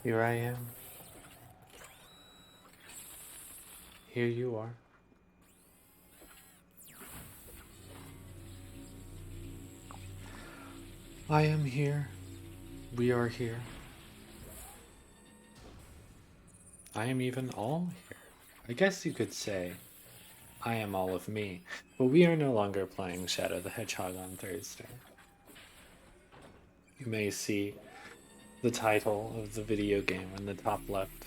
Here I am. Here you are. I am here. We are here. I am even all here. I guess you could say I am all of me, but we are no longer playing Shadow the Hedgehog on Thursday. You may see the title of the video game in the top left.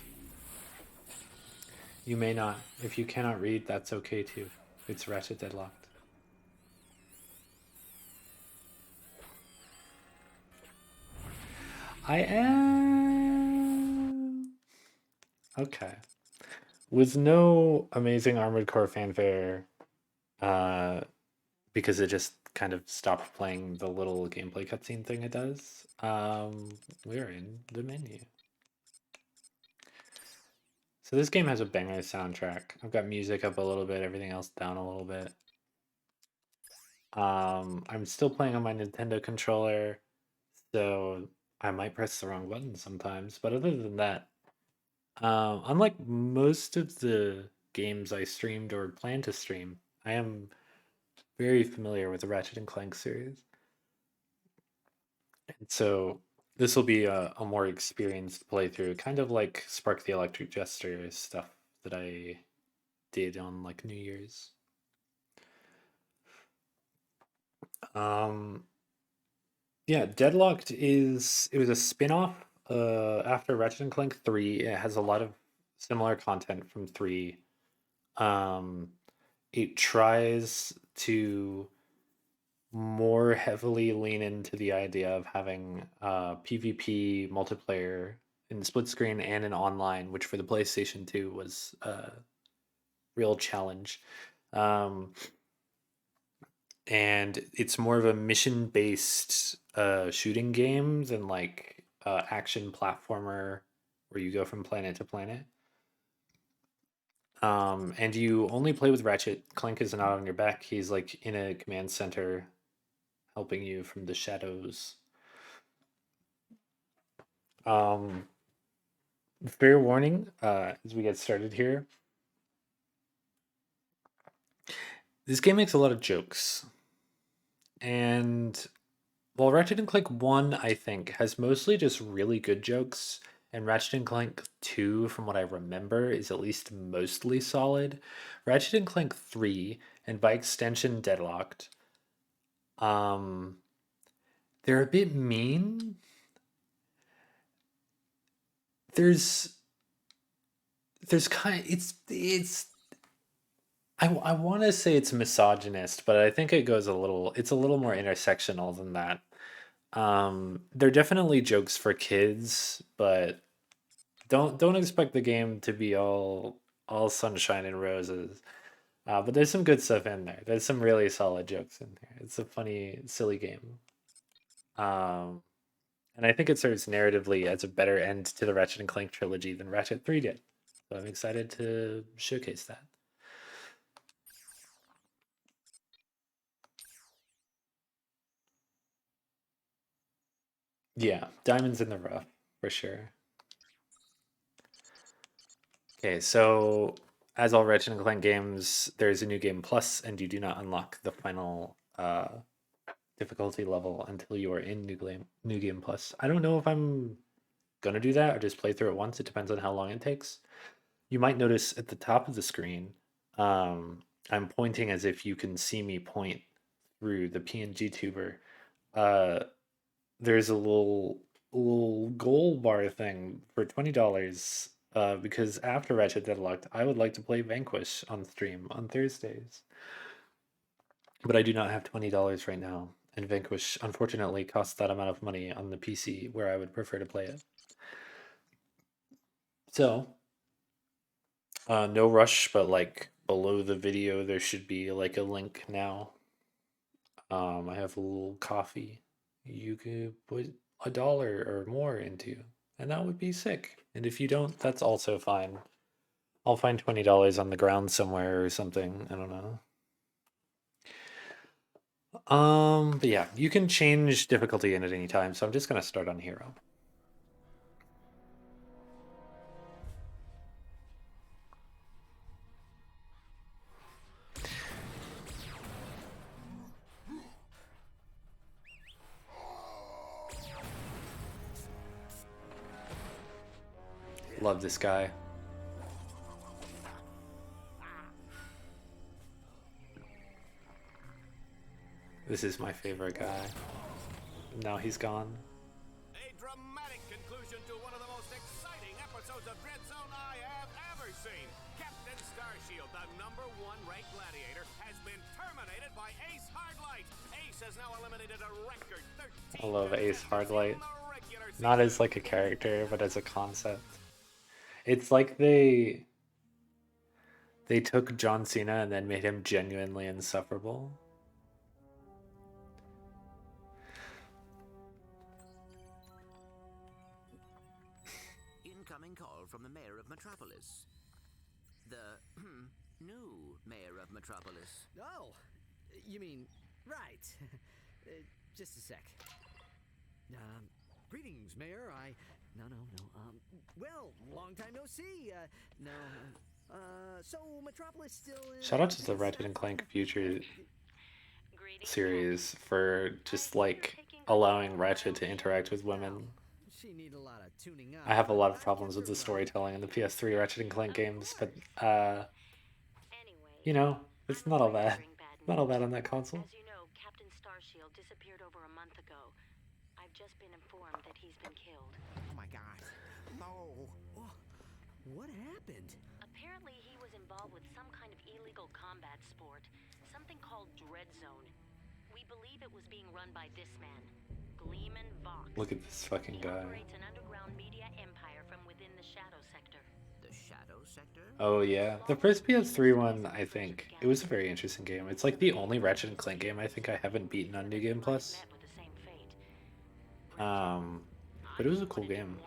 You may not. If you cannot read, that's okay too. It's Ratchet Deadlocked. I am. Okay. With no amazing Armored Core fanfare, uh, because it just kind of stopped playing the little gameplay cutscene thing it does, we're in the menu. So this game has a banger soundtrack. I've got music up a little bit, everything else down a little bit. I'm still playing on my Nintendo controller, so I might press the wrong button sometimes. But other than that, unlike most of the games I streamed or plan to stream, I am very familiar with the Ratchet and Clank series. And so this will be a more experienced playthrough, kind of like Spark the Electric Jester stuff that I did on like New Year's. Um, yeah, Deadlocked it was a spin-off after Ratchet and Clank 3. It has a lot of similar content from 3. Um, it tries to more heavily lean into the idea of having PvP multiplayer in split screen and in online, which for the PlayStation 2 was a real challenge. Um, and it's more of a mission based shooting game than like action platformer where you go from planet to planet. And you only play with Ratchet. Clank is not on your back. He's like in a command center helping you from the shadows. Um, Fair warning, as we get started here, this game makes a lot of jokes. And while Ratchet and Clank 1, I think, has mostly just really good jokes, and Ratchet and Clank 2, from what I remember, is at least mostly solid. Ratchet and Clank 3, and by extension Deadlocked, um, they're a bit mean. There's kind it's I want to say it's misogynist, but I think it's a little more intersectional than that. They're definitely jokes for kids, but don't expect the game to be all sunshine and roses. But there's some good stuff in there. There's some really solid jokes in there. It's a funny, silly game. Um, and I think it serves narratively as a better end to the Ratchet and Clank trilogy than Ratchet 3 did. So I'm excited to showcase that. Yeah, diamonds in the rough for sure. Okay, so as all Ratchet and Clank games, there's a new game plus, and you do not unlock the final difficulty level until you are in New Game Plus. I don't know if I'm gonna do that or just play through it once. It depends on how long it takes. You might notice at the top of the screen, I'm pointing as if you can see me point through the PNG tuber. Uh, there's a little goal bar thing for $20 because after Ratchet Deadlocked, I would like to play Vanquish on stream on Thursdays, but I do not have $20 right now, and Vanquish unfortunately costs that amount of money on the PC where I would prefer to play it. So, no rush, but like below the video, there should be like a link now. I have a little coffee you could put $1 or more into, and that would be sick. And if you don't, that's also fine. I'll find $20 on the ground somewhere or something. I don't know. But yeah, you can change difficulty in at any time, so I'm just gonna start on hero. Love this guy. This is my favorite guy. Now he's gone. A dramatic conclusion to one of the most exciting episodes of Dread Zone I have ever seen. Captain Starshield, the #1 ranked gladiator, has been terminated by Ace Hardlight. Ace has now eliminated a record 13 I love Ace Hardlight. in the regular season. Not as like a character, but as a concept. It's like they took John Cena and then made him genuinely insufferable. Incoming call from the mayor of Metropolis. The new mayor of Metropolis. Oh, you mean, right. Just a sec. Greetings, Mayor. No. Well, long time no see. No. So Metropolis still in... Shout out to the Ratchet and Clank Future series for just like allowing Ratchet to interact with women. She need a lot of tuning up. I have a lot of problems with the storytelling in the PS3 Ratchet and Clank games, but you know, it's not all bad. Not all bad on that console. As you know, Captain Starshield disappeared over a month ago. I've just been informed that he's been killed. Oh my god. No. Oh, what happened? Apparently, he was involved with some kind of illegal combat sport, something called Dread Zone. We believe it was being run by this man, Gleeman Vox. Look at this fucking He guy. operates an underground media empire from within the Shadow Sector. The Shadow Sector? Oh yeah, the first PS3 one, I think it was a very interesting game. It's like the only Ratchet and Clank game I think I haven't beaten on New Game Plus. Met with the same fate. But it was a cool game.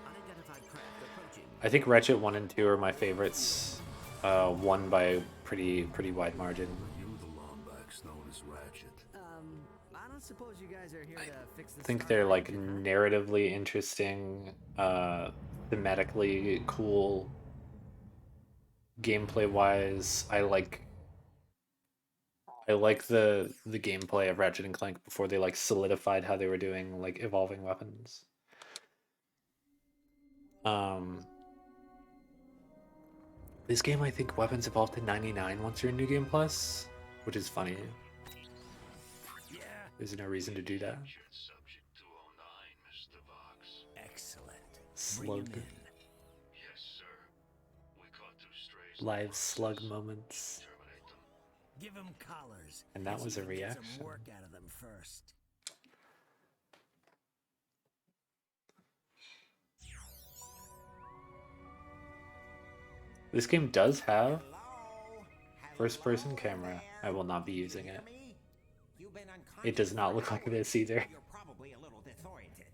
Unidentified craft approaching. I think Ratchet 1 and 2 are my favorites. One by a pretty wide margin. You the Lombax known as Ratchet. I don't suppose you guys are here to fix this. I think they're like narratively interesting, thematically cool. Gameplay wise, I like the gameplay of Ratchet and Clank before they like solidified how they were doing like evolving weapons. This game, I think weapons evolve to 99 once you're in New Game Plus, which is funny. Yeah. There's no reason to do that. Subject 209, Mr. Vox. Excellent. Slug, Yes, sir. We caught two strays. live slug moments. Terminate them. Give them collars. And that Let's was a even get reaction. some work out of them first. This game does have first-person camera. I will not be using it. It does not look like this either. You're probably a little disoriented.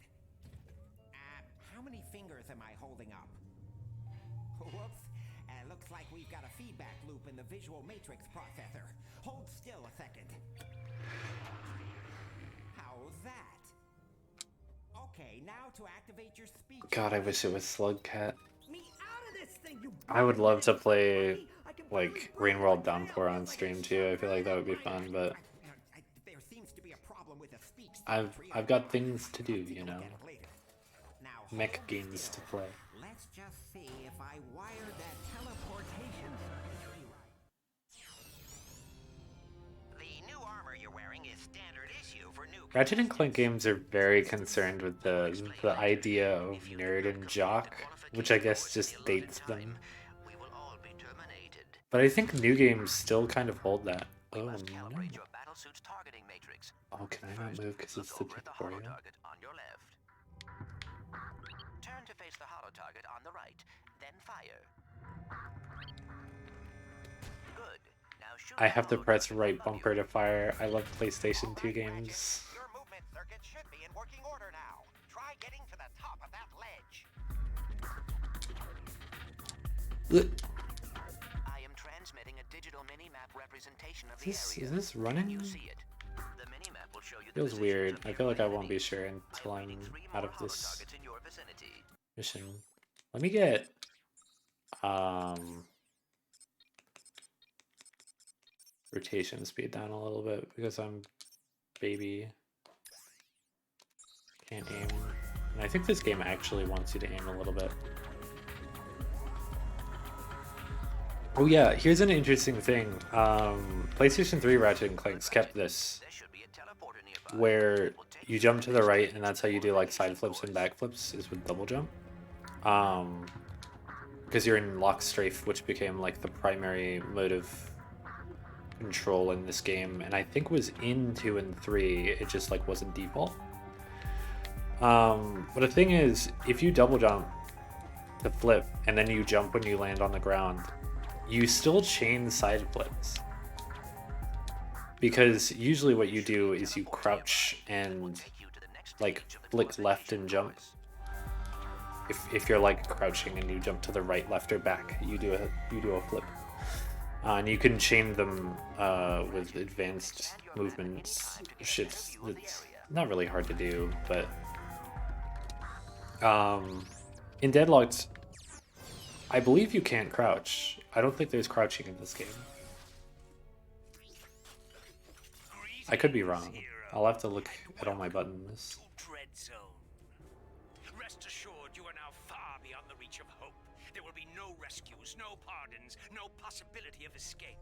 How many fingers am I holding up? Whoops. Looks like we've got a feedback loop in the visual matrix processor. Hold still a second. How's that? Okay, now to activate your speech. God, I wish it was Slug Cat. Me out of this thing, you I would love to play like Rain World Downpour on stream too. I feel like that would be fun, but There seems to be a problem with the speech. I've got things to do, you know. Now, Mech hold games still. to play. Let's just see if I wired that teleportation circuitry right. The new armor you're wearing is standard issue for new. Ratchet and Clank games are very concerned with the idea of nerd and jock, which I guess just dates them. We will all be terminated. But I think new games still kind of hold that. We Oh must no. calibrate your battlesuit's targeting matrix. Oh, can I not First, move because look it's the over at the tutorial? holo target on your left. Turn to face the holo target on the right, then fire. Good. Now shoot I the have to holo press target right above you. bumper to fire. I love PlayStation 2 All right, games. Ratchet, your movement circuit should be in working order now. Try getting to the top of that ledge. I am transmitting a digital mini-map representation of the Is area. this Can running? you see it? The mini-map will show you the Feels positions weird. of I your feel like I won't enemy. be sure until I'm reading 3 out more of holo this targets in your vicinity. mission. Let me get rotation speed down a little bit because I'm baby. Can't aim. And I think this game actually wants you to aim a little bit. Oh yeah, here's an interesting thing. PlayStation 3 Ratchet and Clanks kept this, There should be a teleporter nearby. where It will take you jump to the right and that's how you do like side flips and back flips, is with double jump. Because you're in lock strafe, which became like the primary mode of control in this game, and I think was in 2 and 3, it just like wasn't default. But the thing is, if you double jump to flip and then you jump when you land on the ground, you still chain side flips. Because usually what you do is you crouch and take you to the next like stage of the flick left teleportation and jump. process. If you're like crouching and you jump to the right, left, or back, you do a flip. And you can chain them with advanced movements. Shit's it's not really hard to do, but in Deadlocked, I believe you can't crouch. I don't think there's crouching in this game. I could be wrong. I'll have to look at all my buttons. Dread Zone. Rest assured, you are now far beyond the reach of hope. There will be no rescues, no pardons, no possibility of escape.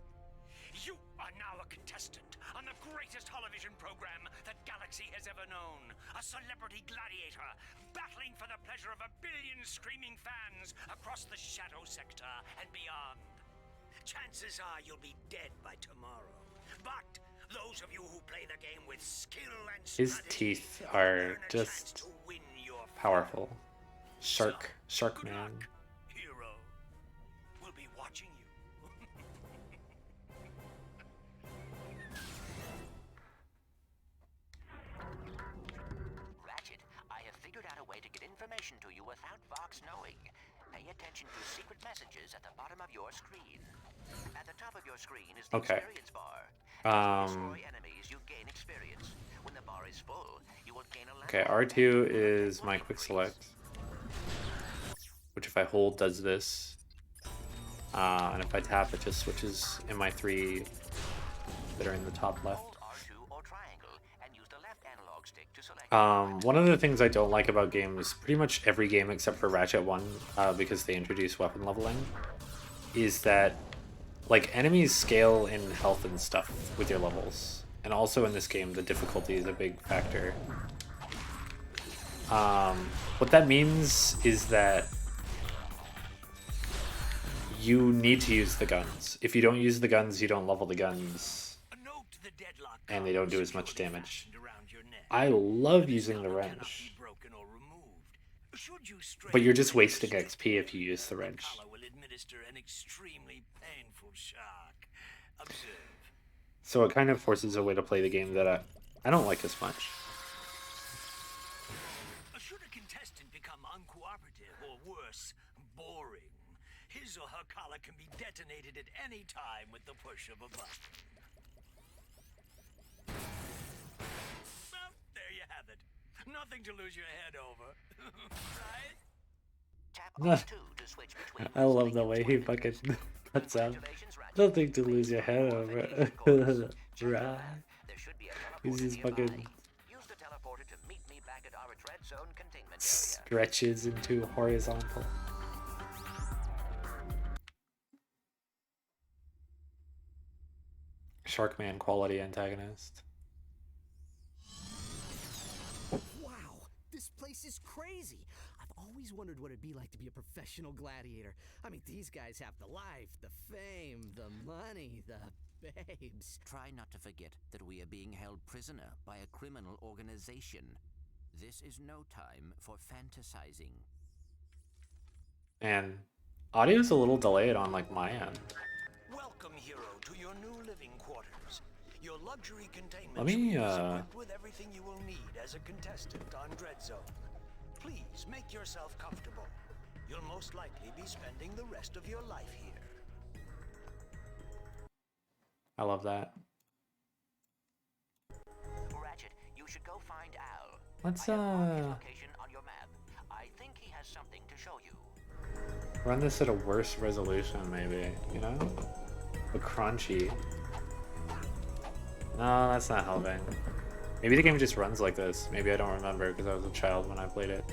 You are now a contestant on the greatest television program that Galaxy has ever known. A celebrity gladiator battling for the pleasure of a billion screaming fans across the Shadow Sector and beyond. Chances are you'll be dead by tomorrow. But those of you who play the game with skill and His strategy teeth will are earn a chance just to win your powerful. So, Shark good man. luck, hero. We'll be watching you. Ratchet, I have figured out a way to get information to you without Vox knowing. Pay attention to secret messages at the bottom of your screen. At the top of your screen is the Okay. experience bar. As you destroy Um, enemies, you gain experience. When the bar is full, you will gain a level. okay, R2 is my quick select, which if I hold does this. And if I tap, it just switches in my 3 that are in the top left. Hold R2 or triangle and use the left analog stick to select. One of the things I don't like about games, pretty much every game except for Ratchet 1, because they introduce weapon leveling, is that like enemies scale in health and stuff with your levels. And also in this game, the difficulty is a big factor. What that means is that you need to use the guns. If you don't use the guns, you don't level the guns, A note to the Deadlocked and they don't do as securely much damage. fastened around your neck. I love This using the collar cannot wrench, be broken or removed. Should you stray but you're just away wasting restricted, XP if you use the wrench. collar will administer an extremely painful shock. Observe. So it kind of forces a way to play the game that I don't like as much. Should a contestant become uncooperative or worse, boring, his or her collar can be detonated at any time with the push of a button. Well, there you have it. Nothing to lose your head over. Right? Tap R2 to switch between. I love the way he fucking cuts out. Congratulations, Ratchet. Nothing to lose your head over. Right. There should be a He's teleporter just nearby. fucking Use the teleporter to meet me back at our Dread Zone containment area. stretches into horizontal. Sharkman quality antagonist. Wow, this place is crazy. I've always wondered what it'd be like to be a professional gladiator. I mean, these guys have the life, the fame, the money, the babes. Try not to forget that we are being held prisoner by a criminal organization. This is no time for fantasizing. And audio's a little delayed on like my end. Welcome, hero, to your new living quarters. Your luxury containment Let me, suite is equipped with everything you will need as a contestant on Dread Zone. Please make yourself comfortable. You'll most likely be spending the rest of your life here. I love that. Ratchet, you should go find Al. Let's I have marked his location on your map. I think he has something to show you. run this at a worse resolution maybe, you know? A crunchy. No, that's not helping. Maybe the game just runs like this. Maybe I don't remember because I was a child when I played it.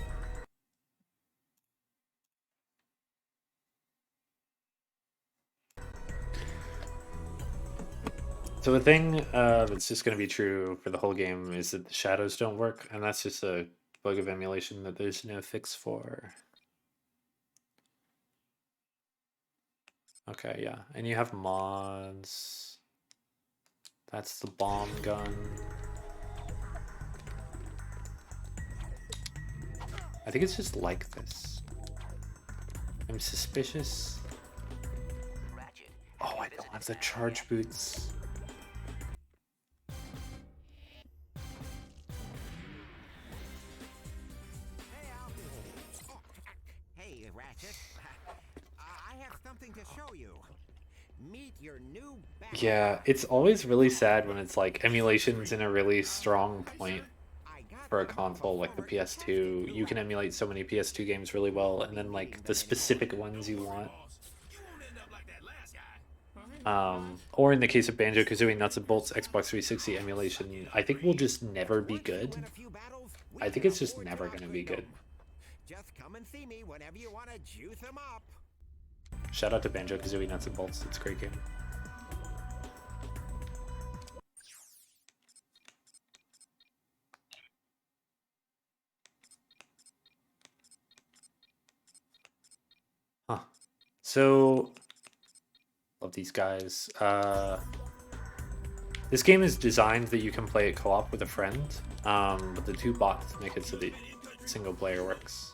So the thing that's just going to be true for the whole game is that the shadows don't work, and that's just a bug of emulation that there's no fix for. Okay, yeah, and you have mods. That's the bomb gun. I think it's just like this. I'm suspicious. Ratchet, Oh, I don't have the charge boots. Hey, Ratchet. I have something to show you. Meet your new back. Yeah, it's always really sad when it's like emulation's in a really strong point for a console like the PS2. You can emulate so many PS2 games really well, and then like the specific ones you want. Or in the case of Banjo-Kazooie Nuts and Bolts Xbox 360 emulation, I think will just never be good. I think it's just never gonna be good. Just come and see me whenever you want to juice them up. Shout out to Banjo-Kazooie Nuts and Bolts, it's a great game. So love these guys. This game is designed that you can play it co-op with a friend, but the two bots make it so that single player works.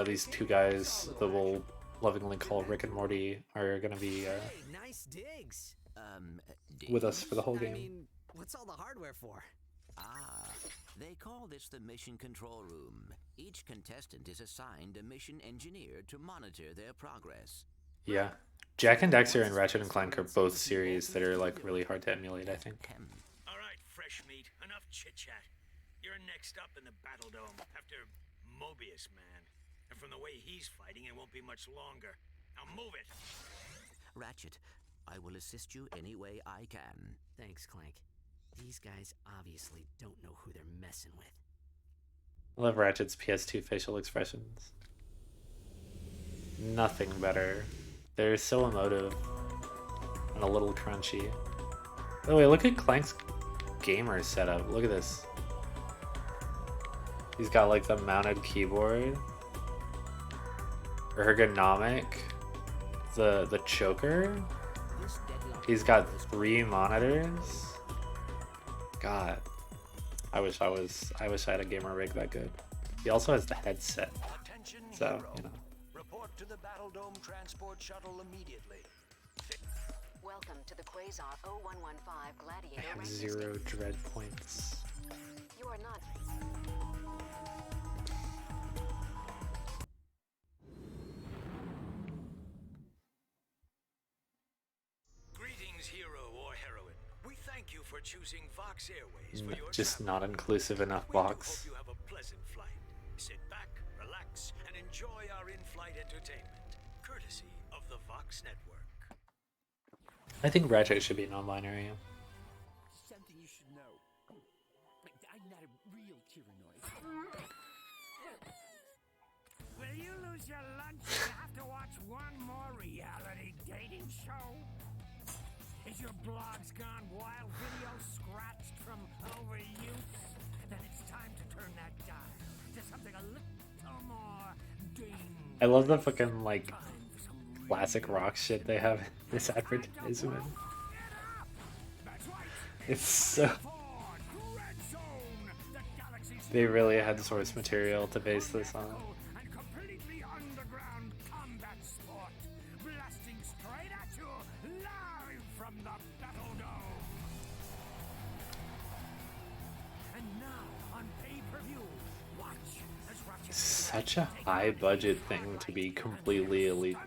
These two guys that we'll lovingly call Rick and Morty are gonna be Hey, nice digs. with us for the whole I game. mean, what's all the hardware for? Ah, they call this the mission control room. Each contestant is assigned a mission engineer to monitor their progress. Yeah, Jack and Dexter and Ratchet and Clank are both series that are like really hard to emulate, I think. All right, fresh meat. Enough chit-chat. You're next up in the Battle Dome after Mobius Man. And from the way he's fighting, it won't be much longer. Now move it. Ratchet, I will assist you any way I can. Thanks, Clank. These guys obviously don't know who they're messing with. I love Ratchet's PS2 facial expressions. Nothing better. They're so emotive and a little crunchy. By the way, look at Clank's gamer setup. Look at this. He's got like the mounted keyboard, ergonomic, the choker. He's got 3 monitors. God, I wish I had a gamer rig that good. He also has the headset, so you know. Report to the Battle Dome transport shuttle immediately. Welcome to the Quasar 0115 Gladiator. I have Ranger 0 Station. dread points. You are not. Greetings, hero or heroine. We thank you for choosing Vox Airways for your Just travel. not inclusive enough We do box. hope you have a pleasant flight. Sit back, relax, and enjoy our in-flight entertainment, courtesy of the Vox Network. I think Ratchet should be non-binary. Something you should know. I'm not a real Tyrannoid. Will you lose your lunch and have to watch one more reality dating show? Is your blogs gone wild, video scratched from overuse? Then it's time to turn that dial to something a little more dangerous. I love the fucking like classic rock shit they have in this advertisement. It's so... They really had source material to base this on. And completely underground combat sport, blasting straight at you live from the Battle Dome. And now on pay-per-view, watch as Ratchet Such a high budget thing to be completely illegal.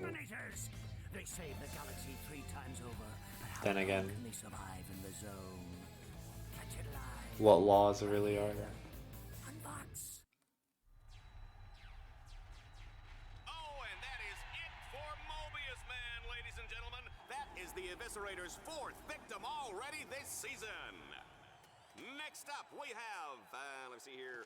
They save the galaxy 3 times over. But how Then again, can they survive in the zone? Catch it live what laws really are there? on Vox. Oh, and that is it for Mobius Man, ladies and gentlemen. That is the Eviscerator's 4th victim already this season. Next up, we have, let's see here,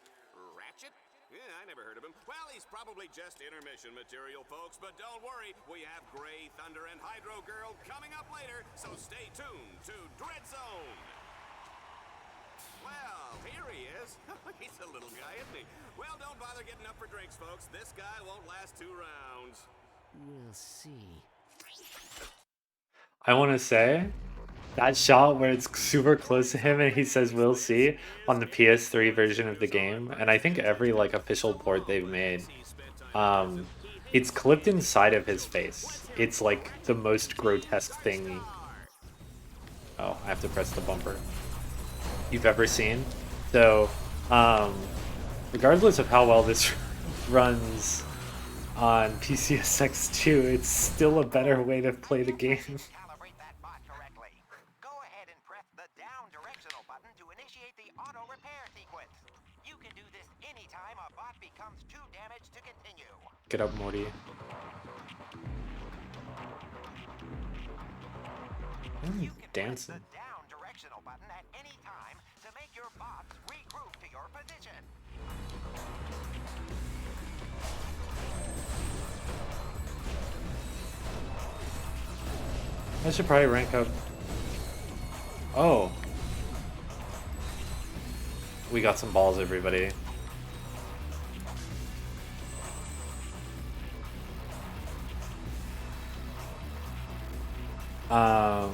Ratchet? Yeah, I never heard of him. Well, he's probably just intermission material, folks, but don't worry. We have Grey Thunder and Hydro Girl coming up later, so stay tuned to Dread Zone. Well, here he is. He's a little guy, isn't he? Well, don't bother getting up for drinks, folks. This guy won't last 2 rounds. We'll see. I want to say that shot where it's super close to him and he says "we'll see" on the PS3 version of the game, and I think every like official port they've made, it's clipped inside of his face. It's like the most grotesque thing. Oh, I have to press the bumper. You've ever seen. So, regardless of how well this runs on PCSX2, it's still a better way to play the game. Calibrate that bot correctly. Go ahead and press the down directional button to initiate the auto repair sequence. You can do this anytime a bot becomes too damaged to continue. Get up, Morty. You can Dancing. press the down directional button at any time to make your bots regroup to your position. I should probably rank up. Oh. We got some balls, everybody. Yeah,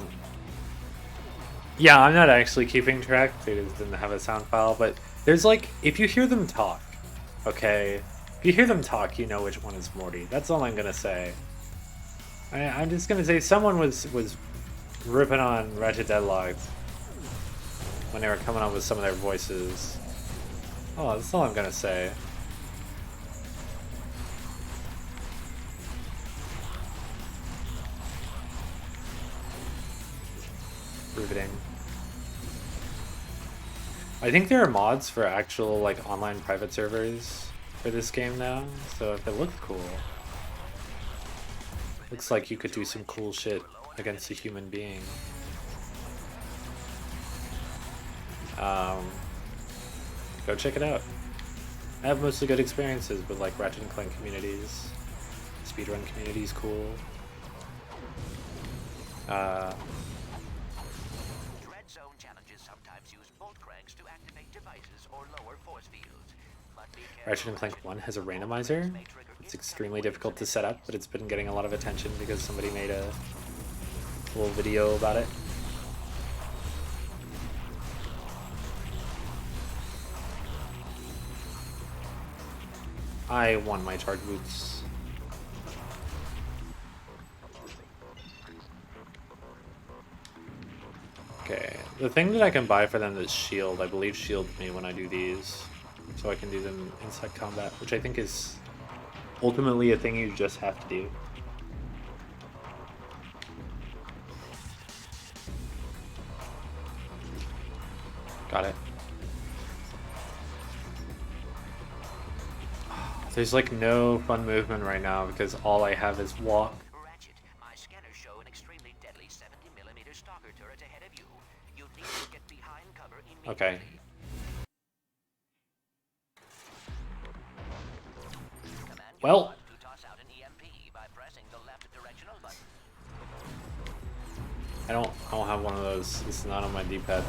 I'm not actually keeping track. They just didn't have a sound file, but there's like, if you hear them talk, okay? If you hear them talk, you know which one is Morty. That's all I'm gonna say. I'm just gonna say someone was ripping on Ratchet Deadlocked when they were coming up with some of their voices. Oh, that's all I'm gonna say. Riveting. I think there are mods for actual like online private servers for this game now, so if it looks cool. Looks like you could do some cool shit against a human being. Go check it out. I have mostly good experiences with like Ratchet and Clank communities. Speedrun community's cool. Dread zone challenges sometimes use bolt cranks to activate devices or lower force fields. But be careful. Ratchet and Clank 1 has a randomizer. It's extremely difficult to set up, but it's been getting a lot of attention because somebody made a little video about it. I won my charge boots. Okay, the thing that I can buy for them is shield. I believe shields me when I do these, so I can do them inside combat, which I think is ultimately a thing you just have to do. Got it. There's like no fun movement right now because all I have is walk. Ratchet, my scanners show an extremely deadly 70mm stalker turret ahead of you. You need to get behind cover immediately. Okay. Well, To toss out an EMP by pressing the left directional button. I don't have one of those. It's not on my D-pad.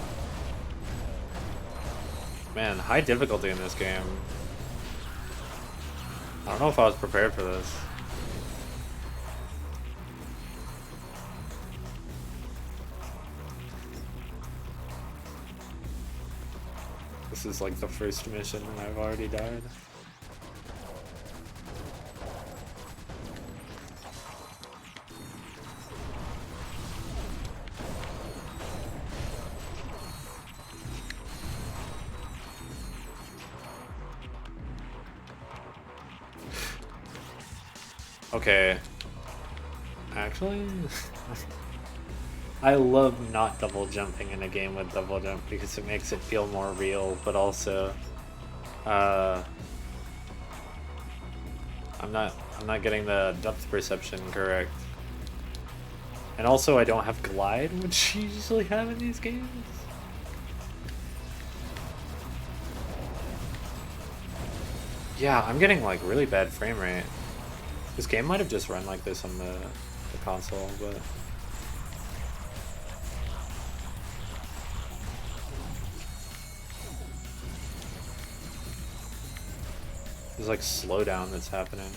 Man, high difficulty in this game. I don't know if I was prepared for this. This is like the first mission and I've already died. Okay. Actually, I love not double jumping in a game with double jump because it makes it feel more real, but also I'm not getting the depth perception correct. And also I don't have glide, which you usually have in these games. Yeah, I'm getting like really bad frame rate. This game might have just run like this on the console, but there's like slowdown that's happening.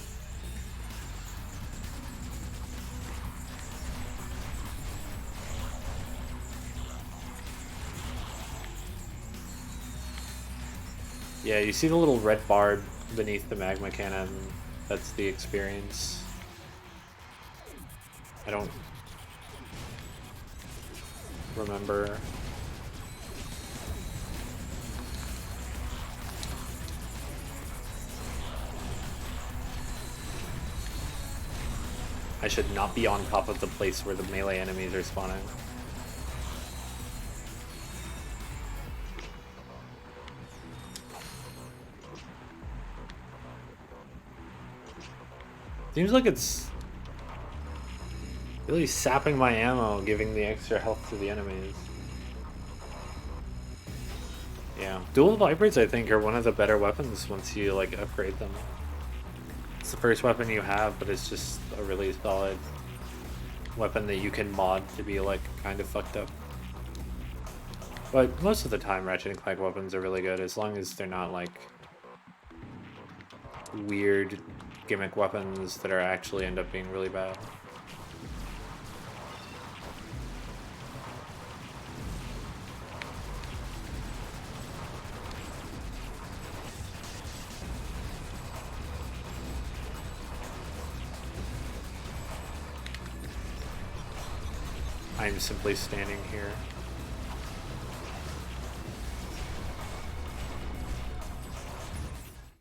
Yeah, you see the little red bar beneath the magma cannon. That's the experience. I don't remember. I should not be on top of the place where the melee enemies are spawning. Seems like it's really sapping my ammo, giving the extra health to the enemies. Yeah, dual vipers I think are one of the better weapons once you like upgrade them. It's the first weapon you have, but it's just a really solid weapon that you can mod to be like kind of fucked up. But most of the time Ratchet and Clank weapons are really good as long as they're not like weird gimmick weapons that are actually end up being really bad. I'm simply standing here.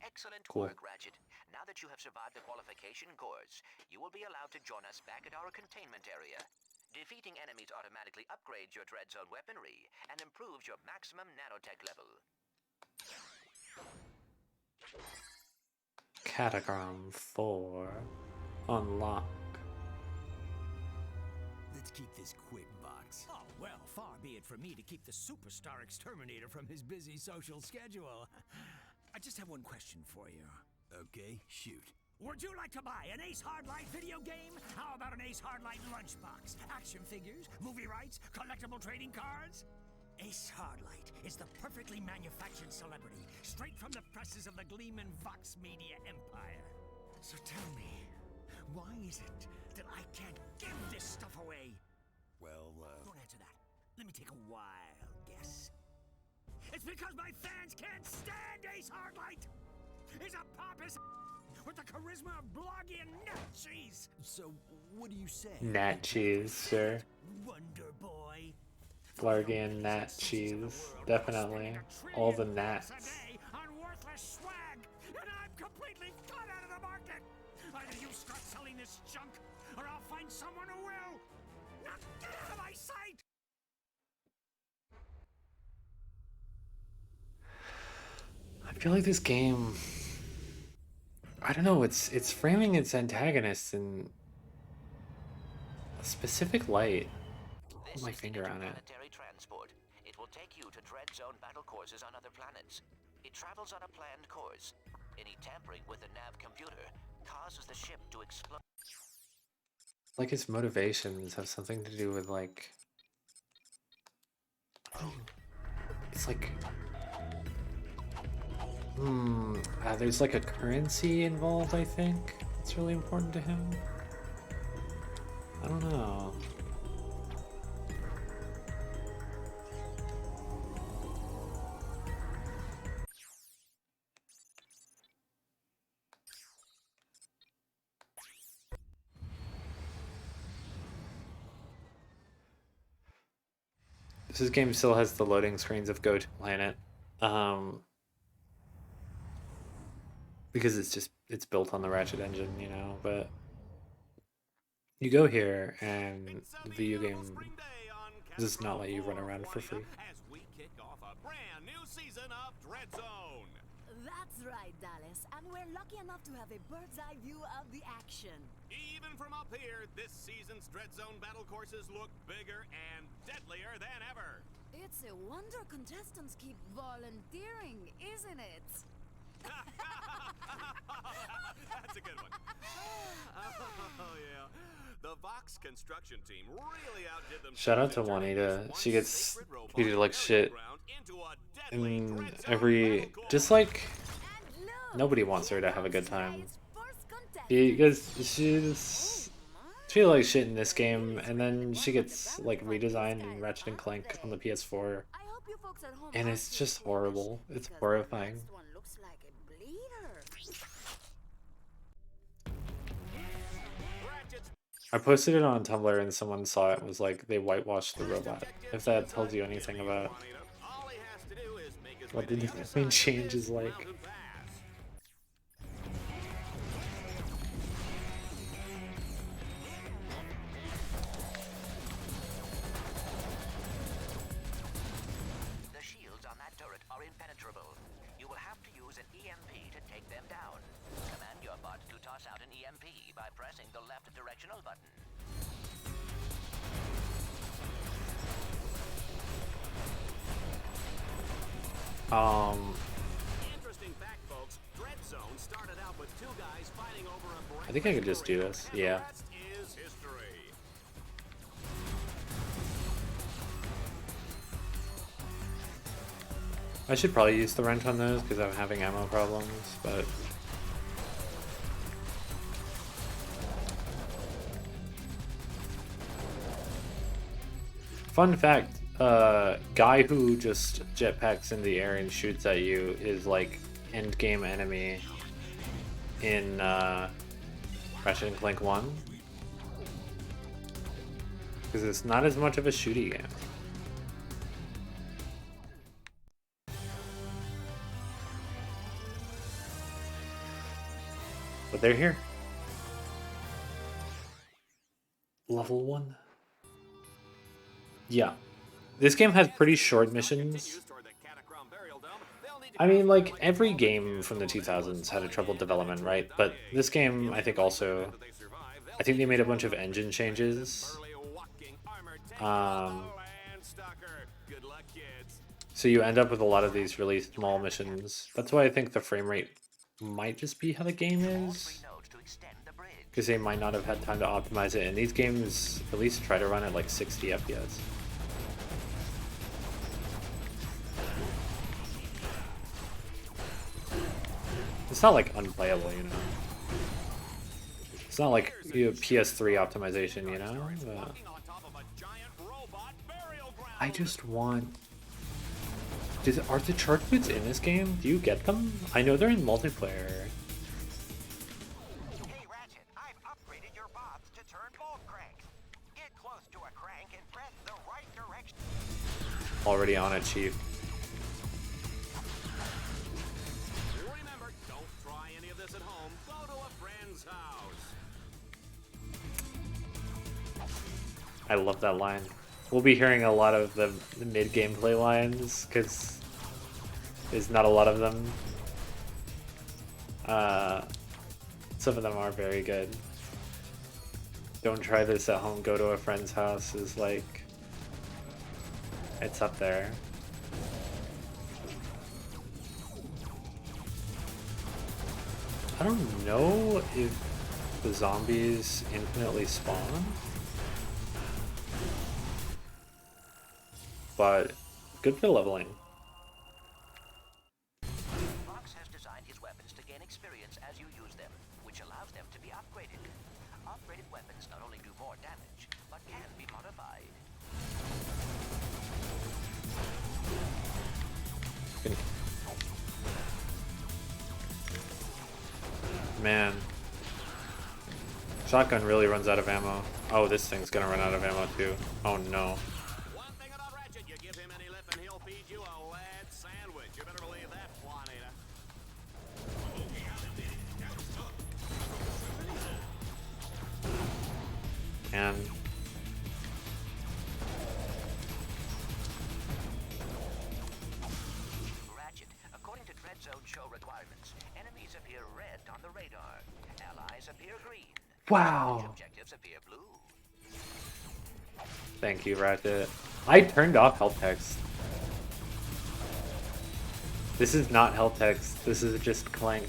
Excellent Cool. work, Ratchet. Now that you have survived the qualification course, you will be allowed to join us back at our containment area. Defeating enemies automatically upgrades your Dread Zone weaponry and improves your maximum nanotech level. Catagram 4. Unlock. Let's keep this quick, Vox. Oh, well, far be it from me to keep the superstar exterminator from his busy social schedule. I just have one question for you. Okay, shoot. Would you like to buy an Ace Hardlight video game? How about an Ace Hardlight lunchbox? Action figures, movie rights, collectible trading cards? Ace Hardlight is the perfectly manufactured celebrity, straight from the presses of the Gleeman Vox Media empire. So tell me, why is it that I can't give this stuff away? Well, don't answer that. Let me take a wild guess. It's because my fans can't stand Ace Hardlight! He's a pompous with the charisma of bloggy and nut cheese! So, what do you say? Nat cheese, sure. Wonder Boy. Blargian nat cheese. Definitely. All the nats. On worthless swag, and I'm completely cut out of the market. Either you start selling this junk, or I'll find someone who will. Now get out of my sight! I feel like this game, I don't know, it's framing its antagonists in a specific light. Put my finger on it. Interplanetary transport. It will take you to Dread Zone battle courses on other planets. It travels on a planned course. Any tampering with the nav computer causes the ship to explode. Like his motivations have something to do with like, it's like, there's like a currency involved, I think. It's really important to him. I don't know. This game still has the loading screens of Go to Planet. Because it's built on the Ratchet engine, you know, but you go here and the video game does not let you run around for free. As we kick off a brand new season of Dread Zone. That's right, Dallas, and we're lucky enough to have a bird's eye view of the action. Even from up here, this season's Dread Zone battle courses look bigger and deadlier than ever. It's a wonder contestants keep volunteering, isn't it? That's a good one. Oh yeah. The Vox construction team really outdid themselves. Shout out to Juanita. She gets treated like shit in every, just like nobody wants her to have a good time. Because she's treated like shit in this game, and then she gets like redesigned in Ratchet and Clank on the PS4, and it's just horrible. It's horrifying. I posted it on Tumblr and someone saw it and was like, they whitewashed the robot. If that tells you anything about what the main change is like. The shields on that turret are impenetrable. You will have to use an EMP to take them down. Command your bot to toss out an EMP by pressing the left directional button. Interesting fact, folks. Dread Zone started out with two guys fighting over a I think I could just do this. Yeah. The rest is history. I should probably use the wrench on those because I'm having ammo problems, but fun fact, guy who just jetpacks in the air and shoots at you is like end game enemy in Ratchet and Clank 1. Because it's not as much of a shooty game. But they're here. Level 1. Yeah. This game has pretty short missions. I mean, like, every game from the 2000s had a troubled development, right? But this game, I think also... I think they made a bunch of engine changes. So you end up with a lot of these really small missions. That's why I think the frame rate might just be how the game is. Because they might not have had time to optimize it. And these games at least try to run at like 60 FPS. It's not like unplayable, you know. It's not like PS3 optimization, you know. I just want. Are the charge boots in this game? Do you get them? I know they're in multiplayer. Hey Ratchet, I've upgraded your bots to turn both cranks. Get close to a crank and press the right direction. Already on it, Chief. Remember, don't try any of this at home. Go to a friend's house. I love that line. We'll be hearing a lot of the mid-gameplay lines, because there's not a lot of them. Some of them are very good. Don't try this at home, go to a friend's house is like... It's up there. I don't know if the zombies infinitely spawn. But good for leveling. Fox has designed his weapons to gain experience as you use them, which allows them to be upgraded. Upgraded weapons not only do more damage, but can be modified. Man. Shotgun really runs out of ammo. Oh, this thing's gonna run out of ammo too. Oh no. One thing about Ratchet, you give him any lip and he'll feed you a lead sandwich. You better believe that, Juanita. And Ratchet, according to Dread Zone show requirements, enemies appear red on the radar. Allies appear green. wow. Objectives appear blue. Thank you, Ratchet. I turned off health text. This is not health text. This is just Clank.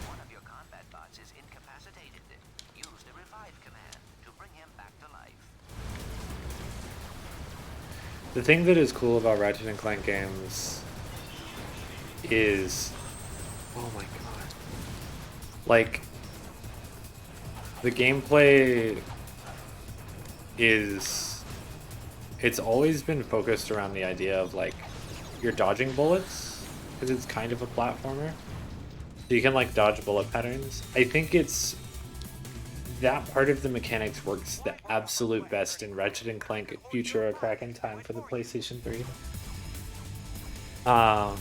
One of your combat bots is incapacitated. Use the revive command to bring him back to life. The thing that is cool about Ratchet and Clank games is, oh my god, like, the gameplay is, it's always been focused around the idea of, like, you're dodging bullets, because it's kind of a platformer, so you can, like, dodge bullet patterns. I think it's, that part of the mechanics works the absolute best in Ratchet and Clank Future: A Crack in Time for the PlayStation 3. But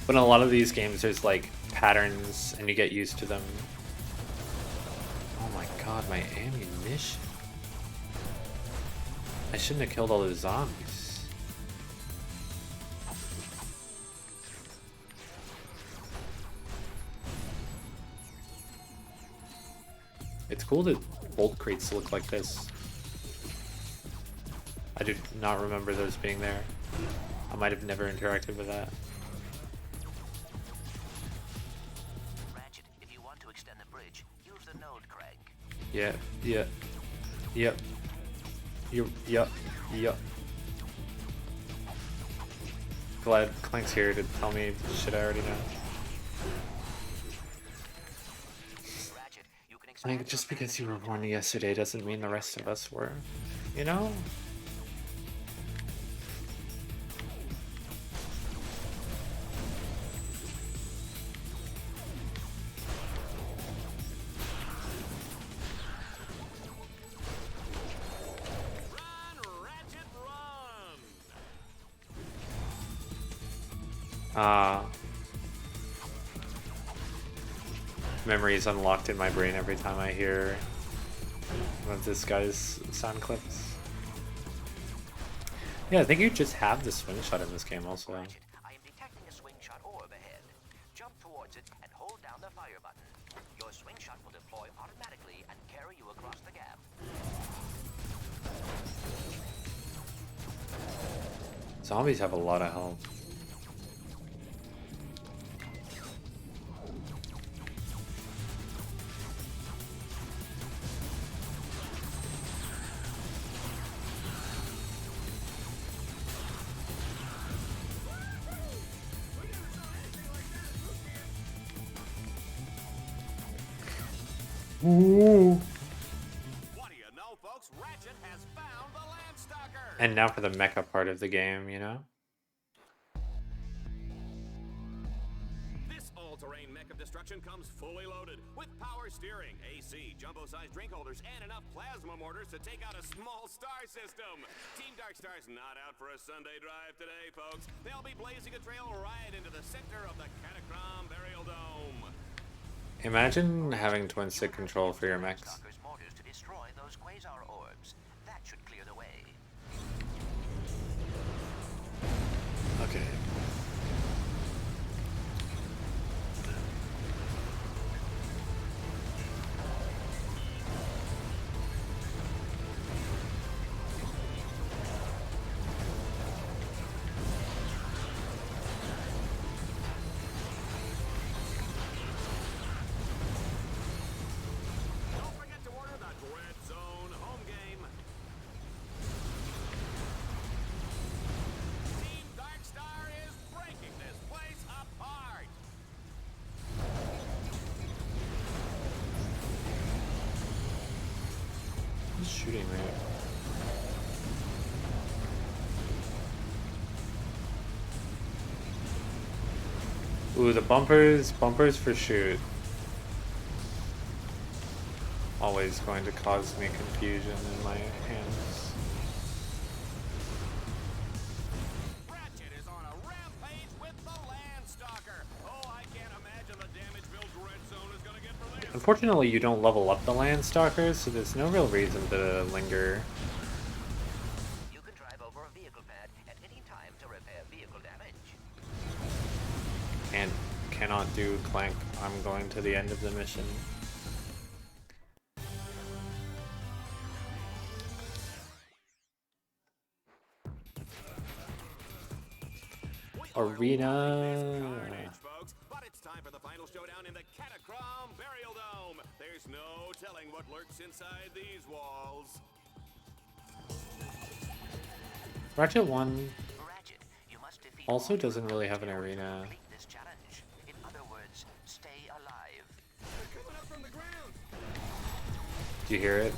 in a lot of these games, there's like patterns and you get used to them. Oh my god, my ammunition. I shouldn't have killed all those zombies. It's cool that bolt crates look like this. I do not remember those being there. I might have never interacted with that. Ratchet, if you want to extend the bridge, use the node crank. Yeah, yeah, yep. Yep. Glad Clank's here to tell me shit I already know. Ratchet, Like, just because you were born yesterday doesn't mean the rest of us were, you know? Run, Ratchet, run! Memories unlocked in my brain every time I hear one of this guy's sound clips. Yeah, I think you just have the swing shot in this game also. Ratchet, I am detecting a swing shot orb ahead. Jump towards it and hold down the fire button. Your swing shot will deploy automatically and carry you across the gap. Zombies have a lot of health. Ooh. What do you know, folks? Ratchet has found the Landstalker! And now for the mecha part of the game, you know? This all-terrain mech of destruction comes fully loaded with power steering, AC, jumbo-sized drink holders, and enough plasma mortars to take out a small star system. Team Darkstar's not out for a Sunday drive today, folks. They'll be blazing a trail right into the center of the Catacomb Burial Dome. Imagine having twin stick control for your mechs. Stalker's mortars to destroy those quasar orbs. That should clear the way. Okay. Don't forget to order the Dread Zone home game. Team Darkstar is breaking this place apart. Who's shooting me? Ooh, the bumpers for shoot. Always going to cause me confusion in my hands. Ratchet is on a rampage with the Landstalker. Oh, I can't imagine the damage Bill Dread Zone is gonna get for this. Unfortunately, you don't level up the Landstalkers, so there's no real reason to linger. You can drive over a vehicle pad at any time to repair vehicle damage. And cannot do Clank. I'm going to the end of the mission. Arena. Folks, but it's time for the final showdown in the Catacomb Burial Dome. There's no telling what lurks inside these walls. Ratchet 1 Ratchet, you must defeat also all doesn't really have an in order to arena. complete this challenge. In other words, stay alive. They're coming up from the ground. Did you hear it?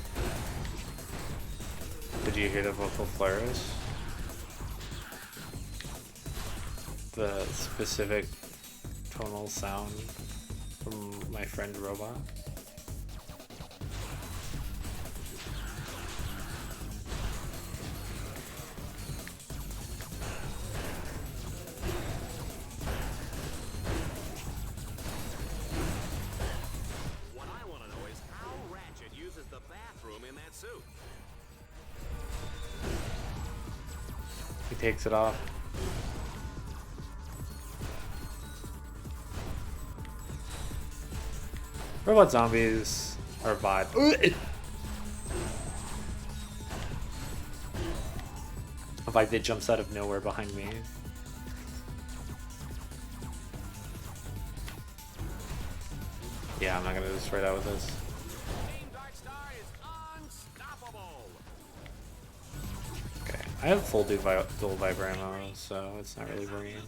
Did you hear the vocal flourish? The specific tonal sound from my friend Robot. What I want to know is how Ratchet uses the bathroom in that suit. He takes it off. Robot zombies are vibe. A vibe that jumps out of nowhere behind me. Yeah, I'm not gonna destroy that with this. Team Darkstar is unstoppable. Okay, I have full dual vibra ammo, so it's not really worrying.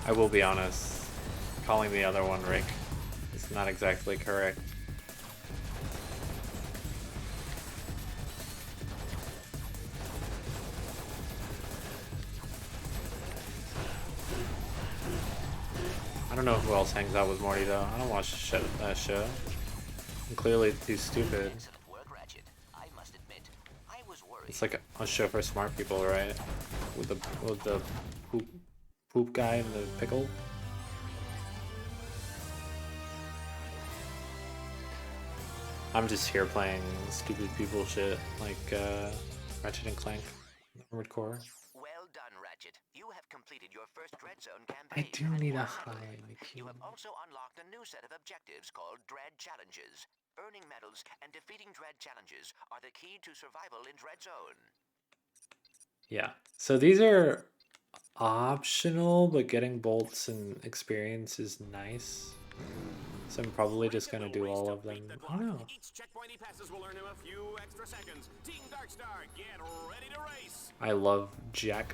I will be honest. Calling the other one Rick is not exactly correct. I don't know who else hangs out with Morty though. I don't watch that show. I'm clearly too stupid. Excellent work, Ratchet. I must admit, I was worried. It's like a show for smart people, right? With the poop guy and the pickle. I'm just here playing stupid people shit like Ratchet and Clank, Armored Core. Well done, Ratchet. You have completed your first Dread Zone I campaign. do and need a won high medal. IQ. You have also unlocked a new set of objectives called Dread Challenges. Earning medals and defeating Dread Challenges are the key to survival in Dread Zone. Yeah. So these are optional, but getting bolts and experience is nice. So I'm probably just gonna do all of them. I don't know. Each checkpoint he passes will earn him a few extra seconds. Team Darkstar, get ready to race. I love Jack.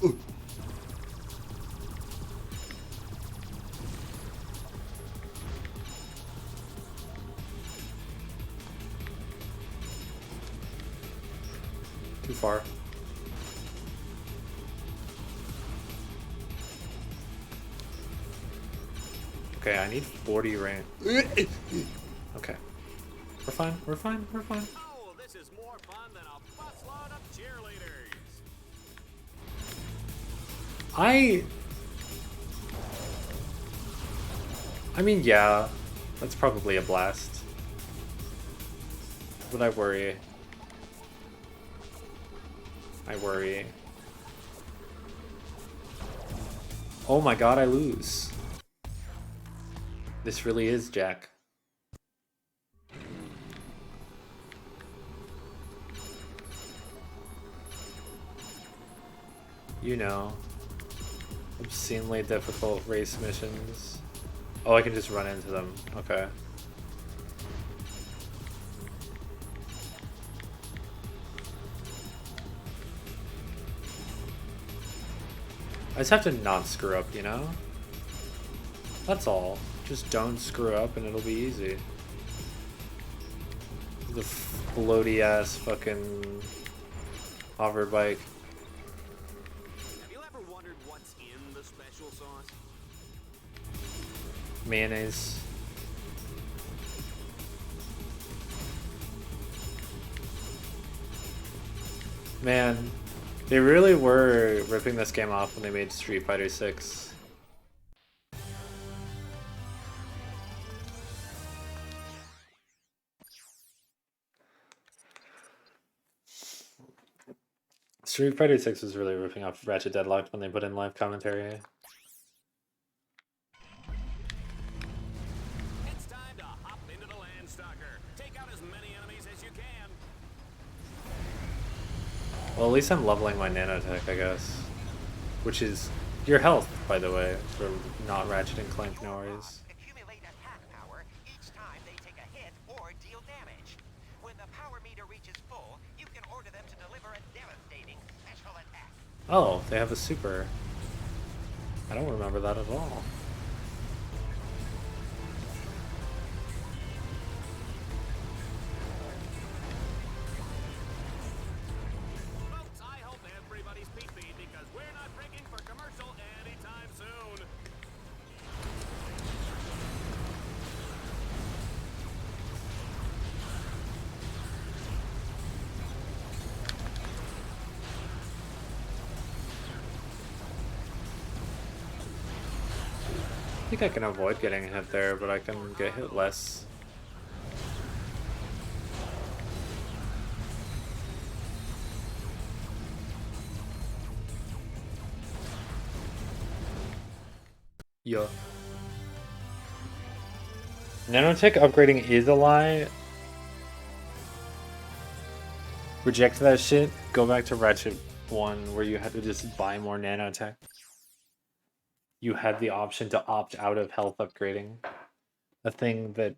Ooh. Too far. Okay, I need 40 rank. Okay. We're fine, we're fine, we're fine. Oh, this is more fun than a busload of cheerleaders. I mean, yeah, that's probably a blast. But I worry. Oh my god, I lose. This really is Jack. You know, obscenely difficult race missions. Oh, I can just run into them. Okay. I just have to not screw up, you know? That's all. Just don't screw up and it'll be easy. The floaty ass fucking hover bike. Have you ever wondered what's in the special sauce? Mayonnaise. Man, they really were ripping this game off when they made Street Fighter 6. Street Fighter 6 was really ripping off Ratchet Deadlocked when they put in live commentary. It's time to hop into the Landstalker. Take out as many enemies as you can. Well, at least I'm leveling my nanotech, I guess. Which is your health, by the way, for not Ratchet and Clank, no worries. Accumulate attack power each time they take a hit or deal damage. When the power meter reaches full, you can order them to deliver a devastating special attack. Oh, they have a super. I don't remember that at all. Folks, I hope everybody's pee-pee because we're not breaking for commercial anytime soon. I think I can avoid getting hit there, but I can get hit less. Yo. Nanotech upgrading is a lie. Reject that shit. Go back to Ratchet 1 where you had to just buy more nanotech. You had the option to opt out of health upgrading. A thing that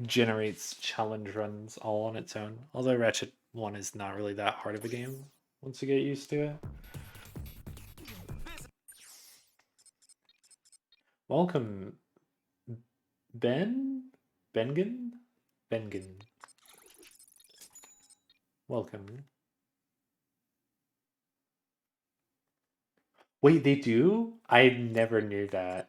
generates challenge runs all on its own. Although Ratchet 1 is not really that hard of a game once you get used to it. Welcome, Bengen? Welcome. Wait, they do? I never knew that.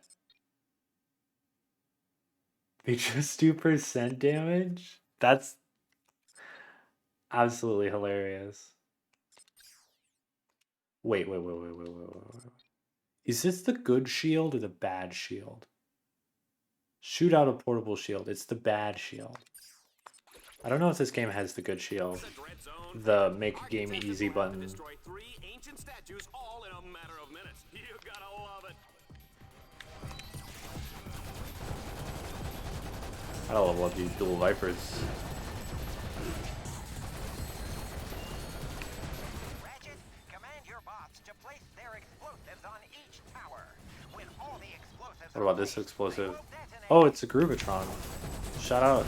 They just do percent damage? That's absolutely hilarious. Wait. Is this the good shield or the bad shield? Shoot out a portable shield. It's the bad shield. I don't know if this game has the good shield. The make a game easy button. Destroy 3 ancient statues all in a matter of minutes. You gotta love it. I don't level up these dual vipers. Ratchet, command your bots to place their explosives on each tower. When all the explosives What about this explosive? Oh, it's a Groovatron. Shout out.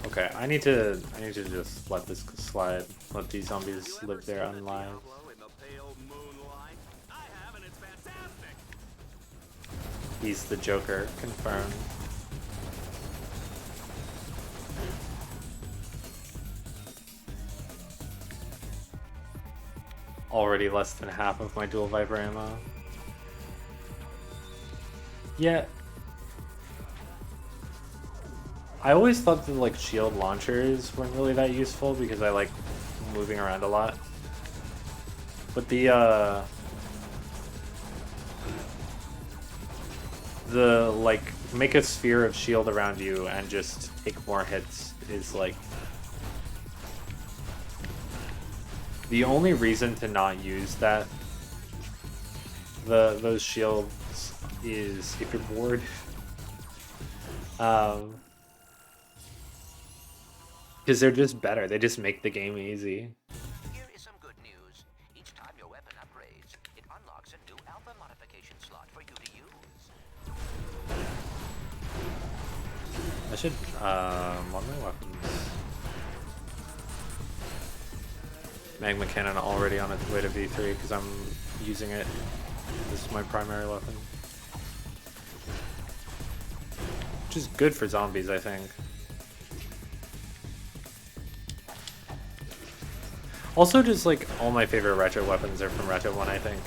Okay, I need to just let this slide. Let these zombies live their own lives. In the pale moonlight, I have, and it's fantastic. He's the Joker, confirmed. Already less than half of my dual Viper ammo. Yeah. I always thought that like shield launchers weren't really that useful because I like moving around a lot. But the like make a sphere of shield around you and just take more hits is like the only reason to not use that those shields is if you're bored. Because they're just better. They just make the game easy. Here is some good news. Each time your weapon upgrades, it unlocks a new alpha modification slot for you to use. I should mod my weapons. Magma Cannon already on its way to V3 because I'm using it. This is my primary weapon. Which is good for zombies, I think. Also, just like all my favorite Ratchet weapons are from Ratchet 1, I think.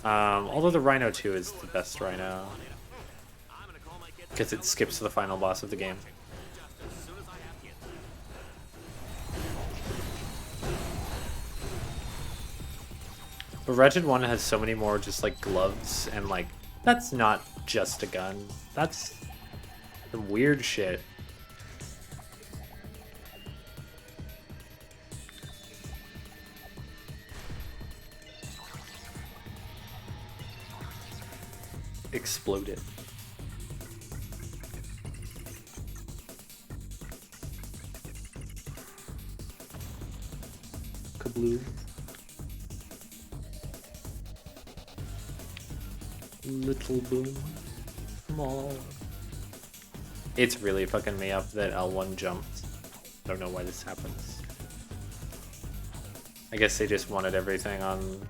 Although the Rhino 2 is the best Rhino. Because it skips the final boss of the game. But Ratchet 1 has so many more just like gloves and like, that's not just a gun. That's some weird shit. Exploded. Kablooey. Little boom. Small. It's really fucking me up that L1 jumped. Don't know why this happens. I guess they just wanted everything on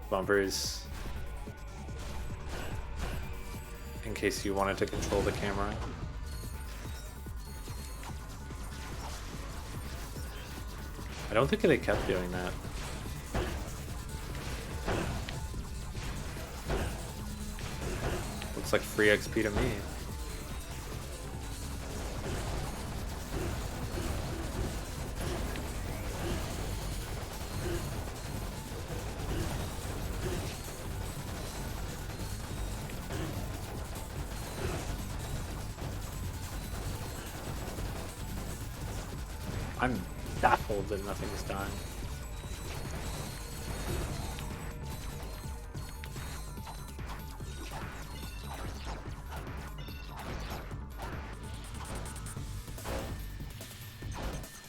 bumpers. In case you wanted to control the camera. I don't think they kept doing that. Looks like free XP to me. I'm baffled that nothing's done.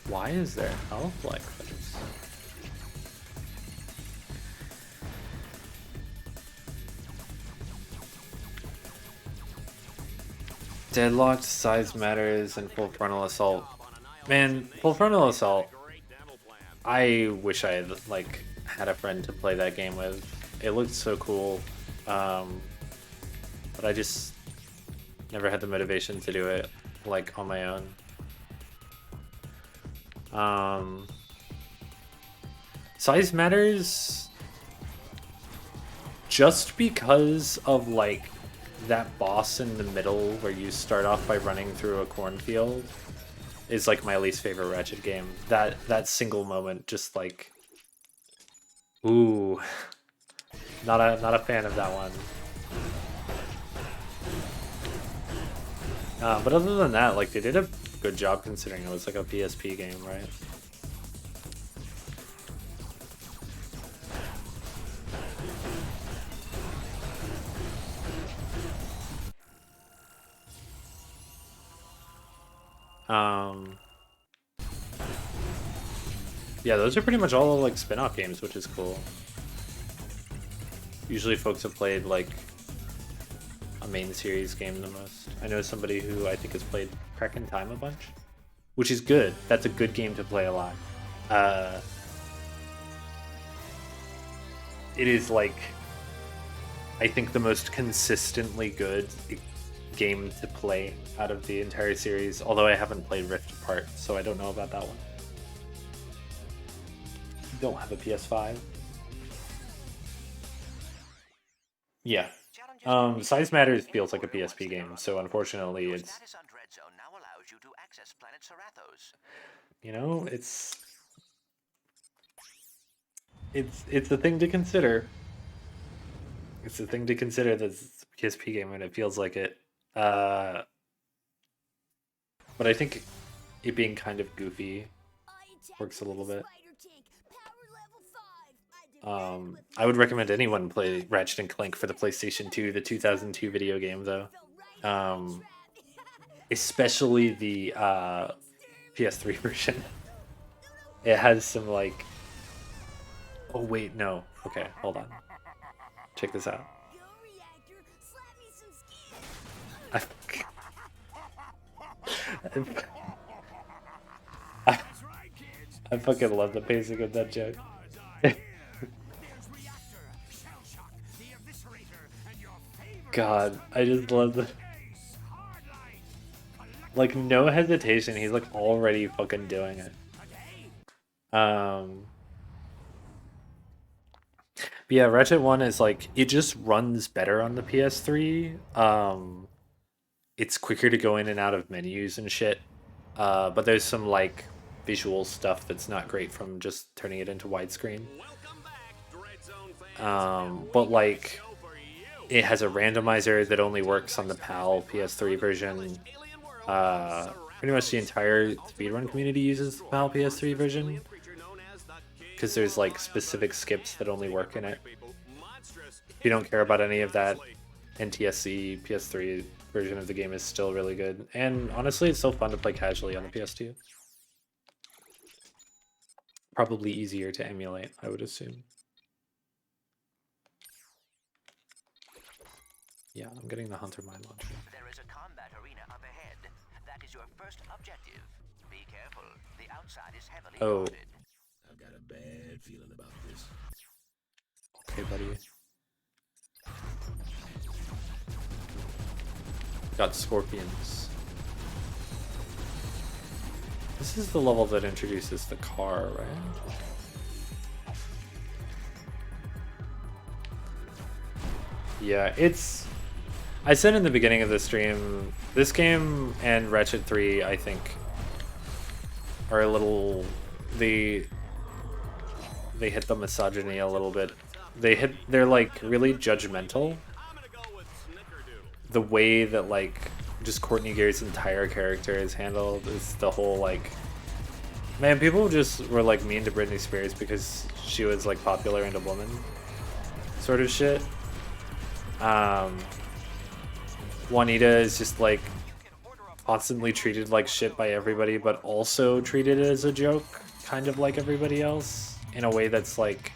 Why is there health like this? Deadlocked, Size Matters, and Full Frontal Assault. Man, Full Frontal Assault. I wish I had like had a friend to play that game with. It looked so cool, but I just never had the motivation to do it like on my own. Size Matters, just because of like that boss in the middle where you start off by running through a cornfield, is like my least favorite Ratchet game. That single moment, just like, ooh, not a fan of that one. But other than that, like they did a good job considering it was like a PSP game, right? Yeah, those are pretty much all like spin-off games, which is cool. Usually folks have played like a main series game the most. I know somebody who I think has played Crack in Time a bunch, which is good. That's a good game to play a lot. It is like, I think the most consistently good game to play out of the entire series, although I haven't played Rift Apart, so I don't know about that one. Don't have a PS5. Yeah. Size Matters feels like a PSP game, so unfortunately it's... You know, it's a thing to consider. It's a thing to consider that it's a PSP game and it feels like it. But I think it being kind of goofy works a little bit. I would recommend anyone play Ratchet and Clank for the PlayStation 2, the 2002 video game, though. Especially the PS3 version. It has some, like... Oh, wait, no. Okay, hold on. Check this out. I fucking love the pacing of that joke. God, I just love the... Like, no hesitation, he's like already fucking doing it. But yeah, Ratchet 1 is like, it just runs better on the PS3. It's quicker to go in and out of menus and shit. But there's some like visual stuff that's not great from just turning it into widescreen. But like, it has a randomizer that only works on the PAL PS3 version. Pretty much the entire speedrun community uses the PAL PS3 version, because there's like specific skips that only work in it. If you don't care about any of that, NTSC PS3 version of the game is still really good. And honestly, it's still fun to play casually on the PS2. Probably easier to emulate, I would assume. Yeah, I'm getting the Hunter Mine launcher. There is a combat arena up ahead. That is your first objective. Be careful. The outside is heavily guarded. I've got a bad feeling about this. Okay, buddy. Got scorpions. This is the level that introduces the car, right? Yeah, it's... I said in the beginning of the stream, this game and Ratchet 3, I think, are a little... They hit the misogyny a little bit. They're like really judgmental. The way that like just Courtney Gary's entire character is handled is the whole like, man, people just were like mean to Britney Spears because she was like popular and a woman sort of shit. Juanita is just like constantly treated like shit by everybody, but also treated as a joke, kind of like everybody else, in a way that's like,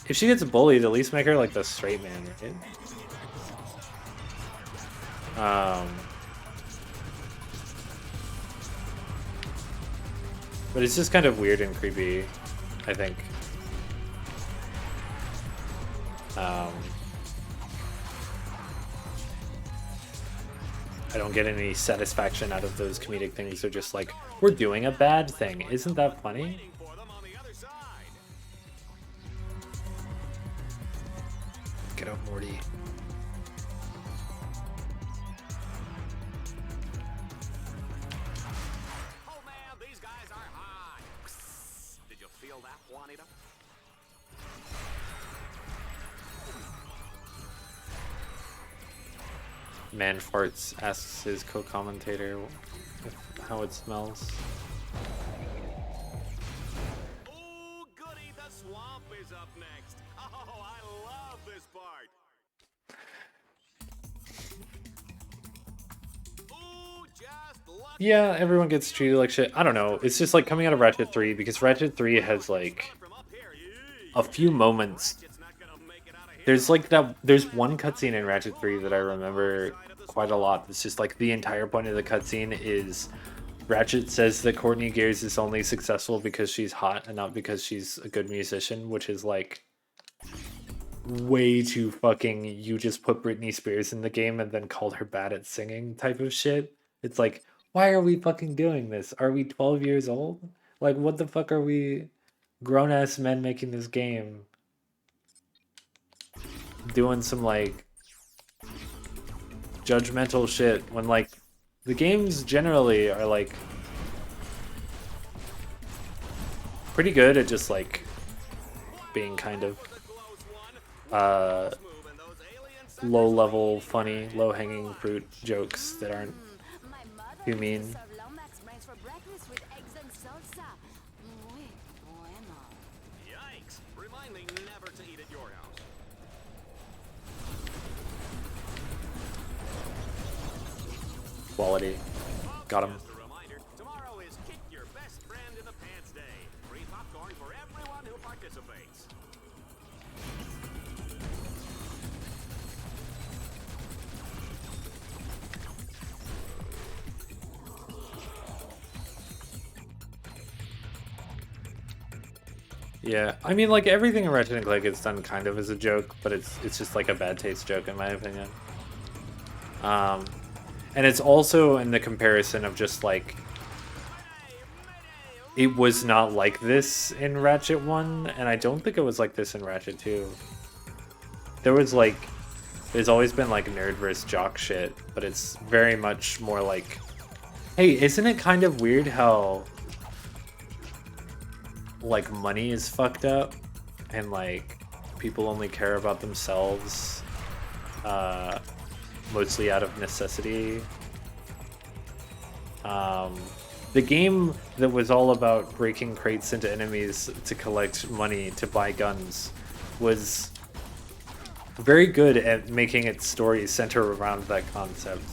if she gets bullied, at least make her like the straight man, right? But it's just kind of weird and creepy, I think. I don't get any satisfaction out of those comedic things. They're just like, we're doing a bad thing. Isn't that funny? Get up, Morty. Oh man, these guys are hot. Did you feel that, Juanita? Man Farts asks his co-commentator how it smells. Ooh, goody, the swamp is up next. Oh, I love this part. Ooh, just look. Yeah, everyone gets treated like shit. I don't know. It's just like coming out of Ratchet 3 because Ratchet 3 has like a few moments. There's like there's one cutscene in Ratchet 3 that I remember quite a lot. It's just like the entire point of the cutscene is Ratchet says that Courtney Gears is only successful because she's hot and not because she's a good musician, which is like way too fucking you just put Britney Spears in the game and then called her bad at singing type of shit. It's like, why are we fucking doing this? Are we 12 years old? Like, what the fuck are we grown ass men making this game? Doing some like judgmental shit when like the games generally are like pretty good at just like being kind of low level funny, low hanging fruit jokes that aren't too mean. Yikes! Remind me never to eat at your house. Quality. Got him. Just a reminder, tomorrow is Kick Your Best Friend in the Pants Day. Free popcorn for everyone who participates. Yeah, I mean, like everything in Ratchet and Clank gets done kind of as a joke, but it's just like a bad taste joke in my opinion. And it's also in the comparison of just like it was not like this in Ratchet 1, and I don't think it was like this in Ratchet 2. There was like there's always been like nerd versus jock shit, but it's very much more like, hey, isn't it kind of weird how like money is fucked up and like people only care about themselves mostly out of necessity. The game that was all about breaking crates into enemies to collect money to buy guns was very good at making its story center around that concept.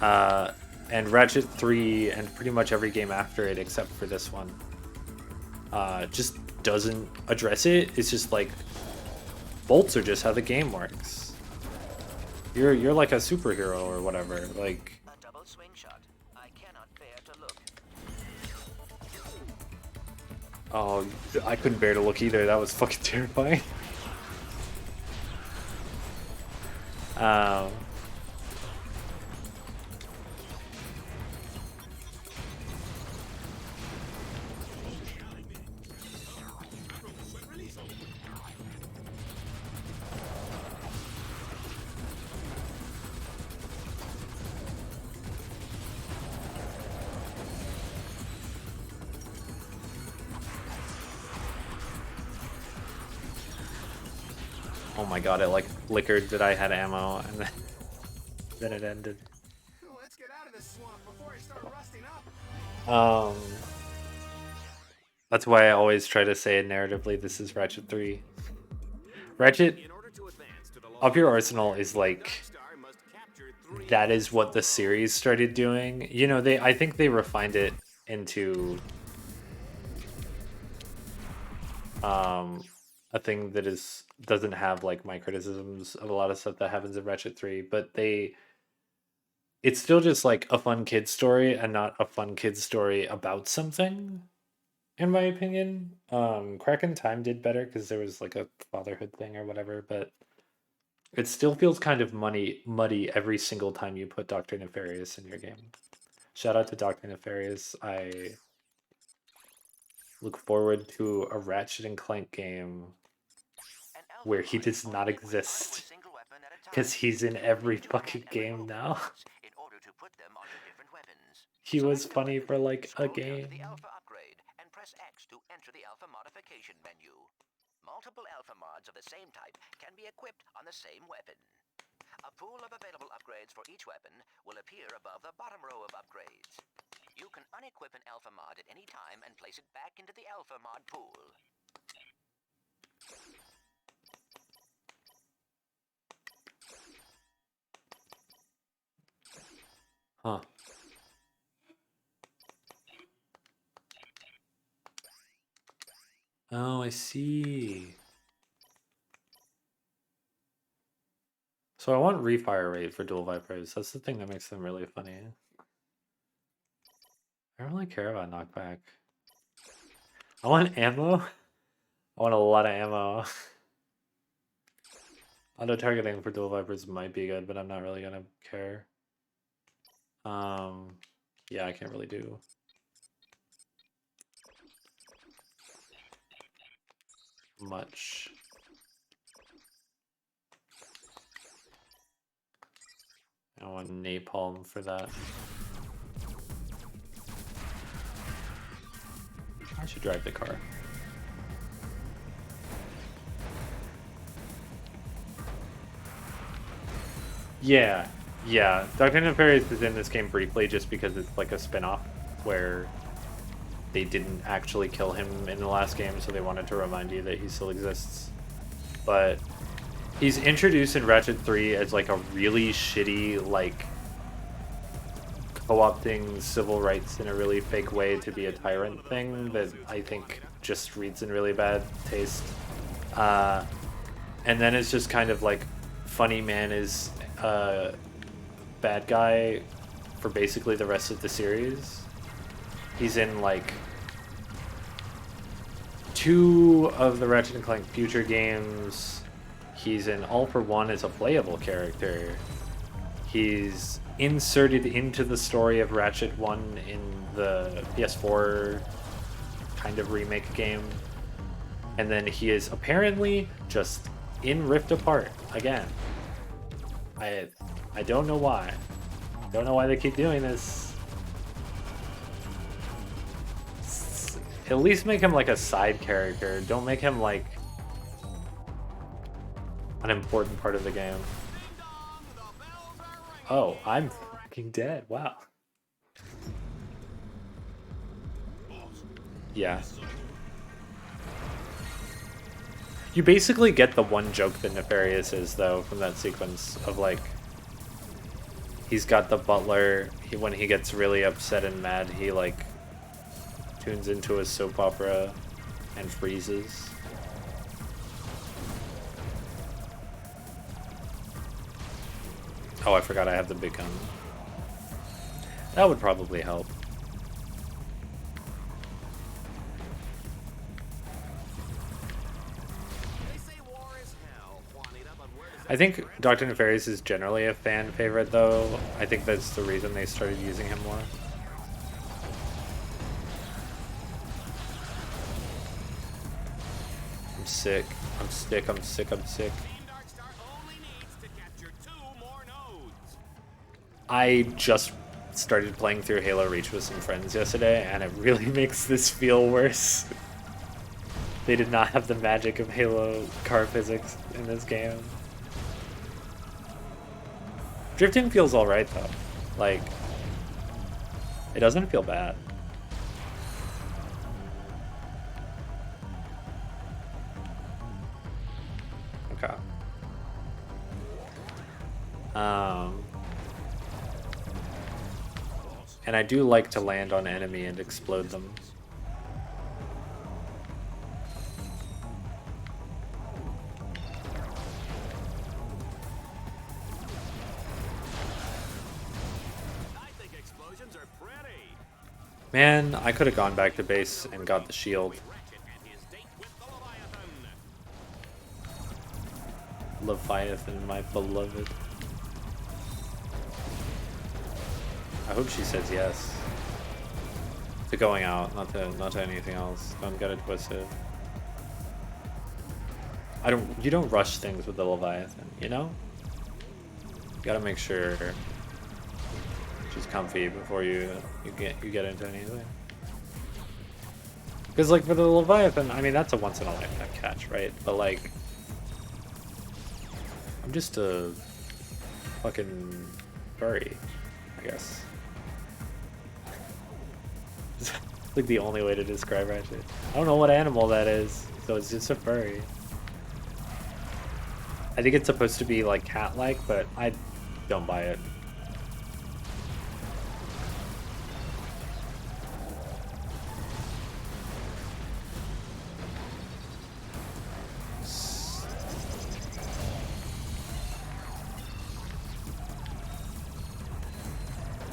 And Ratchet 3 and pretty much every game after it except for this one just doesn't address it. It's just like bolts are just how the game works. You're like a superhero or whatever. Like A double swing shot. I cannot bear to look. oh, I couldn't bear to look either. That was fucking terrifying. Oh my god, it like flickered that I had ammo and then it ended. Let's get out of this swamp before I start rusting up. That's why I always try to say it narratively, this is Ratchet 3. Ratchet Up Your Arsenal is like that is what the series started doing. You know, I think they refined it into a thing that doesn't have like my criticisms of a lot of stuff that happens in Ratchet 3, but they it's still just like a fun kid story and not a fun kid story about something, in my opinion. Crack in Time did better because there was like a fatherhood thing or whatever, but it still feels kind of muddy every single time you put Dr. Nefarious in your game. Shout out to Dr. Nefarious. I look forward to a Ratchet and Clank game where he does not exist. Because he's in every fucking game now. He was funny for like a game. Press X to enter the Alpha modification menu. Multiple Alpha mods of the same type can be equipped on the same weapon. A pool of available upgrades for each weapon will appear above the bottom row of upgrades. You can unequip an Alpha mod at any time and place it back into the Alpha mod pool. Huh. Oh, I see. So I want refire rate for dual vipers. That's the thing that makes them really funny. I don't really care about knockback. I want ammo. I want a lot of ammo. Auto targeting for dual vipers might be good, but I'm not really gonna care. Yeah, I can't really do much. I want napalm for that. I should drive the car. Yeah, yeah. Dr. Nefarious is in this game briefly just because it's like a spin-off where they didn't actually kill him in the last game, so they wanted to remind you that he still exists. But he's introduced in Ratchet 3 as like a really shitty, like, co-opting civil rights in a really fake way to be a tyrant thing that I think just reads in really bad taste. And then it's just kind of like Funny Man is a bad guy for basically the rest of the series. He's in like 2 of the Ratchet and Clank future games. He's in All for One as a playable character. He's inserted into the story of Ratchet 1 in the PS4 kind of remake game. And then he is apparently just in Rift Apart again. I don't know why. Don't know why they keep doing this. At least make him like a side character. Don't make him like an important part of the game. Oh, I'm fucking dead. Wow. Yeah. You basically get the one joke that Nefarious is, though, from that sequence of, like, he's got the butler, when he gets really upset and mad, he, like, tunes into a soap opera and freezes. Oh, I forgot I have the big gun. That would probably help. I think Dr. Nefarious is generally a fan favorite, though. I think that's the reason they started using him more. I'm sick. I'm sick. I'm sick. I'm sick. I just started playing through Halo Reach with some friends yesterday, and it really makes this feel worse. They did not have the magic of Halo car physics in this game. Drifting feels alright, though. Like, it doesn't feel bad. Okay. And I do like to land on enemy and explode them. Man, I could have gone back to base and got the shield. Ratchet and his date with the Leviathan. Leviathan, my beloved. I hope she says yes. To going out, not to anything else. Don't get it twisted. You don't rush things with the Leviathan, you know? You gotta make sure she's comfy before you get into anything. Because like for the Leviathan, I mean that's a once in a lifetime catch, right? But like I'm just a fucking furry, I guess. Like the only way to describe Ratchet. I don't know what animal that is, so it's just a furry. I think it's supposed to be like cat-like, but I don't buy it.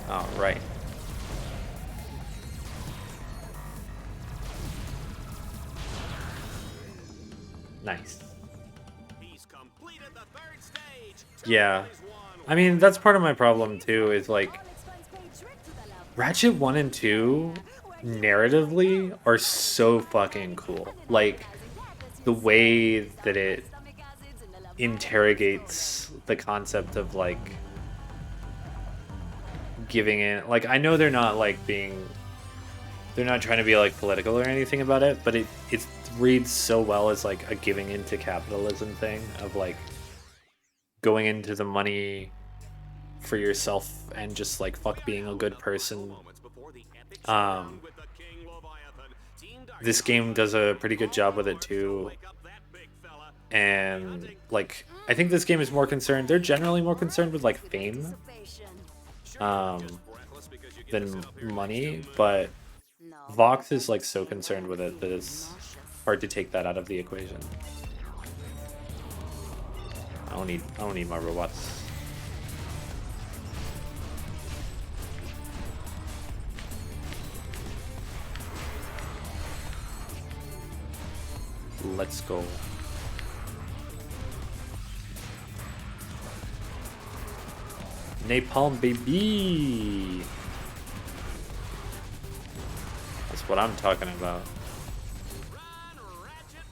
All right. Nice. He's completed the third stage. Yeah. I mean, that's part of my problem too, is like Ratchet 1 and 2 narratively are so fucking cool. Like the way that it interrogates the concept of like giving in, like I know they're not trying to be like political or anything about it, but it reads so well as like a giving into capitalism thing of like going into the money for yourself and just like fuck being a good person. This game does a pretty good job with it too, and like I think this game is more concerned, they're generally more concerned with like fame than money, but Vox is like so concerned with it that it's hard to take that out of the equation. I don't need my robots. Let's go. Napalm baby. That's what I'm talking about. Run, Ratchet,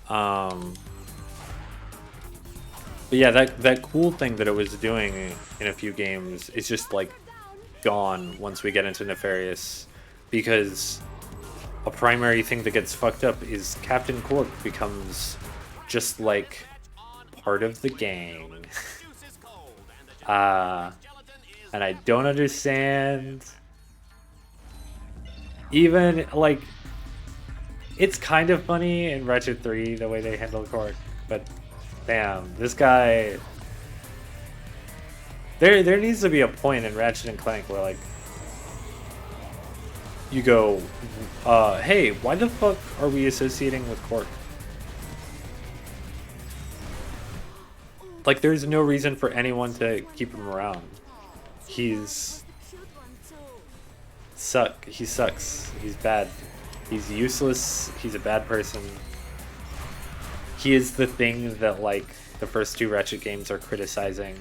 run. But yeah, that cool thing that it was doing in a few games is just like gone once we get into Nefarious, because a primary thing that gets fucked up is Captain Cork becomes just like part of the gang. And I don't understand. Even like it's kind of funny in Ratchet 3 the way they handle Cork, but damn, this guy. There needs to be a point in Ratchet and Clank where like you go, hey, why the fuck are we associating with Cork? Like, there's no reason for anyone to keep him around. He sucks. He's bad. He's useless. He's a bad person. He is the thing that, like, the first two Ratchet games are criticizing.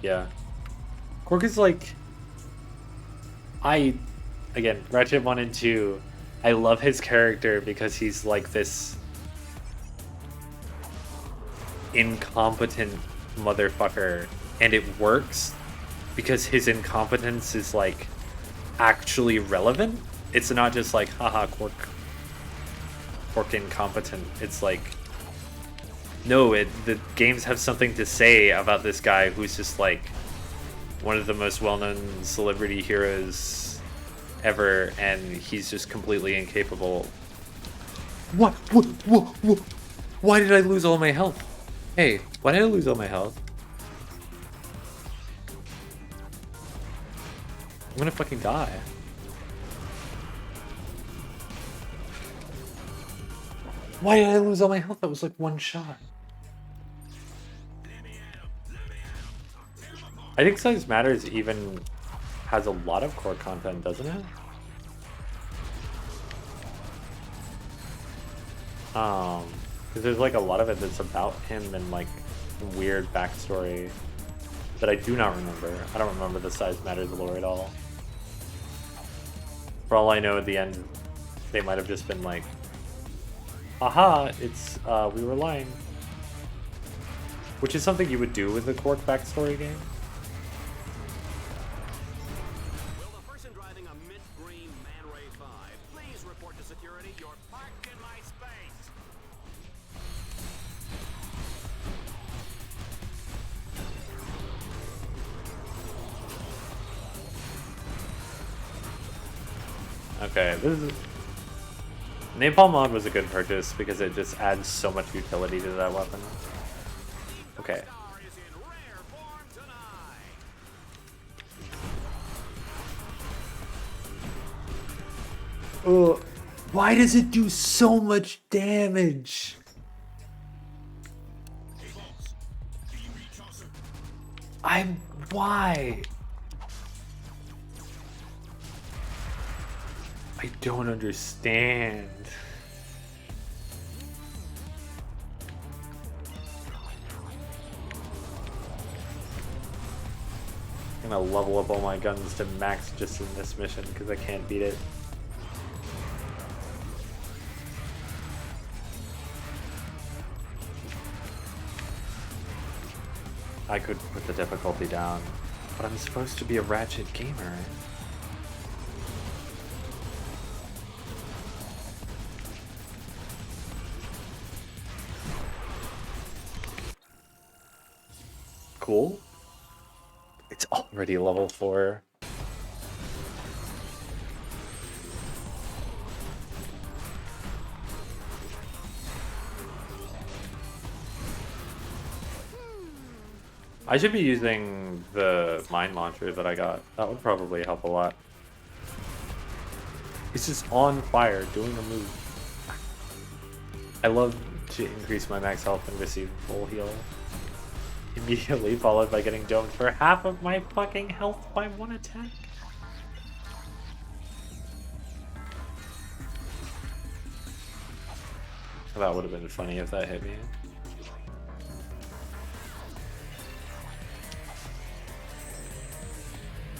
Yeah. Cork is like... Again, Ratchet 1 and 2, I love his character because he's like this incompetent motherfucker, and it works because his incompetence is like actually relevant. It's not just like, haha, Cork incompetent. It's like, no, the games have something to say about this guy who's just like one of the most well-known celebrity heroes ever, and he's just completely incapable. What? Why did I lose all my health? Hey, why did I lose all my health? I'm gonna fucking die. Why did I lose all my health? That was like one shot. I think Size Matters even has a lot of core content, doesn't it? Because there's like a lot of it that's about him and like weird backstory that I do not remember. I don't remember the Size Matters lore at all. For all I know, at the end, they might have just been like, aha, it's, we were lying. Which is something you would do with a Quark backstory game. Will the person driving a mint green Man Ray 5 please report to security? You're parked in my space. Okay, this is... Napalm Mod was a good purchase because it just adds so much utility to that weapon. Okay. Star is in rare form tonight. Ugh. Why does it do so much damage? Why? I don't understand. I'm gonna level up all my guns to max just in this mission because I can't beat it. I could put the difficulty down, but I'm supposed to be a Ratchet gamer. Cool. It's already level 4. I should be using the mine launcher that I got. That would probably help a lot. It's just on fire, doing a move. I love to increase my max health and receive full heal. Immediately followed by getting domed for half of my fucking health by one attack. That would have been funny if that hit me.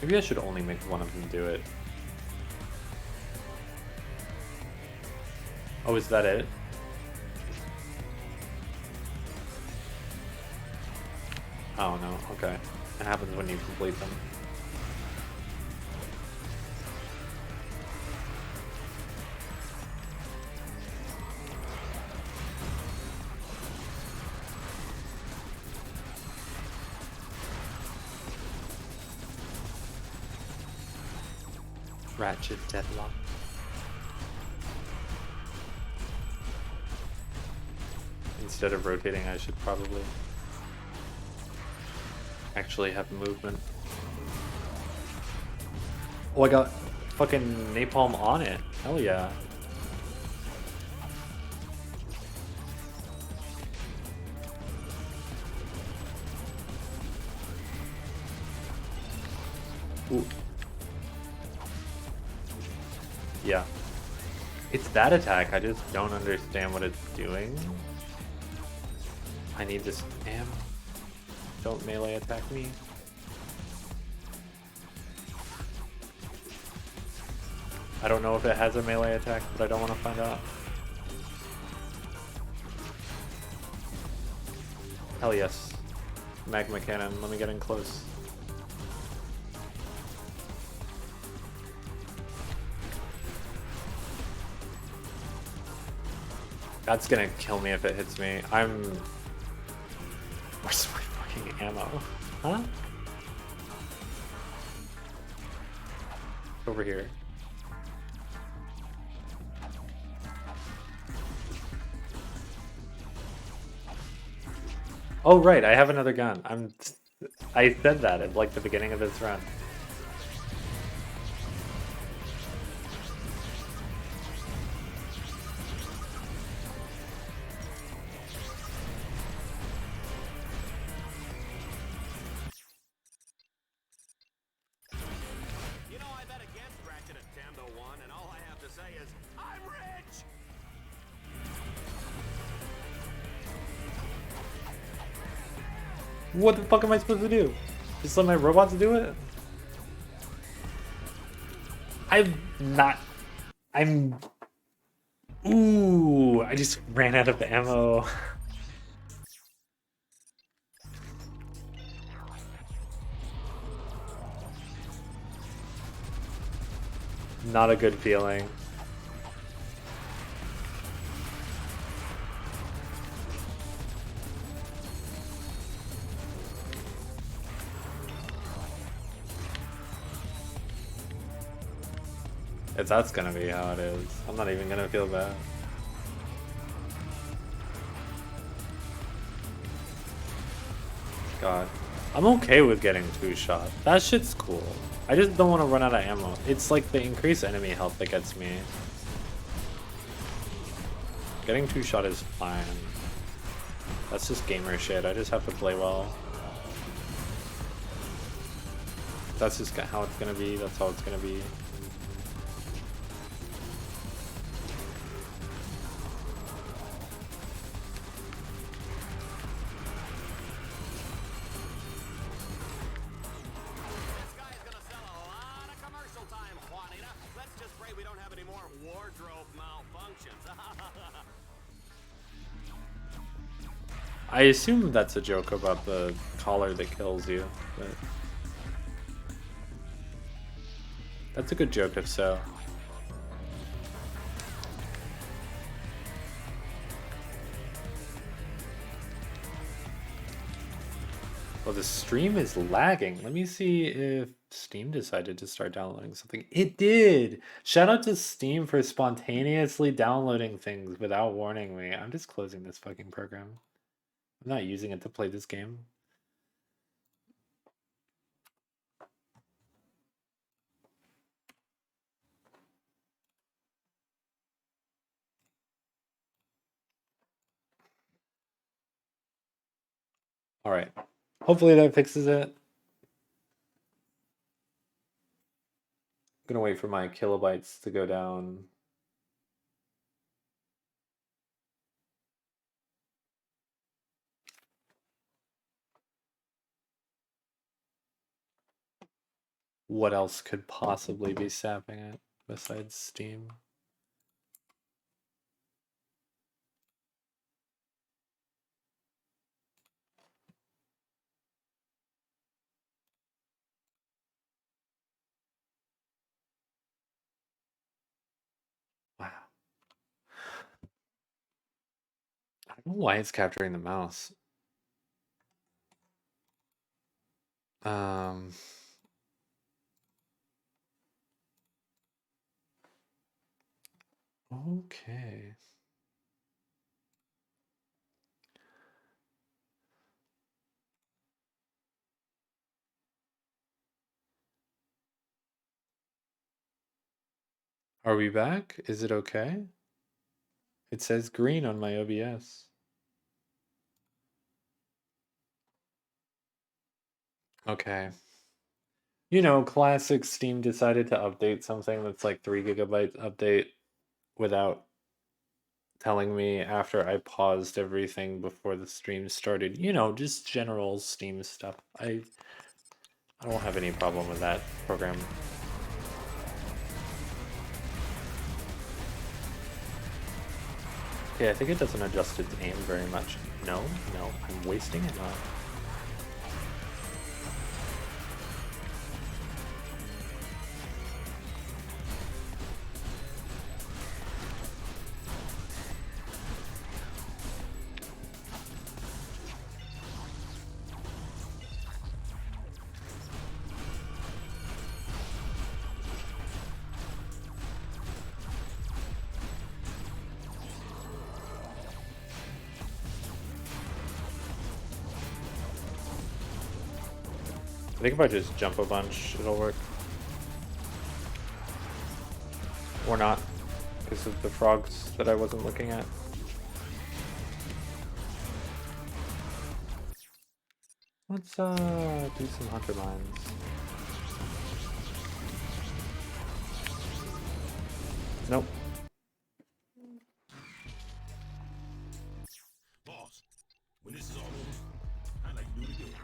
Maybe I should only make one of them do it. Oh, is that it? Oh no, okay. It happens when you complete them. Ratchet Deadlocked. Instead of rotating, I should probably actually have movement. Oh, I got fucking napalm on it. Hell yeah. Ooh. Yeah. It's that attack, I just don't understand what it's doing. I need this ammo. Don't melee attack me. I don't know if it has a melee attack, but I don't want to find out. Hell yes. Magma cannon, let me get in close. That's gonna kill me if it hits me. Where's my fucking ammo? Huh? Over here. Oh right, I have another gun. I said that at like the beginning of this run. What the fuck am I supposed to do? Just let my robots do it? I'm... Ooh, I just ran out of ammo. Not a good feeling. If that's gonna be how it is, I'm not even gonna feel bad. God. I'm okay with getting 2-shot. That shit's cool. I just don't want to run out of ammo. It's like the increased enemy health that gets me. Getting 2-shot is fine. That's just gamer shit. I just have to play well. That's just how it's gonna be. That's how it's gonna be. I assume that's a joke about the collar that kills you, but that's a good joke if so. Well, the stream is lagging. Let me see if Steam decided to start downloading something. It did! Shout out to Steam for spontaneously downloading things without warning me. I'm just closing this fucking program. I'm not using it to play this game. Alright. Hopefully that fixes it. I'm gonna wait for my kilobytes to go down. What else could possibly be sapping it besides Steam? Wow. I don't know why it's capturing the mouse. Okay. Are we back? Is it okay? It says green on my OBS. Okay. You know, classic Steam decided to update something that's like 3 gigabyte update without telling me after I paused everything before the stream started. You know, just general Steam stuff. I don't have any problem with that program. Okay, I think it doesn't adjust its aim very much. No, I'm wasting it now. I think if I just jump a bunch, it'll work. Or not, because of the frogs that I wasn't looking at. Let's do some hunter mines. Nope. Boss, when this is all over, I'd like to do it again.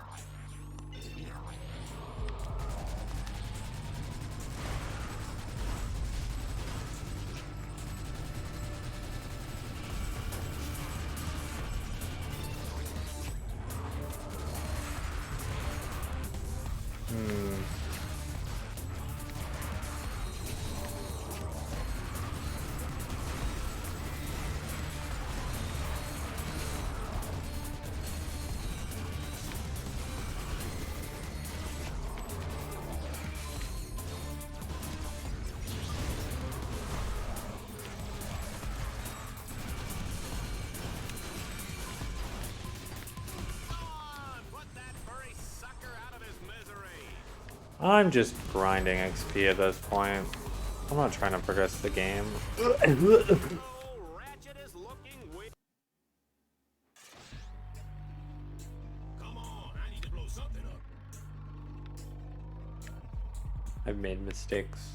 I'm just grinding XP at this point. I'm not trying to progress the game. Ratchet is looking weak. Come on, I need to blow something up. I've made mistakes.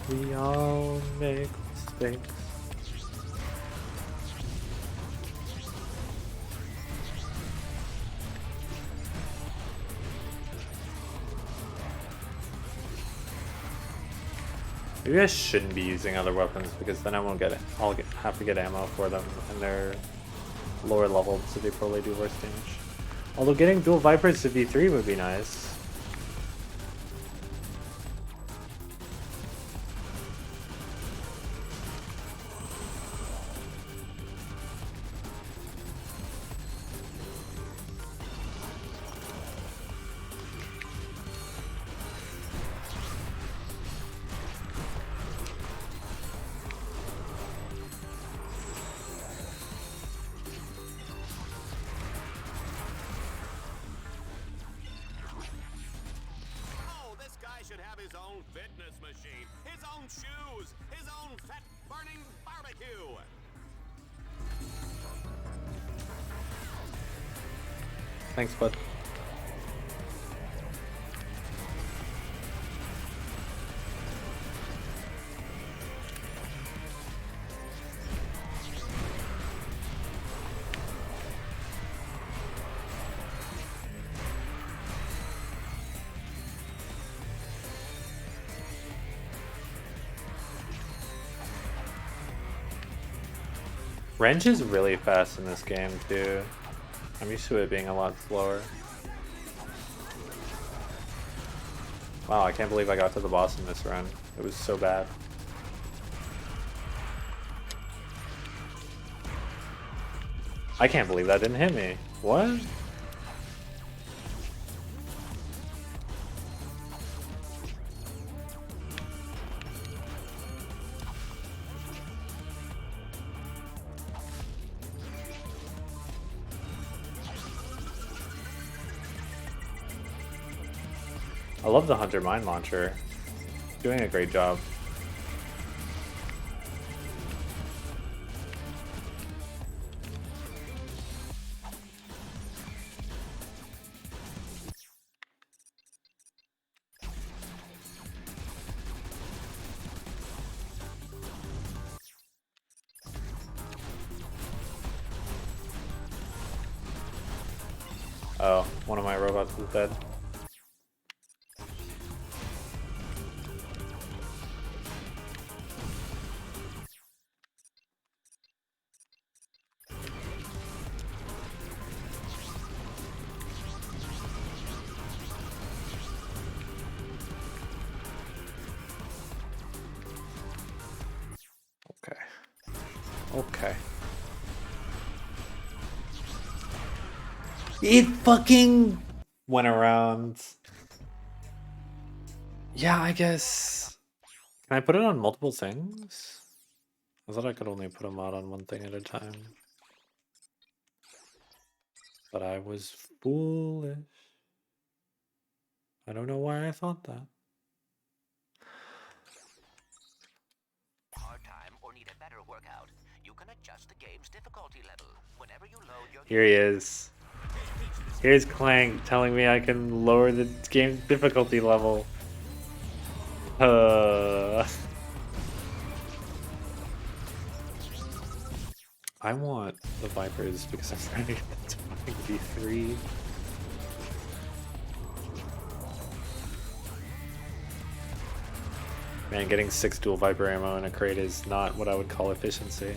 We all make mistakes. Maybe I shouldn't be using other weapons because then I won't get it. Have to get ammo for them and they're lower leveled, so they probably do worse damage. Although getting dual Vipers to V3 would be nice. Should have his own fitness machine, his own shoes, his own fat-burning barbecue. Thanks, bud. Wrench is really fast in this game too. I'm used to it being a lot slower. Wow, I can't believe I got to the boss in this run. It was so bad. I can't believe that didn't hit me. What? I love the Hunter Mine Launcher. Doing a great job. Oh, one of my robots is dead. Okay. It fucking went around. Yeah, I guess. Can I put it on multiple things? I thought I could only put them out on one thing at a time. But I was foolish. I don't know why I thought that. Hard time or need a better workout, you can adjust the game's difficulty level whenever you load your Here he is. Here's Clank telling me I can lower the game's difficulty level. I want the Vipers because I'm trying to get them to fucking V3. Man, getting 6 dual Viper ammo in a crate is not what I would call efficiency.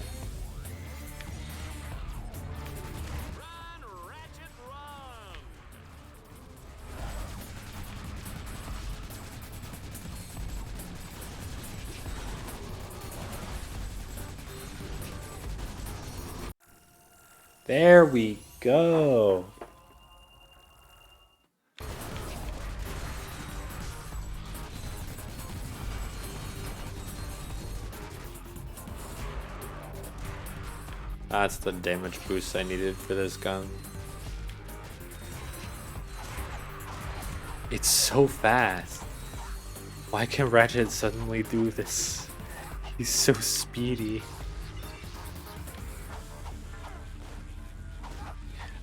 Run, Ratchet, run! There we go. That's the damage boost I needed for this gun. It's so fast. Why can Ratchet suddenly do this? He's so speedy.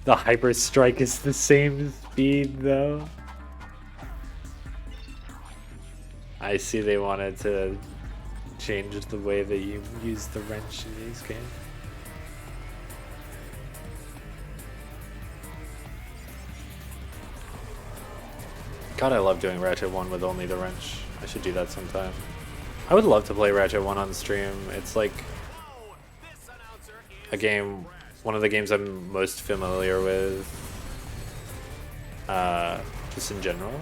The Hyper Strike is the same speed though. I see they wanted to change the way that you use the wrench in these games. God, I love doing Ratchet 1 with only the wrench. I should do that sometime. I would love to play Ratchet 1 on stream. It's like a game, one of the games I'm most familiar with, just in general.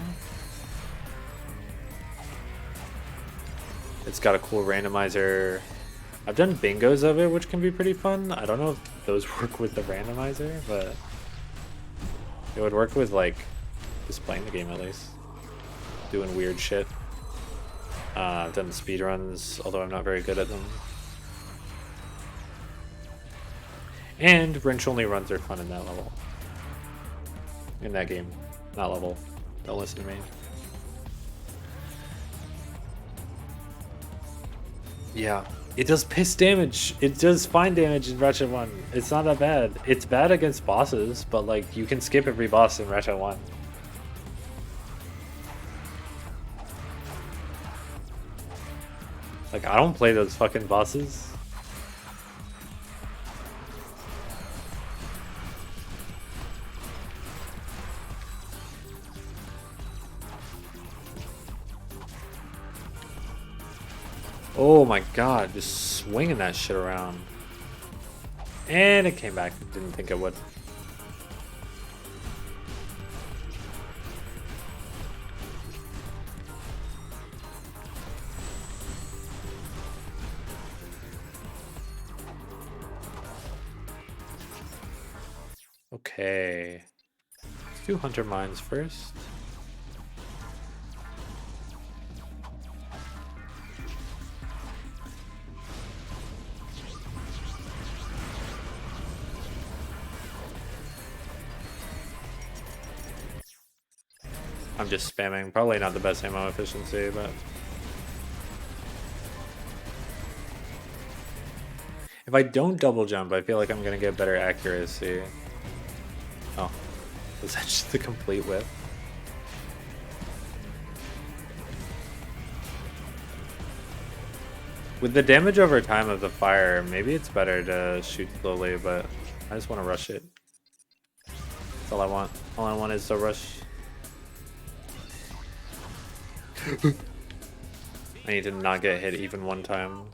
It's got a cool randomizer. I've done bingos of it, which can be pretty fun. I don't know if those work with the randomizer, but it would work with like just playing the game at least. Doing weird shit. I've done speedruns, although I'm not very good at them. And wrench only runs are fun in that level. In that game. Not level. Don't listen to me. Yeah. It does piss damage. It does fine damage in Ratchet 1. It's not that bad. It's bad against bosses, but like you can skip every boss in Ratchet 1. Like, I don't play those fucking bosses. Oh my god, just swinging that shit around. And it came back. Didn't think it would. Okay. Let's do Hunter Mines first. I'm just spamming. Probably not the best ammo efficiency, but... If I don't double jump, I feel like I'm gonna get better accuracy. Oh. Was that just the complete whip? With the damage over time of the fire, maybe it's better to shoot slowly, but I just want to rush it. That's all I want. All I want is to rush. I need to not get hit even one time.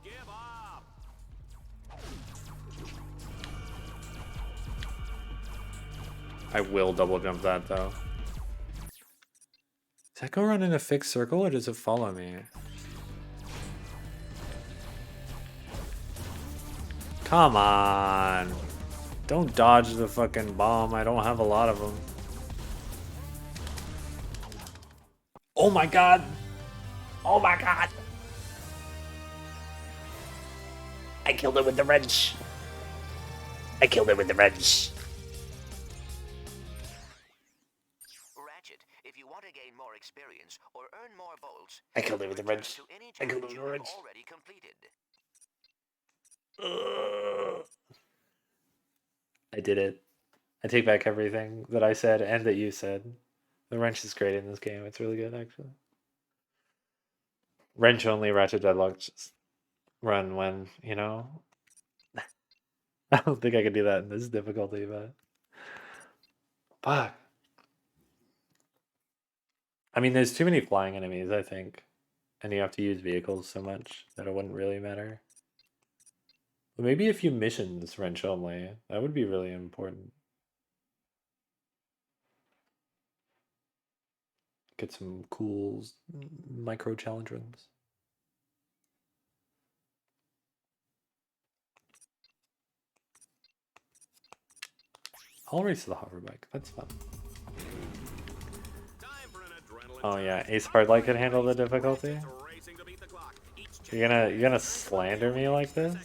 I will double jump that though. Does that go around in a fixed circle or does it follow me? Come on. Don't dodge the fucking bomb. I don't have a lot of them. Oh my god. Oh my god. I killed it with the wrench. I killed it with the wrench. Ratchet, if you want to gain more experience or earn more bolts, I killed it with the wrench. I killed it with the wrench. Already completed. I did it. I take back everything that I said and that you said. The wrench is great in this game. It's really good, actually. Wrench only Ratchet Deadlocked run when, you know? I don't think I could do that in this difficulty, but... Fuck. I mean, there's too many flying enemies, I think. And you have to use vehicles so much that it wouldn't really matter. But maybe a few missions wrench only. That would be really important. Get some cool micro challenge runs. I'll race the hover bike. That's fun. Oh yeah, Ace Hardlight can handle the difficulty. You're gonna slander me like this?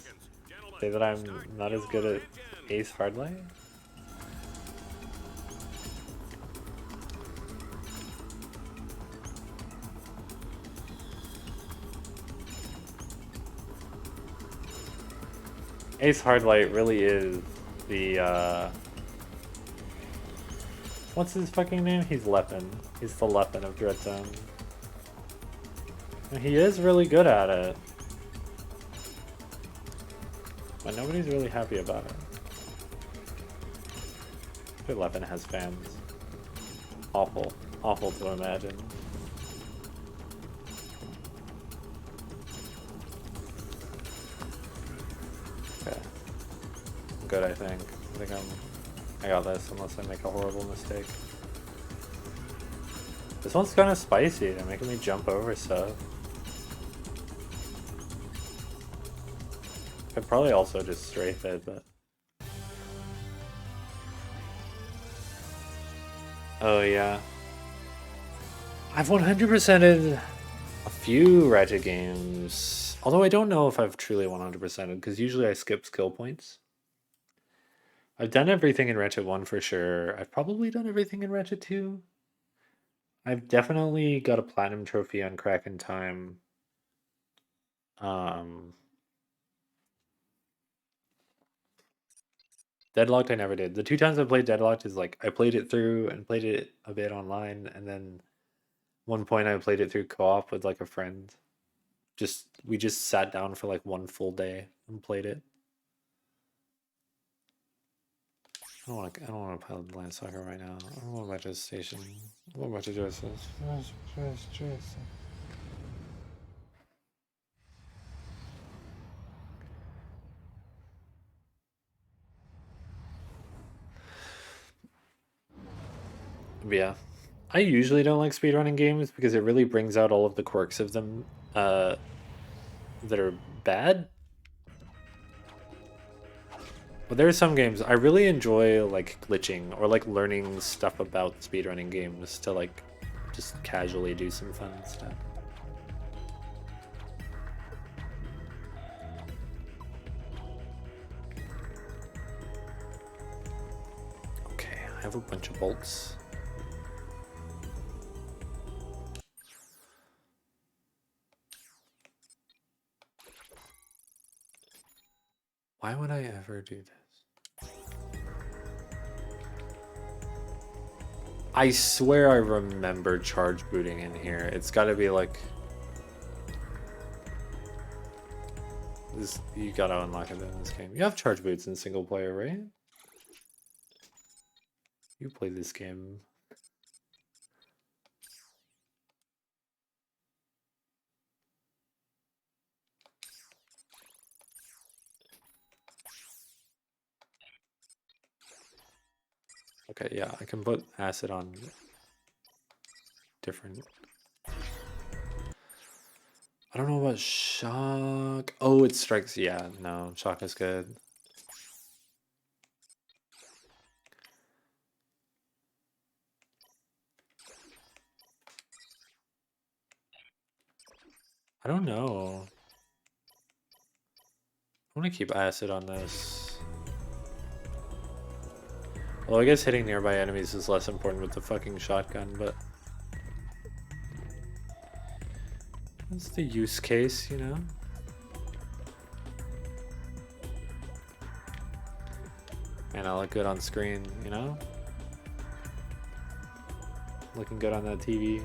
say that I'm not as good at Ace Hardlight? Ace Hardlight really is the, what's his fucking name? He's Leppin. He's the Leppin of Dreadzone. And he is really good at it. But nobody's really happy about it. Good Leppin has fans. Awful. Awful to imagine. Okay. I'm good, I think. I got this, unless I make a horrible mistake. This one's kind of spicy. They're making me jump over stuff. Could probably also just strafe it, but... Oh, yeah. I've 100%ed a few Ratchet games. Although I don't know if I've truly 100%ed, because usually I skip skill points. I've done everything in Ratchet 1 for sure. I've probably done everything in Ratchet 2. I've definitely got a platinum trophy on Crack in Time. Deadlocked I never did. The 2 times I played Deadlocked is like I played it through and played it a bit online, and then one point I played it through co-op with like a friend. We just sat down for like one full day and played it. I don't want to pilot land soccer right now. I don't want to match a station. I want to match a dresses. Yeah. I usually don't like speedrunning games because it really brings out all of the quirks of them that are bad. But there are some games I really enjoy like glitching or like learning stuff about speedrunning games to like just casually do some fun stuff. Okay, I have a bunch of bolts. Why would I ever do this? I swear I remember charge booting in here. It's gotta be like... you gotta unlock it in this game. You have charge boots in single player, right? You play this game. Okay, yeah, I can put acid on different... I don't know about shock. Oh, it strikes. Yeah, no, shock is good. I don't know. I want to keep acid on this. Well, I guess hitting nearby enemies is less important with the fucking shotgun, but... that's the use case, you know? And I look good on screen, you know? Looking good on that TV.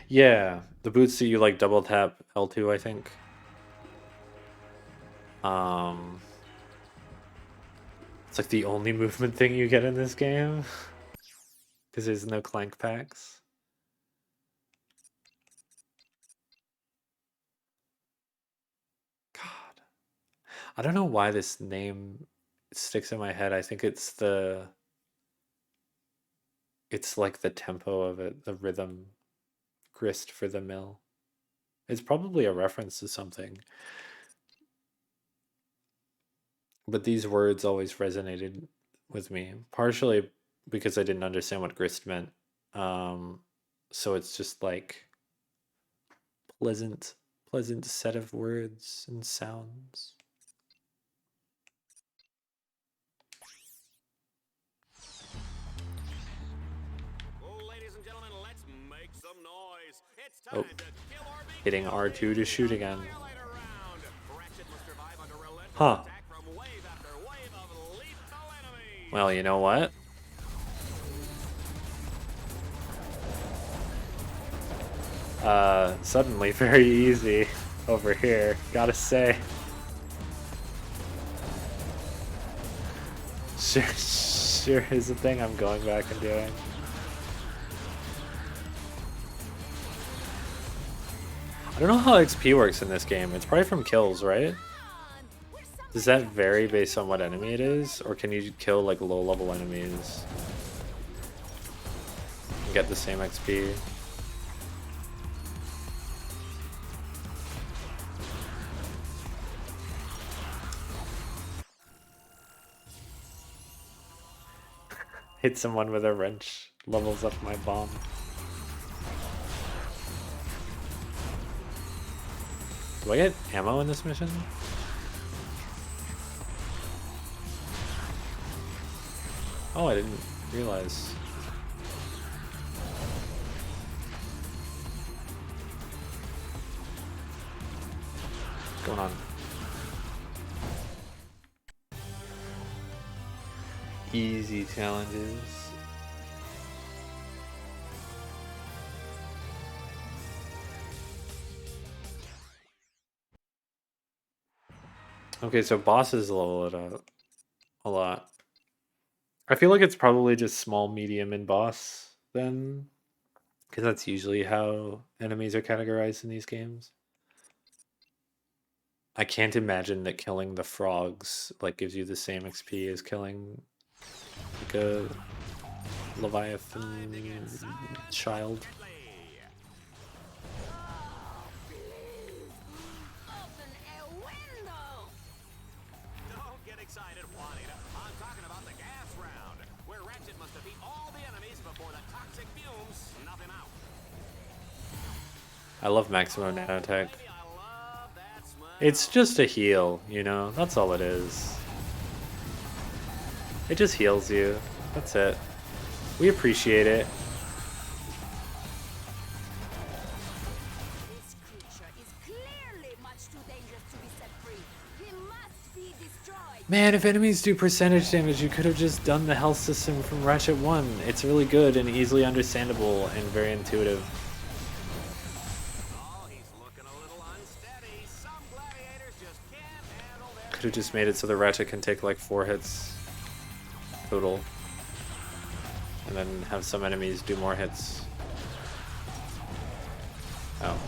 Yeah, the boots that you like double tap L2, I think. It's like the only movement thing you get in this game. Because there's no clank packs. God. I don't know why this name sticks in my head. I think it's like the tempo of it, the rhythm. Grist for the mill. It's probably a reference to something. But these words always resonated with me, partially because I didn't understand what grist meant. So it's just like pleasant set of words and sounds. Ladies and gentlemen, let's make some noise. It's Oh, time to kill or be hitting killed R2 to shoot again. Annihilator round. Ratchet must survive under relentless Huh. attack from wave after wave of lethal enemies. Well, you know what? Suddenly very easy over here, gotta say. Sure is a thing I'm going back and doing. I don't know how XP works in this game. It's probably from kills, right? Does that vary based on what enemy it is? Or can you kill like low level enemies and get the same XP? Hit someone with a wrench, levels up my bomb. Do I get ammo in this mission? Oh, I didn't realize. What's going on? Easy challenges. Okay, so bosses level it up a lot. I feel like it's probably just small, medium, and boss then, because that's usually how enemies are categorized in these games. I can't imagine that killing the frogs like gives you the same XP as killing like a Leviathan child. Don't get excited, Juanita. I'm talking about the gas round, where Ratchet must defeat all the enemies before the toxic fumes snuff him out. I love maximum nanotech. It's just a heal, you know? That's all it is. It just heals you. That's it. We appreciate it. This creature is clearly much too dangerous to be set free. He must be destroyed. Man, if enemies do percentage damage, you could have just done the health system from Ratchet 1. It's really good and easily understandable and very intuitive. Oh, he's looking a little unsteady. Some gladiators just can't handle their... Could have just made it so the Ratchet can take like 4 hits total. And then have some enemies do more hits. Oh.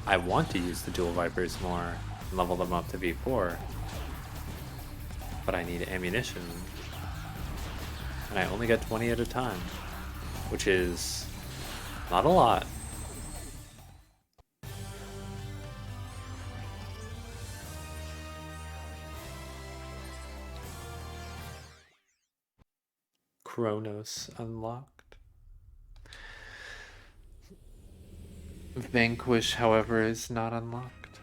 I want to use the dual Vipers more and level them up to V4. But I need ammunition. And I only get 20 at a time. Which is not a lot. Kronos unlocked. Vanquish, however, is not unlocked.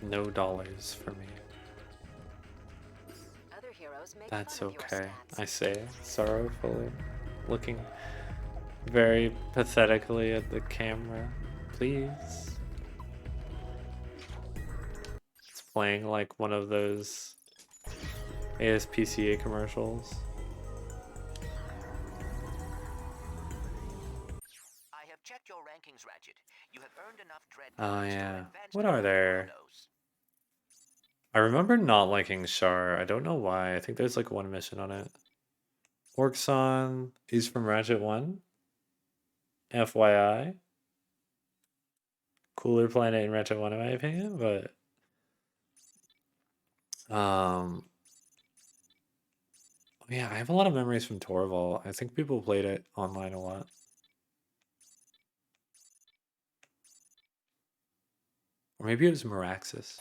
No dollars for me. Other heroes make That's fun of your okay, stats. I say, sorrowfully, looking very pathetically at the camera. Please. It's playing like one of those ASPCA commercials. I have checked your rankings, Ratchet. You have earned enough dread Oh points to yeah. advance What to are the there? Chronos. I remember not liking Char. I don't know why. I think there's like one mission on it. Orkson is from Ratchet 1. FYI. Cooler planet in Ratchet 1 in my opinion, but yeah, I have a lot of memories from Torval. I think people played it online a lot. Or maybe it was Meraxis.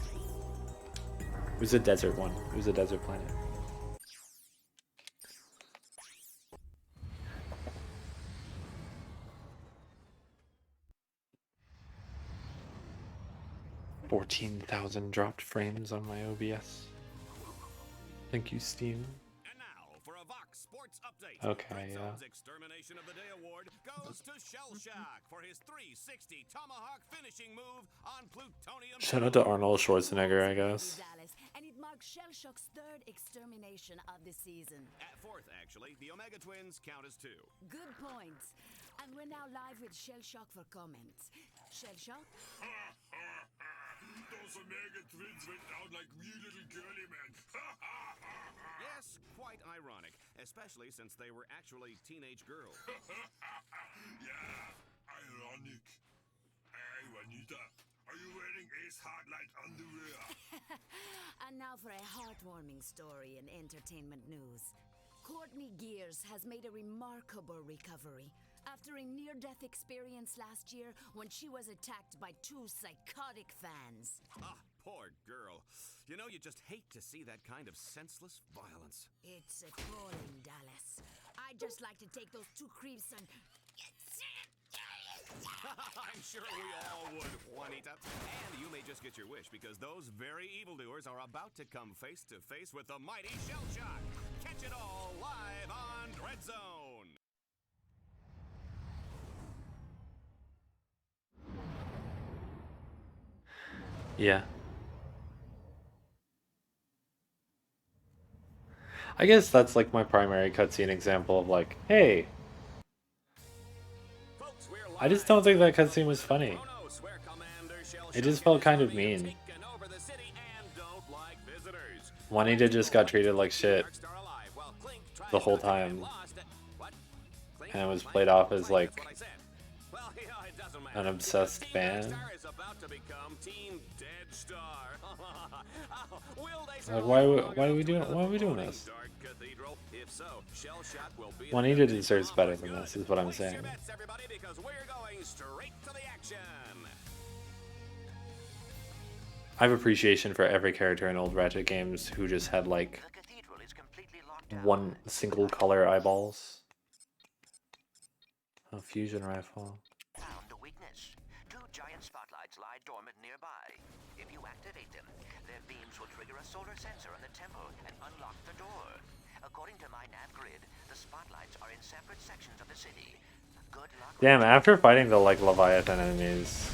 It was a desert one. It was a desert planet. 14,000 dropped frames on my OBS. Thank you, Steam. And now for a Vox Sports update. Okay, yeah. Dreadzone's Extermination of the Day award goes to Shell Shock for his 360 tomahawk finishing move on plutonium. Shout out to Arnold Schwarzenegger, I guess. Dallas, and it marks Shell Shock's third extermination of the season. At fourth, actually, the Omega Twins count as 2. Good points. And we're now live with Shell Shock for comments. Shell Shock? Those Omega Twins went down like wee little girly men. Yes, quite ironic, especially since they were actually teenage girls. Yeah, ironic. Hey, Juanita, are you wearing Ace Hardlight underwear? And now for a heartwarming story in entertainment news. Courtney Gears has made a remarkable recovery after a near-death experience last year when she was attacked by 2 psychotic fans. Ah, poor girl. You know, you just hate to see that kind of senseless violence. It's appalling, Dallas. I'd just like to take those 2 creeps and... I'm sure we all would, Juanita. And you may just get your wish, because those very evildoers are about to come face to face with the mighty Shell Shock. Catch it all live on Dreadzone. Yeah. I guess that's like my primary cutscene example of like, hey, Folks, we're I just live don't think that from cutscene was funny. Chronos, where Commander Shell It just Shock felt and kind his of army have mean. taken over the city and don't like visitors. Juanita just got treated like shit Sharks are alive, while Clink tries the whole not to get time, lost at- What? Clink? and it was Clank? played off as Clank, that's like what I said. Well, yeah, it doesn't matter, an because obsessed Team fan. Darkstar is about to become Team Dead Star. Will they Like, survive why are we to doing another floating this? Dark Cathedral? If so, Shell Shock will be Juanita eliminated. deserves Oh, better my than this, good. is what I'm Place your saying. bets, everybody, because we're going straight to the action. I have appreciation for every character in old Ratchet games who just had like The cathedral is completely locked down. one single color eyeballs. A fusion rifle. Found a weakness. 2 giant spotlights lie dormant nearby. If you activate them, their beams will trigger a solar sensor on the temple and unlock the door. According to my nav grid, the spotlights are in separate sections of the city. Good luck. Damn, after fighting the like Leviathan enemies,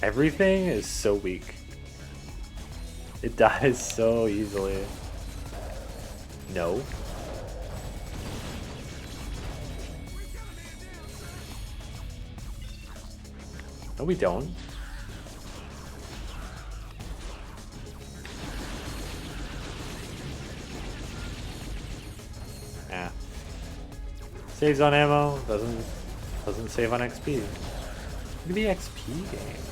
everything is so weak. It dies so easily. No. No, we don't. Yeah. Saves on ammo, doesn't save on XP. Look at the XP gains.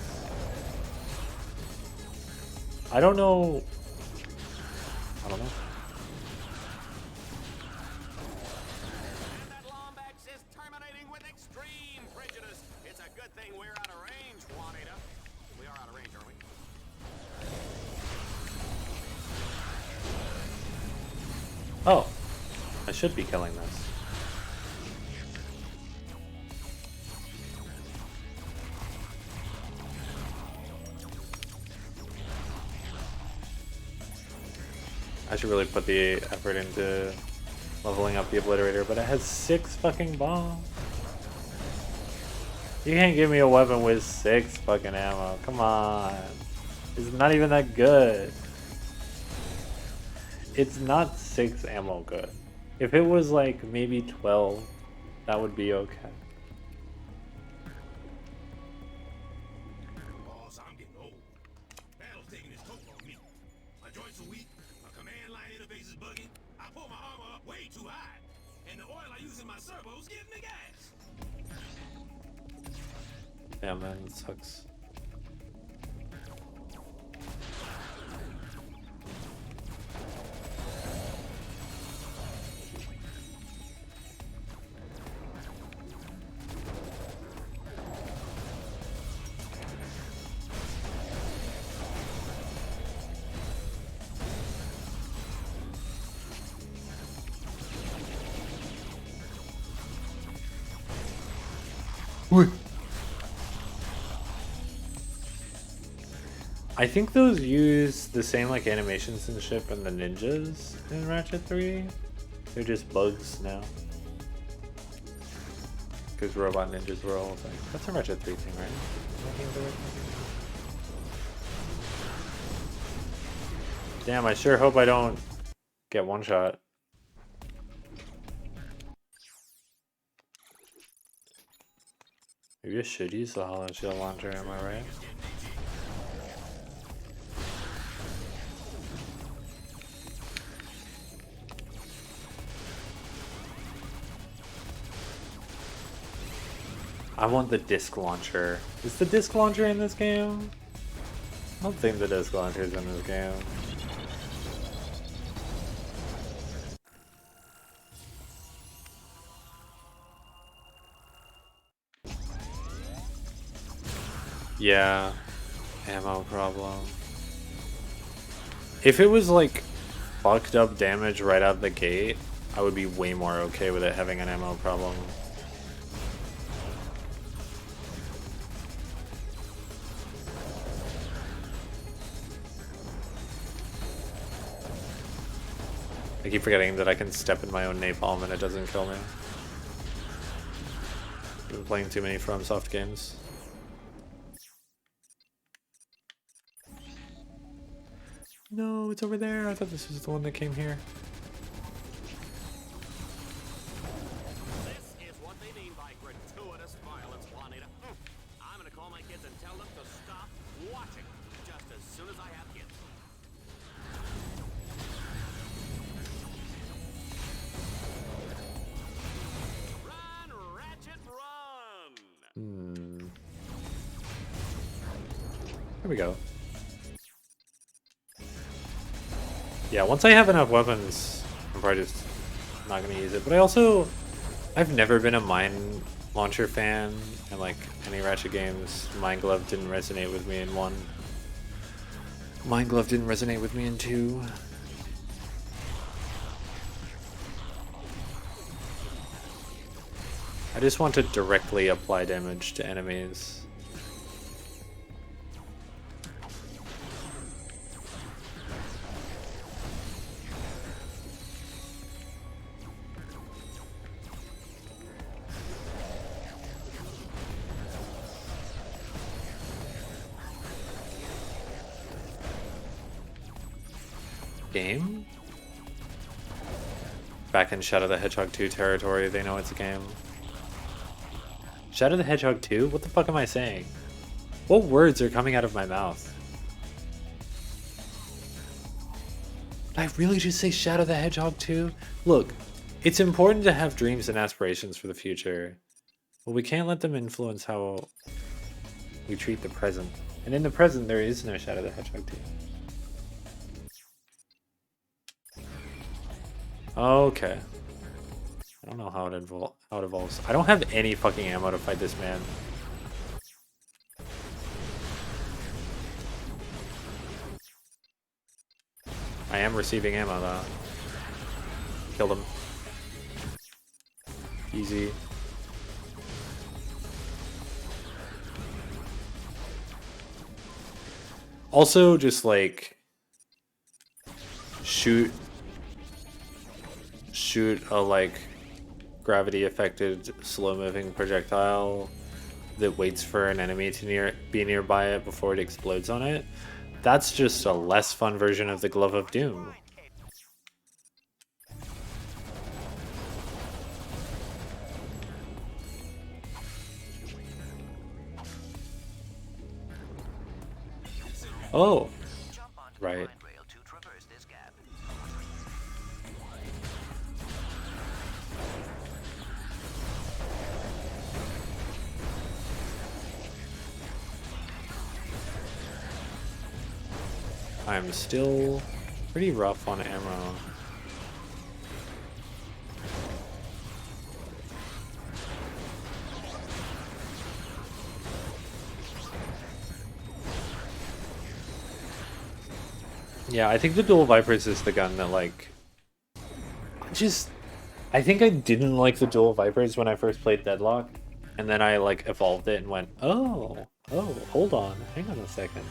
I don't know. And that Lombax is terminating with extreme prejudice. It's a good thing we're out of range, Juanita. We are out of range, aren't we? Oh, I should be killing this. I should really put the effort into leveling up the Obliterator, but it has 6 fucking bombs. You can't give me a weapon with 6 fucking ammo. Come on. It's not even that good. It's not 6 ammo good. If it was like maybe 12, that would be okay. Boss, I'm getting old. Battle's taking its toll on me. My joints are weak, my command line interface is buggy, I pull my armor up way too high, and the oil I use in my servos gives me gas. Yeah, man, it sucks. I think those use the same like animations and shit from the ninjas in Ratchet 3. They're just bugs now. Because robot ninjas were all thing. That's a Ratchet 3 thing, right? Damn, I sure hope I don't get one shot. Maybe I should use the Hollow Shield Launcher, am I right? I want the disc launcher. Is the disc launcher in this game? I don't think the disc launcher is in this game. Yeah, ammo problem. If it was like fucked up damage right out the gate, I would be way more okay with it having an ammo problem. I keep forgetting that I can step in my own napalm and it doesn't kill me. I've been playing too many FromSoft games. No, it's over there. I thought this was the one that came here. This is what they mean by gratuitous violence, Juanita. I'm gonna call my kids and tell them to stop watching just as soon as I have kids. Run, Ratchet, run! Here we go. Yeah, once I have enough weapons, I'm probably just not gonna use it. But I've never been a mine launcher fan, and like any Ratchet games, Mine Glove didn't resonate with me in 1. Mine Glove didn't resonate with me in 2. I just want to directly apply damage to enemies. Game? Back in Shadow the Hedgehog 2 territory, they know it's a game. Shadow the Hedgehog 2? What the fuck am I saying? What words are coming out of my mouth? Did I really just say Shadow the Hedgehog 2? Look, it's important to have dreams and aspirations for the future, but we can't let them influence how we treat the present. And in the present, there is no Shadow the Hedgehog 2. Okay. I don't know how it evolves. I don't have any fucking ammo to fight this man. I am receiving ammo though. Killed him. Easy. Also, just like shoot a like gravity affected slow moving projectile that waits for an enemy to be nearby it before it explodes on it. That's just a less fun version of the Glove of Doom. Oh, right. I'm still pretty rough on ammo. Yeah, I think the Dual Vipers is the gun that like I think I didn't like the Dual Vipers when I first played Deadlocked, and then I like evolved it and went, oh, hold on, hang on a second.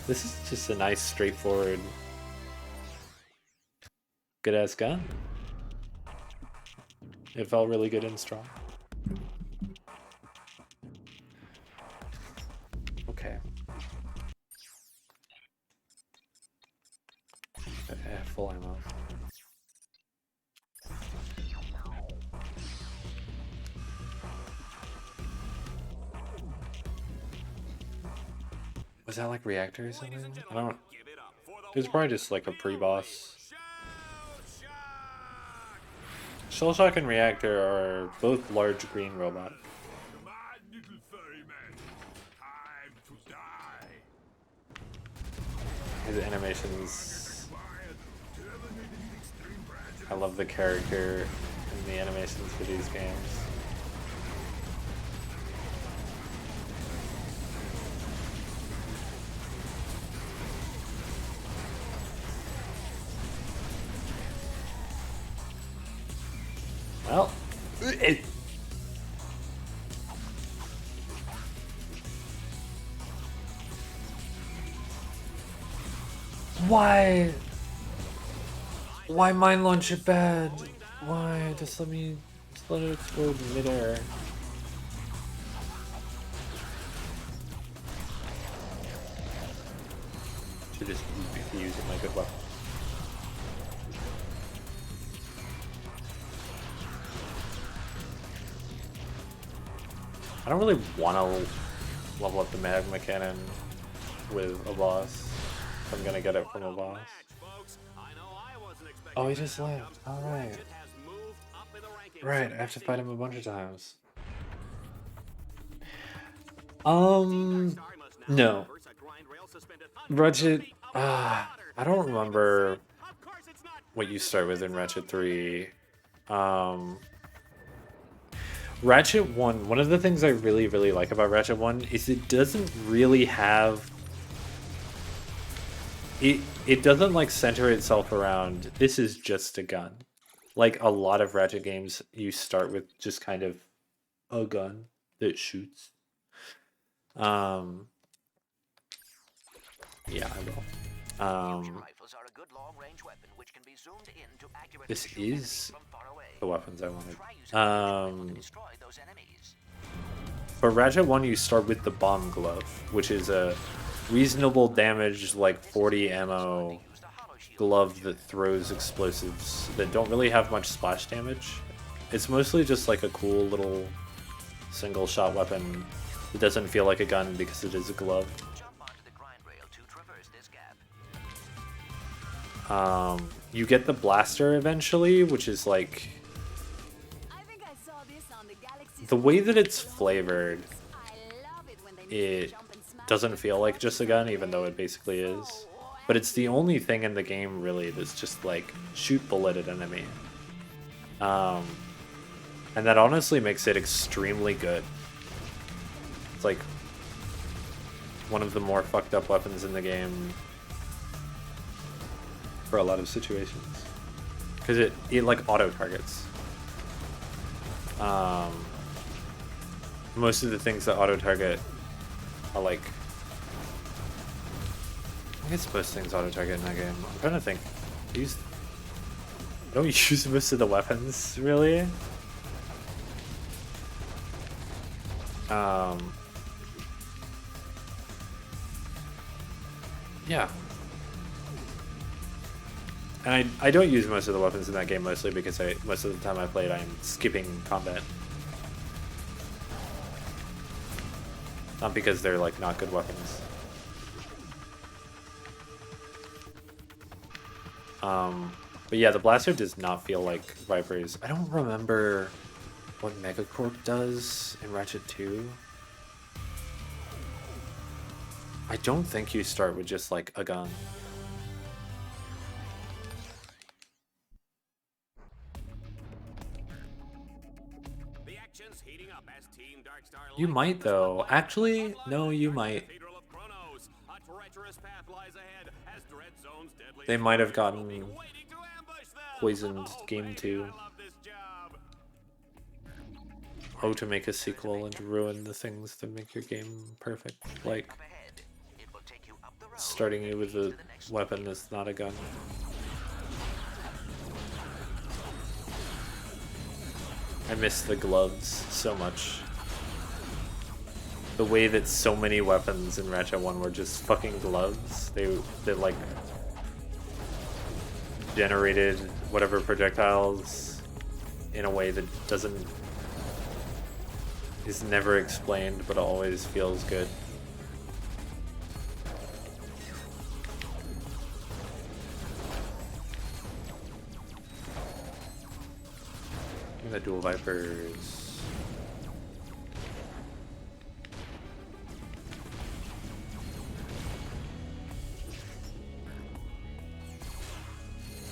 This is just a nice, straightforward, good-ass gun. It felt really good and strong. Okay. Full ammo. Was that like reactor or something? I don't. It was probably just like a pre-boss. Shellshock and Reactor are both large green robots. Come on, little furry man. Time to die. His animations. I love the character and the animations for these games. Well, why? Why mine launch it bad? Why? Just let it explode in midair. Should just be using my good weapon. I don't really want to level up the magma cannon with a boss. If I'm gonna get it from a boss. Oh, he just left. Alright. Right, I have to fight him a bunch of times. No. Ratchet, I don't remember what you start with in Ratchet 3. Ratchet 1, one of the things I really, really like about Ratchet 1 is it doesn't really have... It doesn't, like, center itself around, this is just a gun. Like, a lot of Ratchet games, you start with just kind of a gun that shoots. Yeah, I will. This is the weapons I wanted. For Ratchet 1, you start with the bomb glove, which is a reasonable damage, like 40 ammo glove that throws explosives that don't really have much splash damage. It's mostly just like a cool little single shot weapon. It doesn't feel like a gun because it is a glove. You get the blaster eventually, which is like... The way that it's flavored, it doesn't feel like just a gun, even though it basically is. But it's the only thing in the game, really, that's just like, shoot bullet at enemy. And that honestly makes it extremely good. It's like one of the more fucked up weapons in the game for a lot of situations. Because it like auto targets. Most of the things that auto target are like... I guess most things auto target in that game. I'm trying to think. I don't use most of the weapons, really. Yeah. And I don't use most of the weapons in that game, mostly because most of the time I played, I'm skipping combat. Not because they're like not good weapons. But yeah, the blaster does not feel like Viper's. I don't remember what Megacorp does in Ratchet 2. I don't think you start with just like a gun. You might though. Actually, no, you might. They might have gotten poisoned game 2. Oh, to make a sequel and to ruin the things that make your game perfect. Like, starting you with a weapon that's not a gun. I miss the gloves so much. The way that so many weapons in Ratchet 1 were just fucking gloves. They like generated whatever projectiles in a way that is never explained but always feels good. The dual vipers.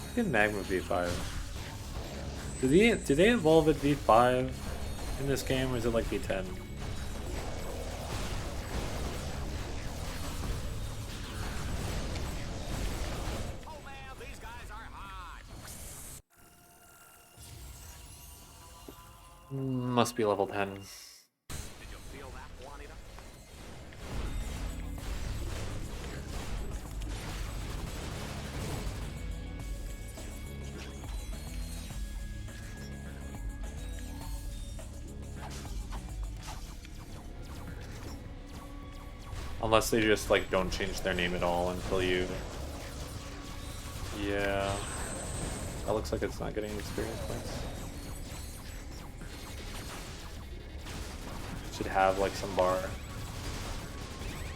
Look at Magma V5. Do they evolve at V5 in this game, or is it like V10? Must be level 10. Did you feel that, Juanita? Unless they just like don't change their name at all until you. Yeah. That looks like it's not getting experience points. Should have like some bar.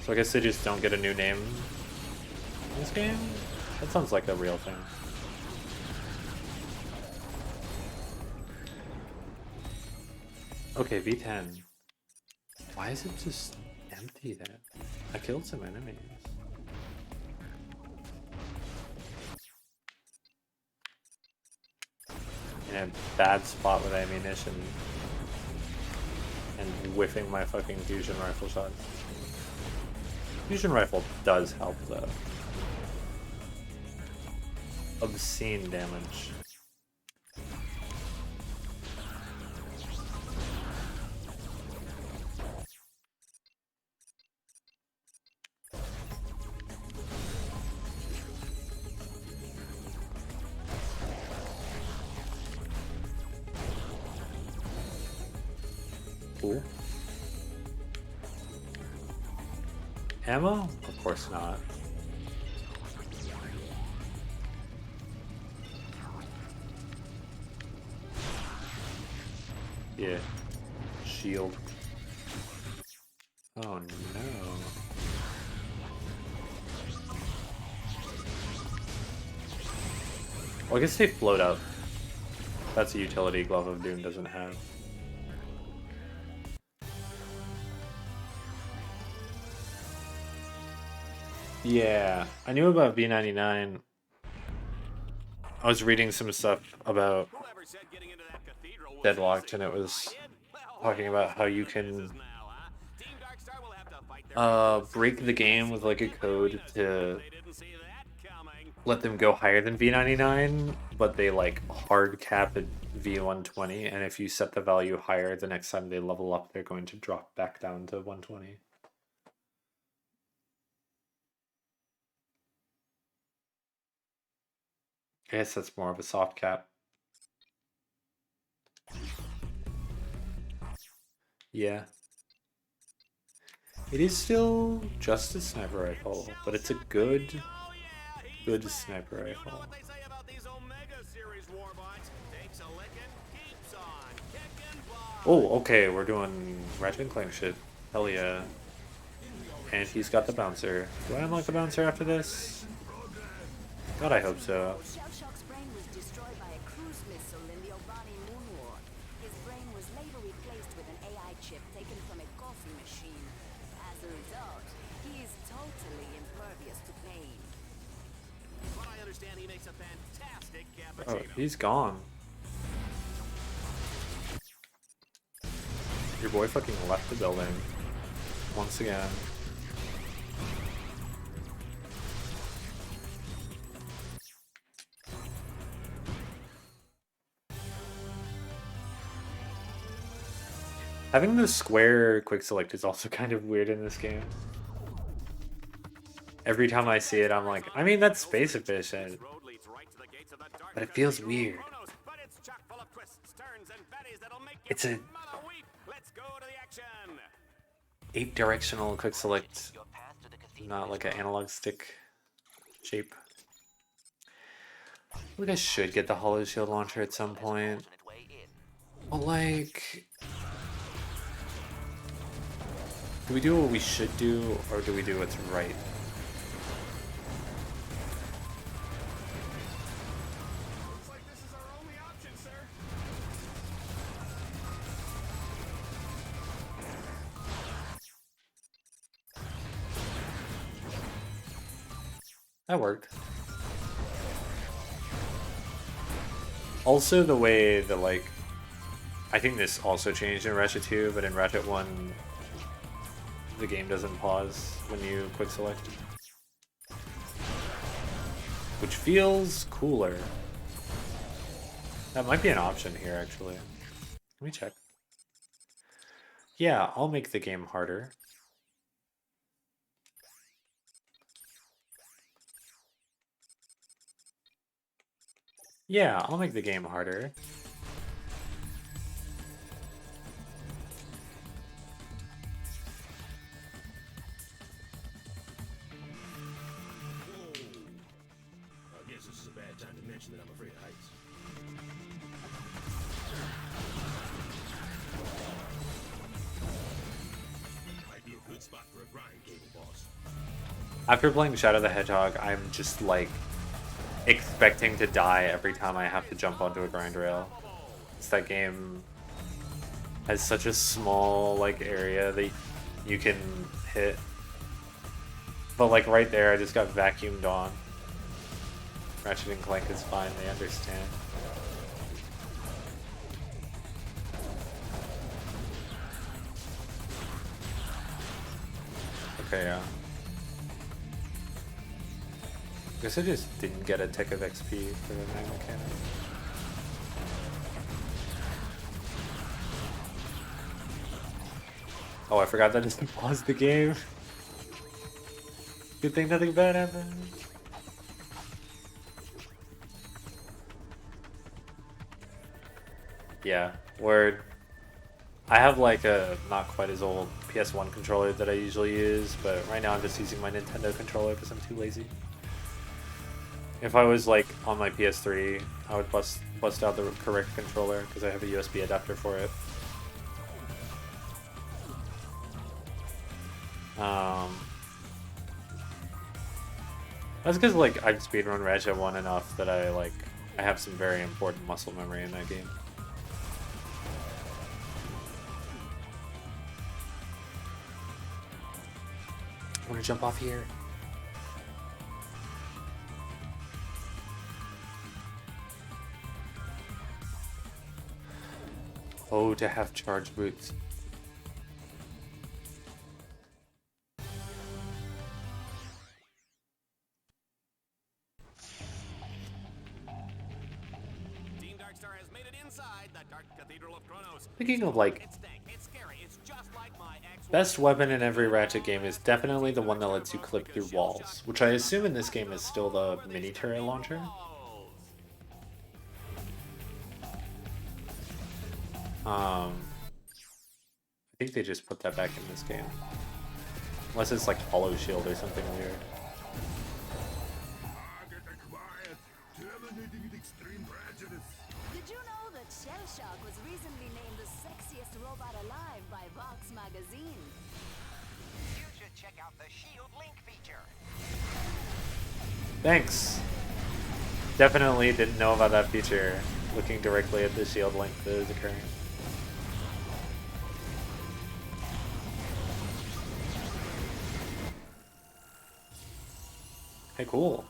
So I guess they just don't get a new name in this game? That sounds like a real thing. Okay, V10. Why is it just empty there? I killed some enemies. In a bad spot with ammunition. And whiffing my fucking fusion rifle shots. Fusion rifle does help though. Obscene damage. Cool. Ammo? Of course not. Yeah. Shield. Oh no. Well, I guess they float up. That's a utility Glove of Doom doesn't have. Yeah, I knew about V99. I was reading some stuff about Deadlocked, and it was talking about how you can break the game with like a code to let them go higher than V99, but they like hard cap at V120, and if you set the value higher, the next time they level up, they're going to drop back down to 120. I guess that's more of a soft cap. Yeah. It is still just a sniper rifle, but it's a good sniper rifle. Oh, okay, we're doing Ratchet and Clank shit. Hell yeah. And he's got the bouncer. Do I unlock the bouncer after this? God, I hope so. Shellshock's brain was destroyed by a cruise missile in the Obani Moon War. His brain was later replaced with an AI chip taken from a coffee machine. As a result, he is totally impervious to pain. But I understand he makes a fantastic Oh, cappuccino. he's gone. Your boy fucking left the building. Once again. Having the square quick select is also kind of weird in this game. every time I see it, I'm like, I mean, that's space efficient, but it feels weird. It's a 8-directional quick select, not like an analog stick shape. I think I should get the Hollow Shield launcher at some point. But like, do we do what we should do, or do we do what's right? Looks like this is our only option, sir. That worked. Also, the way that, like, I think this also changed in Ratchet 2, but in Ratchet 1, the game doesn't pause when you quick select, which feels cooler. That might be an option here, actually. Let me check. Yeah, I'll make the game harder. Yeah, I'll make the game harder. I guess this is a bad time to mention that I'm afraid of heights. Might be a good spot for a grind cable, boss. After playing Shadow the Hedgehog, I'm just like expecting to die every time I have to jump onto a grind rail. It's that game has such a small like area that you can hit. But like right there, I just got vacuumed on. Ratchet and Clank is fine, they understand. Okay, yeah. Guess I just didn't get a tick of XP for the magma cannon. Oh, I forgot that doesn't pause the game. Good thing nothing bad happened. Yeah, word. I have like a not quite as old PS1 controller that I usually use, but right now I'm just using my Nintendo controller because I'm too lazy. If I was like on my PS3, I would bust out the correct controller because I have a USB adapter for it. That's because like I've speedrun Ratchet 1 enough that I have some very important muscle memory in that game. I want to jump off here. Oh, to have charge boots. Team Darkstar has made it inside the Dark Cathedral of Kronos. Speaking of like, It's scary. It's just like my best weapon in every Ratchet game is definitely the one that lets you clip through walls, which I assume in this game is still the mini turret launcher. I think they just put that back in this game. Unless it's like Hollow Shield or something weird. Did you know that Shell Shock was recently named the sexiest robot alive by Vox magazine? You should check out the Shield Link feature. Thanks. Definitely didn't know about that feature. Looking directly at the shield link that is occurring. Hey, cool.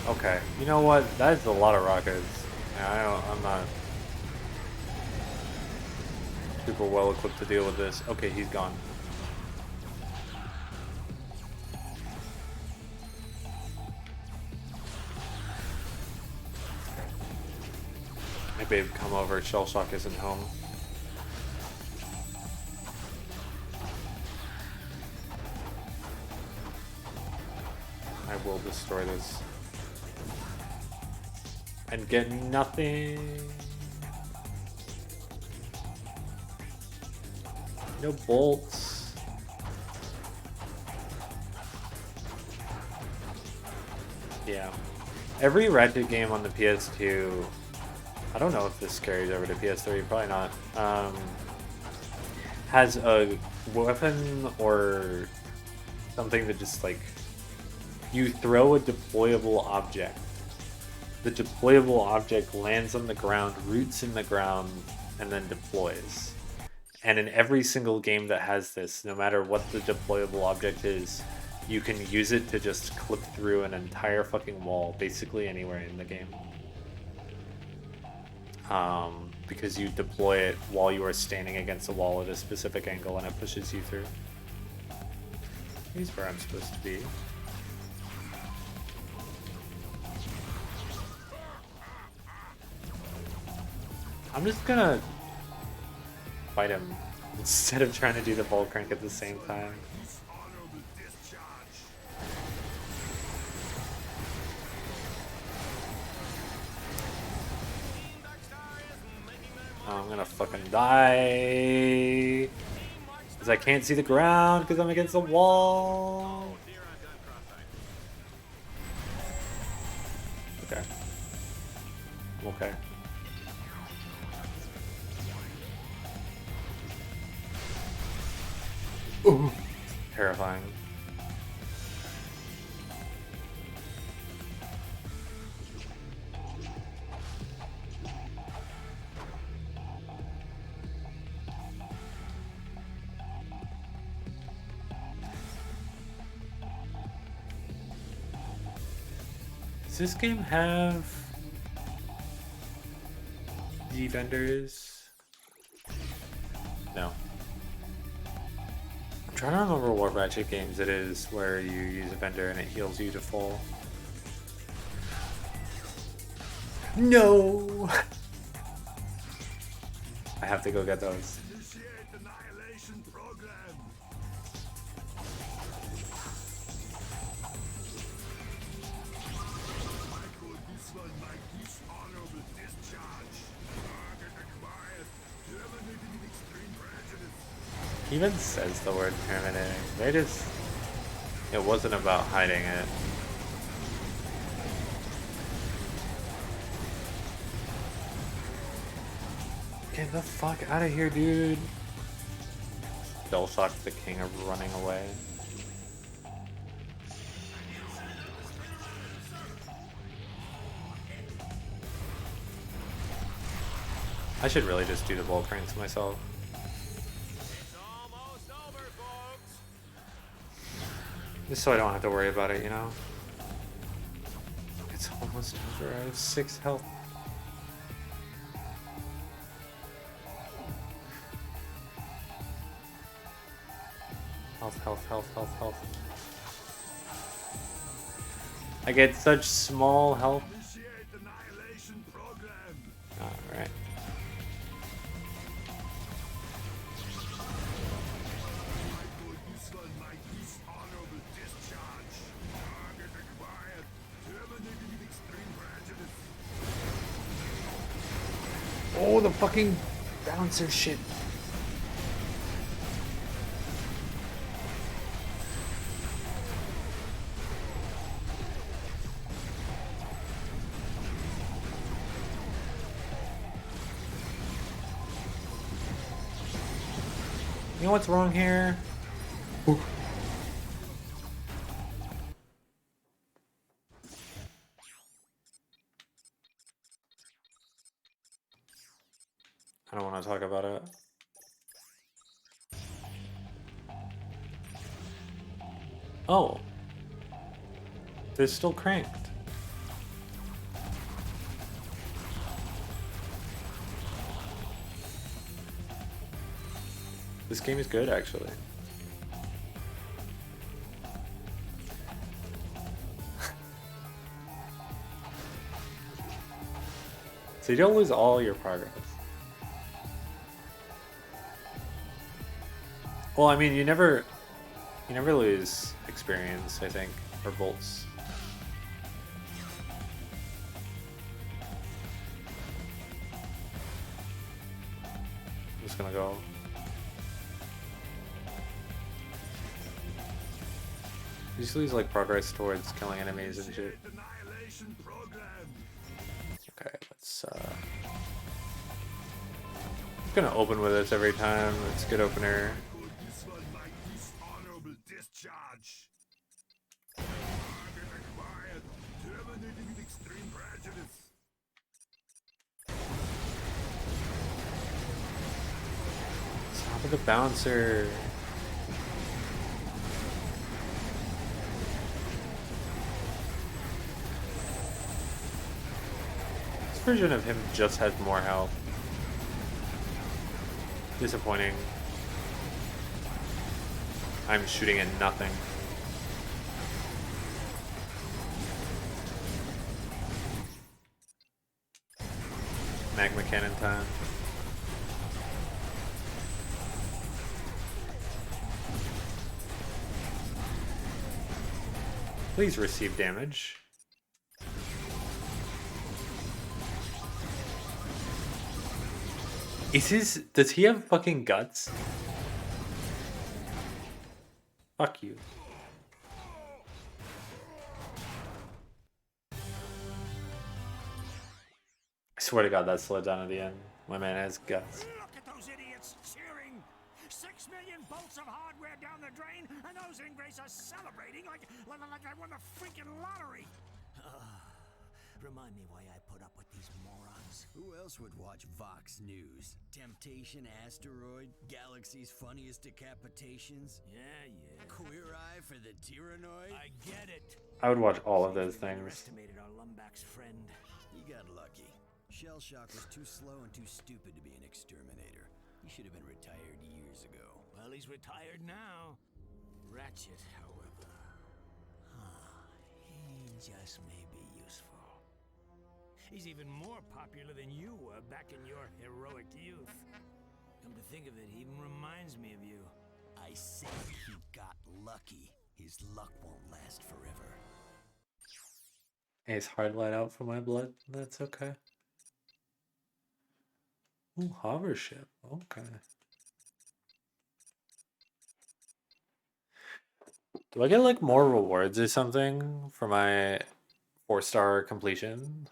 Okay, you know what? That is a lot of rockets. Yeah, I'm not super well equipped to deal with this. Okay, he's gone. Hey babe, come over. Shell Shock isn't home. I will destroy this. And get nothing. No bolts. Yeah. Every Ratchet game on the PS2, I don't know if this carries over to PS3, probably not, has a weapon or something that just like, you throw a deployable object. The deployable object lands on the ground, roots in the ground, and then deploys. And in every single game that has this, no matter what the deployable object is, you can use it to just clip through an entire fucking wall, basically anywhere in the game. Because you deploy it while you are standing against a wall at a specific angle and it pushes you through. Here's where I'm supposed to be. I'm just gonna fight him instead of trying to do the ball crank at the same time. Oh, I'm gonna fucking die because I can't see the ground because I'm against the wall. Okay. Okay. Ooh, terrifying. Does this game have the vendors? No. I'm trying to remember what Ratchet games it is where you use a vendor and it heals you to full. No! I have to go get those. He even says the word terminating. They just... It wasn't about hiding it. Get the fuck out of here, dude. Deadlocked the king of running away. I should really just do the ball cranks myself. Just so I don't have to worry about it, you know? It's almost over. I have 6 health. Health. I get such small health. Alright. Oh, the fucking bouncer shit. You know what's wrong here? Ooh. I don't want to talk about it. Oh. They're still cranked. This game is good, actually. So you don't lose all your progress. Well, I mean, you never lose experience, I think, or bolts. I'm just gonna go. You just lose like progress towards killing enemies and shit. Okay, let's I'm gonna open with this every time. It's a good opener. Stop with the bouncer. This version of him just has more health. Disappointing. I'm shooting at nothing. Magma cannon time. Please receive damage. Does he have fucking guts? Fuck you. I swear to God, that slowed down at the end. My man has guts. Look at those idiots cheering! 6 million bolts of hardware down the drain, and those ingrates are celebrating like I won the freaking lottery! Remind me why I put up with these morons. Who else would watch Vox News? Temptation Asteroid? Galaxy's funniest decapitations? Yeah. Queer Eye for the Tyrannoid? I get it. I would watch all of those things. Underestimated our Lumbach's friend. You got lucky. Shell Shock was too slow and too stupid to be an exterminator. He should have been retired years ago. Well, he's retired now. Ratchet, however... he just may be useful. He's even more popular than you were back in your heroic youth. Come to think of it, he even reminds me of you. I said he got lucky. His luck won't last forever. Ace hard light out for my blood. That's okay. Ooh, hover ship. Okay. Do I get like more rewards or something for my 4-star completion?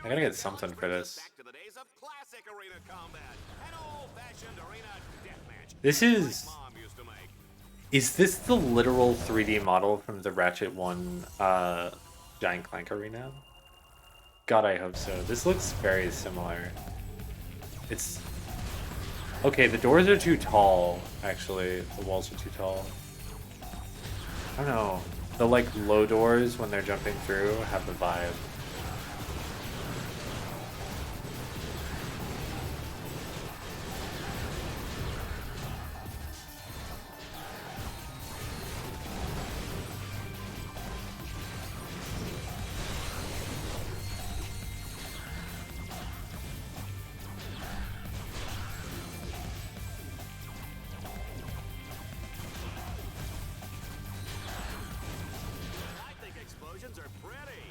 I gotta get something for this. Back to the days of classic arena combat, an old-fashioned arena deathmatch. This is... Mom used to make. Is this the literal 3D model from the Ratchet 1 Giant Clank arena? God, I hope so. This looks very similar. It's... Okay, the doors are too tall, actually. The walls are too tall. I don't know. The, like, low doors when they're jumping through have the vibe. I think explosions are pretty.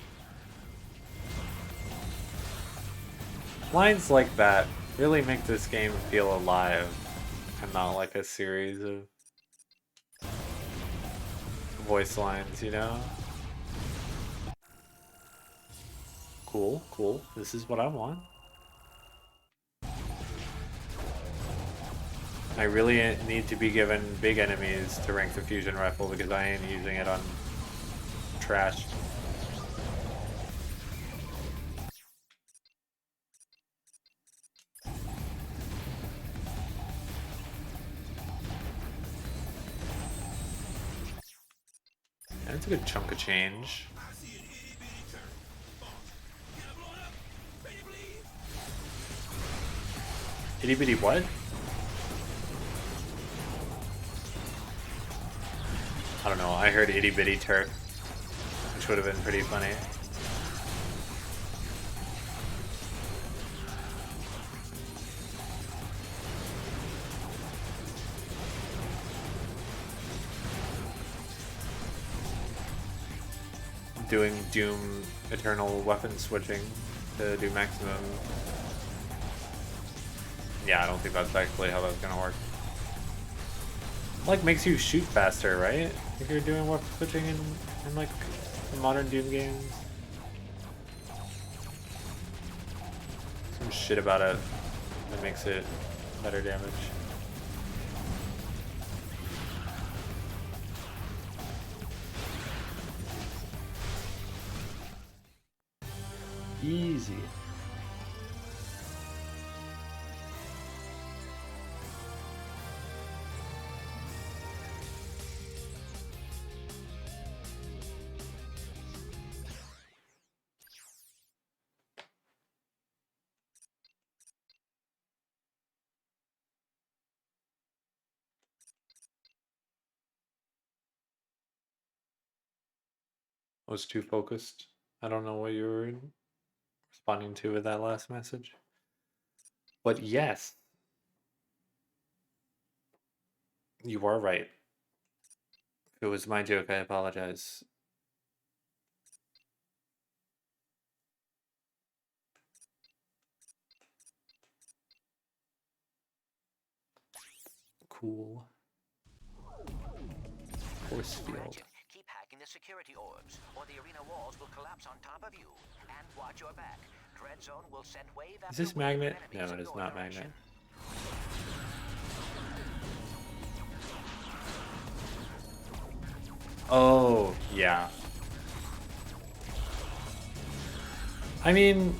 Lines like that really make this game feel alive and not like a series of voice lines, you know? Cool, cool. This is what I want. I really need to be given big enemies to rank the fusion rifle because I ain't using it on trash. That's a good chunk of change. I see an itty bitty turret. Get it blown up. Ready, please? Itty bitty what? I don't know, I heard itty bitty turret, which would have been pretty funny. Doing Doom Eternal weapon switching to do maximum. Yeah, I don't think that's actually how that's gonna work. Like, makes you shoot faster, right? If you're doing weapon switching in like the modern Doom games. Some shit about it that makes it better damage. Easy. I was too focused. I don't know what you were responding to with that last message. But yes, you are right. If it was my joke, I apologize. Cool. Force field. Ratchet, keep hacking the security orbs, or the arena walls will collapse on top of you. And watch your back. Dread Zone will send wave after Is this wave of magnet? enemies No, in it is your not direction. magnet. Oh, yeah. I mean,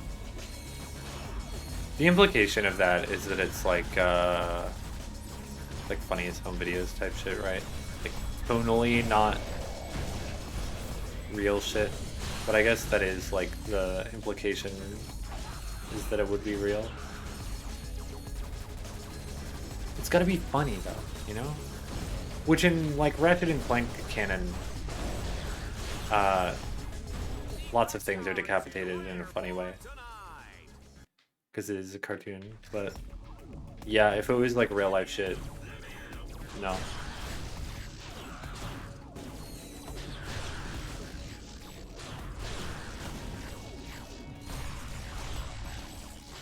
the implication of that is that it's like funniest home videos type shit, right? Like tonally not real shit. But I guess that is like the implication is that it would be real. It's gotta be funny though, you know? Which in like Ratchet and Clank canon, lots of things are decapitated in a funny way. Because it is a cartoon, but yeah, if it was like real life shit, no.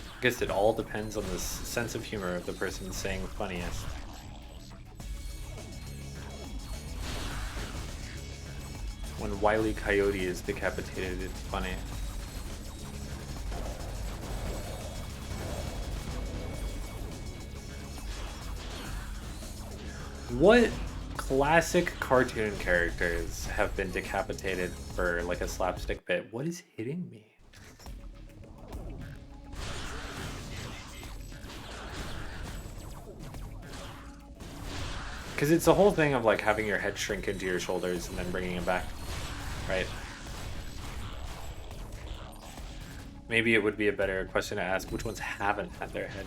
I guess it all depends on the sense of humor of the person saying funniest. When Wile E. Coyote is decapitated, it's funny. What classic cartoon characters have been decapitated for like a slapstick bit? What is hitting me? Because it's the whole thing of like having your head shrink into your shoulders and then bringing it back, right? Maybe it would be a better question to ask which ones haven't had their head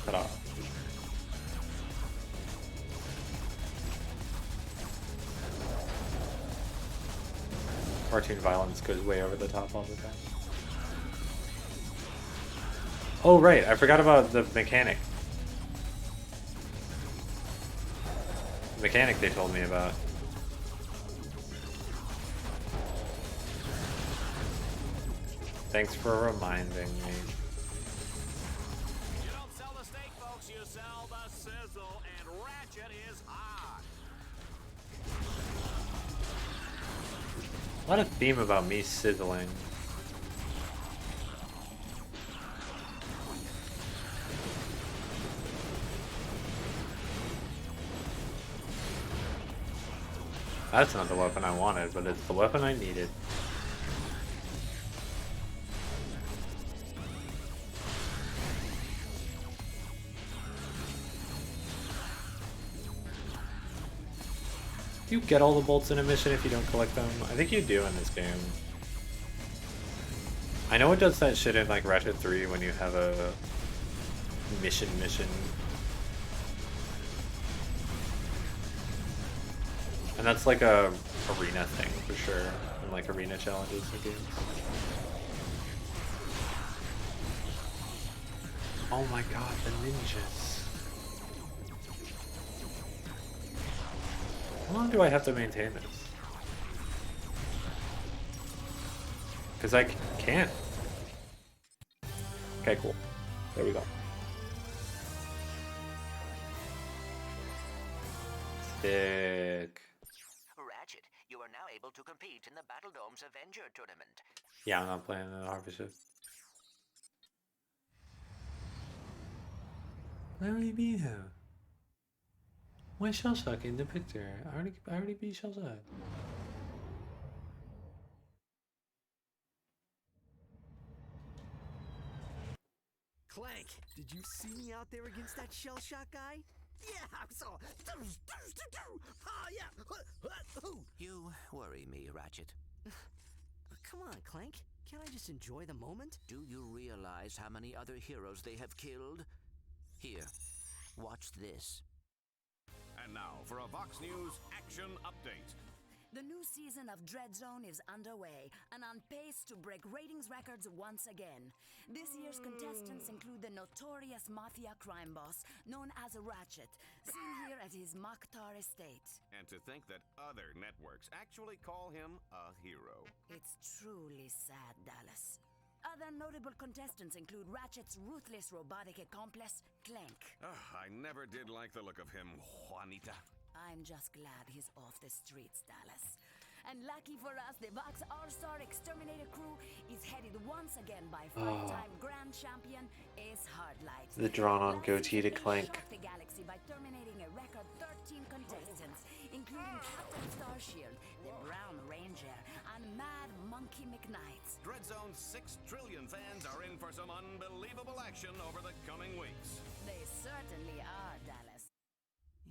cut off. Cartoon violence goes way over the top all the time. Oh right, I forgot about the mechanic. Mechanic they told me about. Thanks for reminding me. You don't sell the steak, folks, you sell the sizzle, and Ratchet is hot. A lot of theme about me sizzling. That's not the weapon I wanted, but it's the weapon I needed. Do you get all the bolts in a mission if you don't collect them? I think you do in this game. I know it does that shit in like Ratchet 3 when you have a mission. And And that's like a arena thing for sure, and like arena challenges and games. Oh my god, the ninjas. How long do I have to maintain this? Because I can't. Okay, cool. There we go. Sick. Ratchet, you are now able to compete in the Battle Dome's Avenger tournament. Yeah, I'm not playing the Harvester. Larry be here. Where's Shellshock in the picture? I already beat Shellshock. Clank, did you see me out there against that shell shock guy? Yeah, I saw. Ah, yeah. You worry me, Ratchet. Come on, Clank. Can't I just enjoy the moment? Do you realize how many other heroes they have killed? Here, watch this. And now for a Vox News action update. The new season of Dreadzone is underway and on pace to break ratings records once again. This year's contestants include the notorious mafia crime boss known as Ratchet, seen here at his Mokhtar estate. And to think that other networks actually call him a hero. It's truly sad, Dallas. Other notable contestants include Ratchet's ruthless robotic accomplice, Clank. I never did like the look of him, Juanita. I'm just glad he's off the streets, Dallas. And lucky for us, the Vox All-Star Exterminator crew is headed once again by five-time grand champion Ace Hardlight. The drawn-on goatee to Clank. Shocked the galaxy by terminating a record 13 contestants, including Captain Starshield, the Brown Ranger, and Mad Monkey McKnight. Dreadzone's 6 trillion fans are in for some unbelievable action over the coming weeks. They certainly are, Dallas.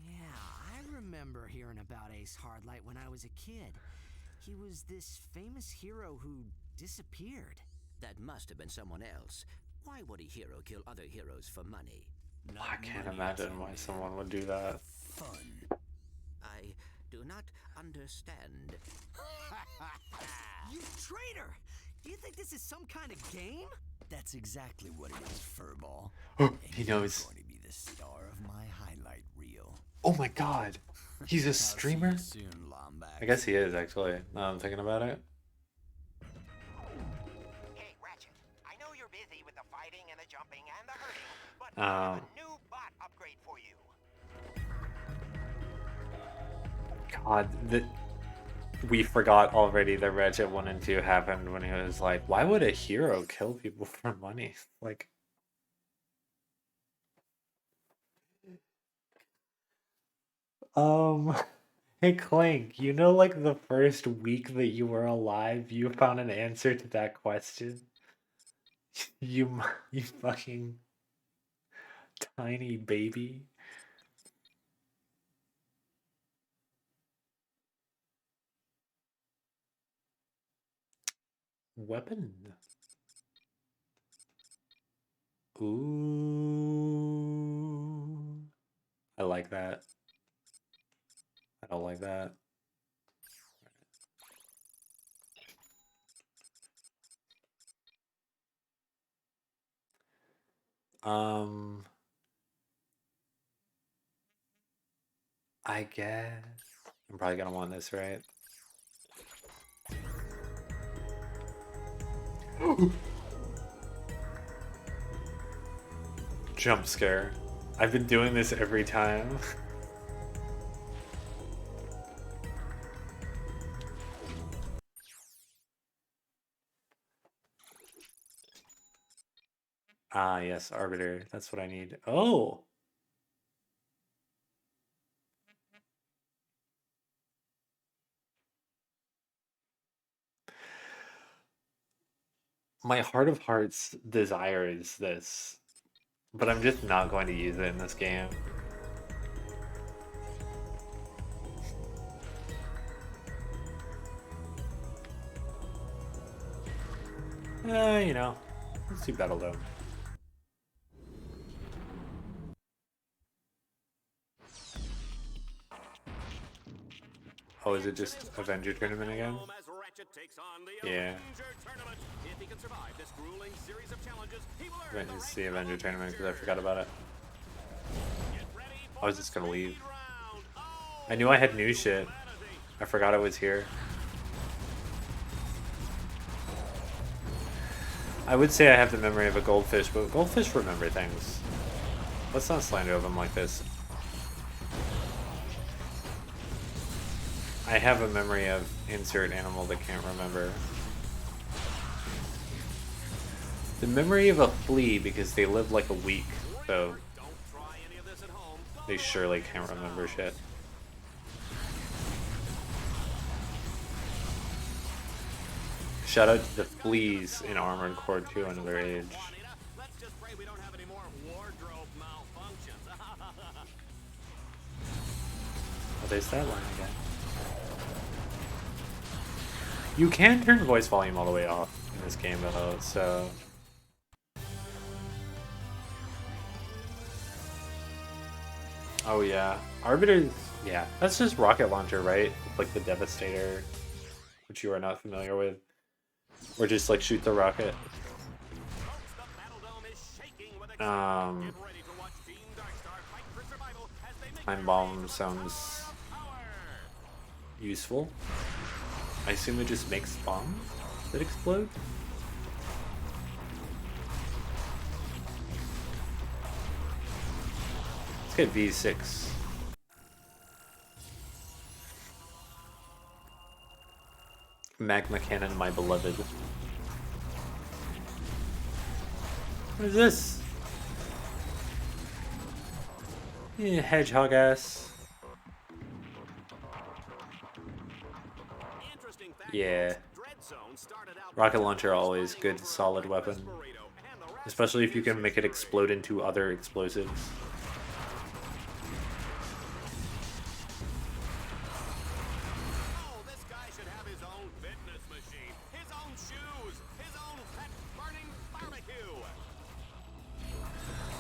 Yeah, I remember hearing about Ace Hardlight when I was a kid. He was this famous hero who disappeared. That must have been someone else. Why would a hero kill other heroes for money? I can't imagine why someone would do that. Fun. I do not understand. You traitor! Do you think this is some kind of game? That's exactly what it is, Furball. He knows. You're going to be the star of my highlight reel. Oh my god. He's a streamer? I'll see you soon, Lombax. I guess he is, actually, now I'm thinking about it. Hey, Ratchet. I know you're busy with the fighting and the jumping and the hurting, but I have a new bot upgrade for you. God, we forgot already that Ratchet 1 and 2 happened when he was like, why would a hero kill people for money? Like... Hey Clank, you know like the first week that you were alive, you found an answer to that question? You fucking tiny baby. Weapon. Ooh. I like that. I don't like that. I guess I'm probably gonna want this, right? Jump scare. I've been doing this every time. Ah, yes, Arbiter. That's what I need. Oh! My heart of hearts desires this, but I'm just not going to use it in this game. You know, let's do Battle Dome. Oh Oh, is it just Avenger Tournament again? As Ratchet takes on the Yeah. Avenger Tournament. If he can survive this grueling series of challenges, he will earn Went to see Avenger Tournament because I forgot about it. I was just gonna leave. I knew I had new shit. I forgot it was here. I would say I have the memory of a goldfish, but goldfish remember things. Let's not slander them like this. I have a memory of insert animal that can't remember. The memory of a flea because they live like a week, so they surely can't remember shit. Shout out to the fleas in Armored Core 2 Another Age. Let's just pray we don't have any more wardrobe malfunctions. Oh, there's that line again. You can turn voice volume all the way off in this game though, so... Oh yeah, Arbiter's... yeah, that's just rocket launcher, right? Like the Devastator, which you are not familiar with. Or just like shoot the rocket. Time bomb sounds useful. I assume it just makes bombs that explode. Let's get V6. Magma Cannon, my beloved. What is this? Yeah, hedgehog ass. Yeah. Rocket launcher always good, solid weapon. Especially if you can make it explode into other explosives.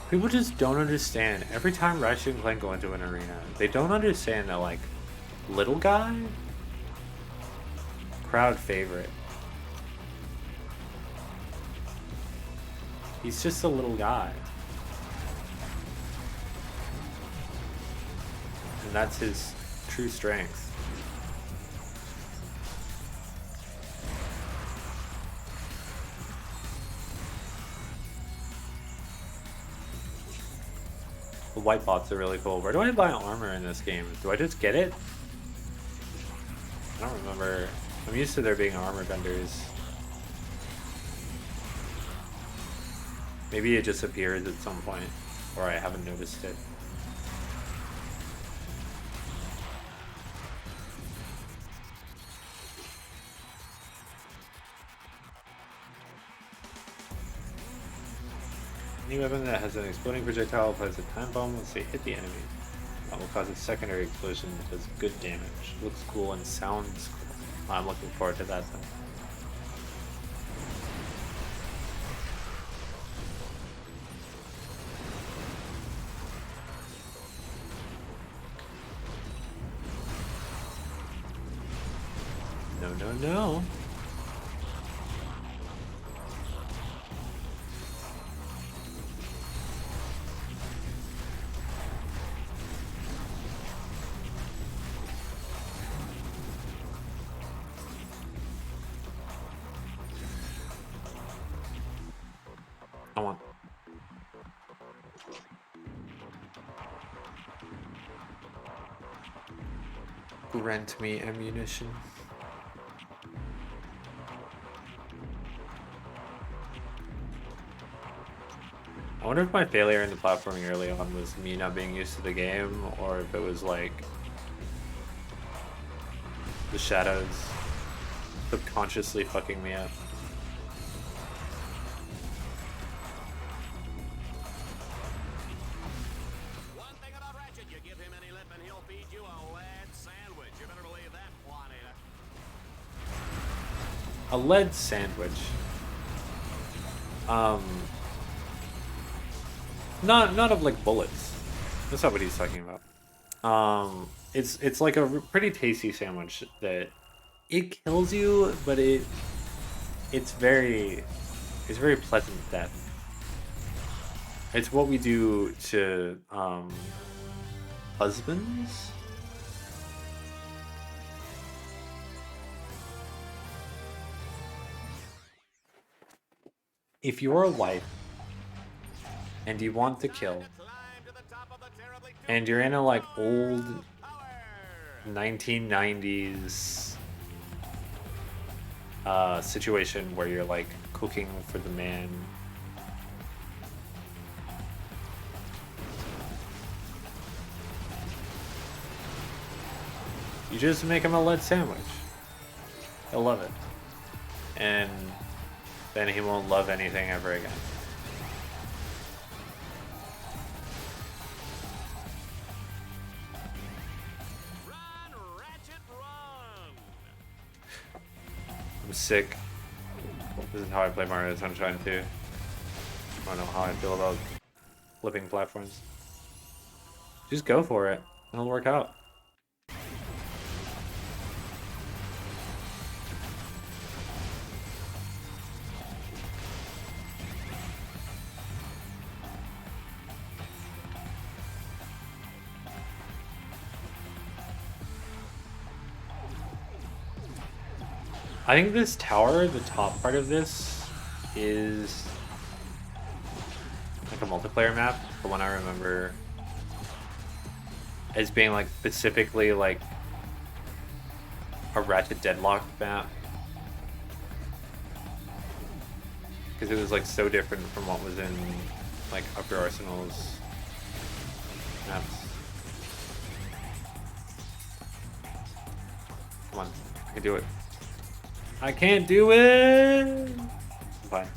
People just don't understand. Every time Ratchet and Clank go into an arena, they don't understand that, like, little guy? Crowd favorite. He's just a little guy. And that's his true strength. The white bots are really cool. Where do I buy armor in this game? Do I just get it? I don't remember. I'm used to there being armor vendors. Maybe it just appears at some point, or I haven't noticed it. Any weapon that has an exploding projectile applies a time bomb once they hit the enemy. That will cause a secondary explosion that does good damage. Looks cool and sounds cool. I'm looking forward to that then. No, no, no. Come on. Rent me ammunition. I wonder if my failure in the platforming early on was me not being used to the game, or if it was like the shadows subconsciously fucking me up. One thing about Ratchet, you give him any lip and he'll feed you a lead sandwich. You better believe that, Juanita. A lead sandwich. Not of like bullets. That's not what he's talking about. it's like a pretty tasty sandwich that it kills you, but it's very it's very pleasant death. It's what we do to husbands. If you're a wife and you want to kill, and you're in a like old 1990s situation where you're like cooking for the man, you just make him a lead sandwich. He'll love it, and then he won't love anything ever again. Run, Ratchet, run! I'm sick. This is how I play Mario Sunshine too. I don't know how I feel about flipping platforms. Just go for it. It'll work out. I think this tower, the top part of this, is like a multiplayer map. The one I remember as being like specifically like a Ratchet Deadlocked map. Because it was like so different from what was in like Upper Arsenal's maps. Come on, I can do it. I can't do it! I'm fine.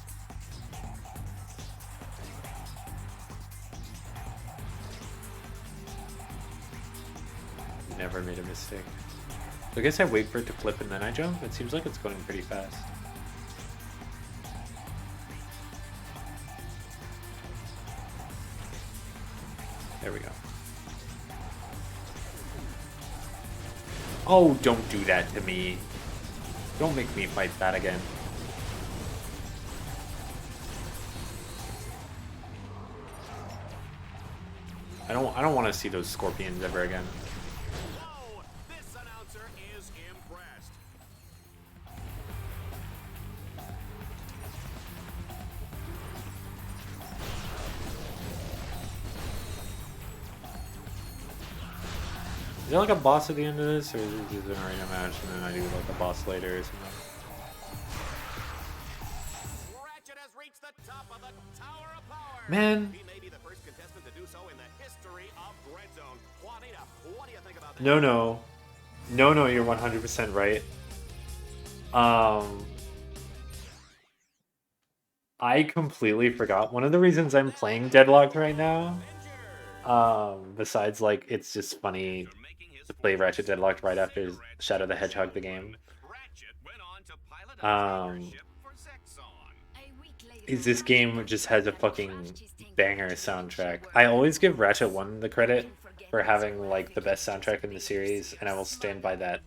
Never made a mistake. So I guess I wait for it to flip and then I jump. It seems like it's going pretty fast. There we go. Oh, don't do that to me. Don't make me fight that again. I don't want to see those scorpions ever again. Whoa! This announcer is impressed. Is there like a boss at the end of this, or is it just an arena match and then I do like a boss later or something? Ratchet has reached the top of the Tower of Power. Man. He may be the first contestant to do so in the history of Dread Zone. Juanita, what do you think about that? No, you're 100% right. I completely forgot. One of the reasons I'm playing Deadlocked right now, besides like it's just funny to play Ratchet Deadlocked right after Shadow the Hedgehog the game, is this game just has a fucking banger soundtrack. I always give Ratchet 1 the credit for having like the best soundtrack in the series, and I will stand by that.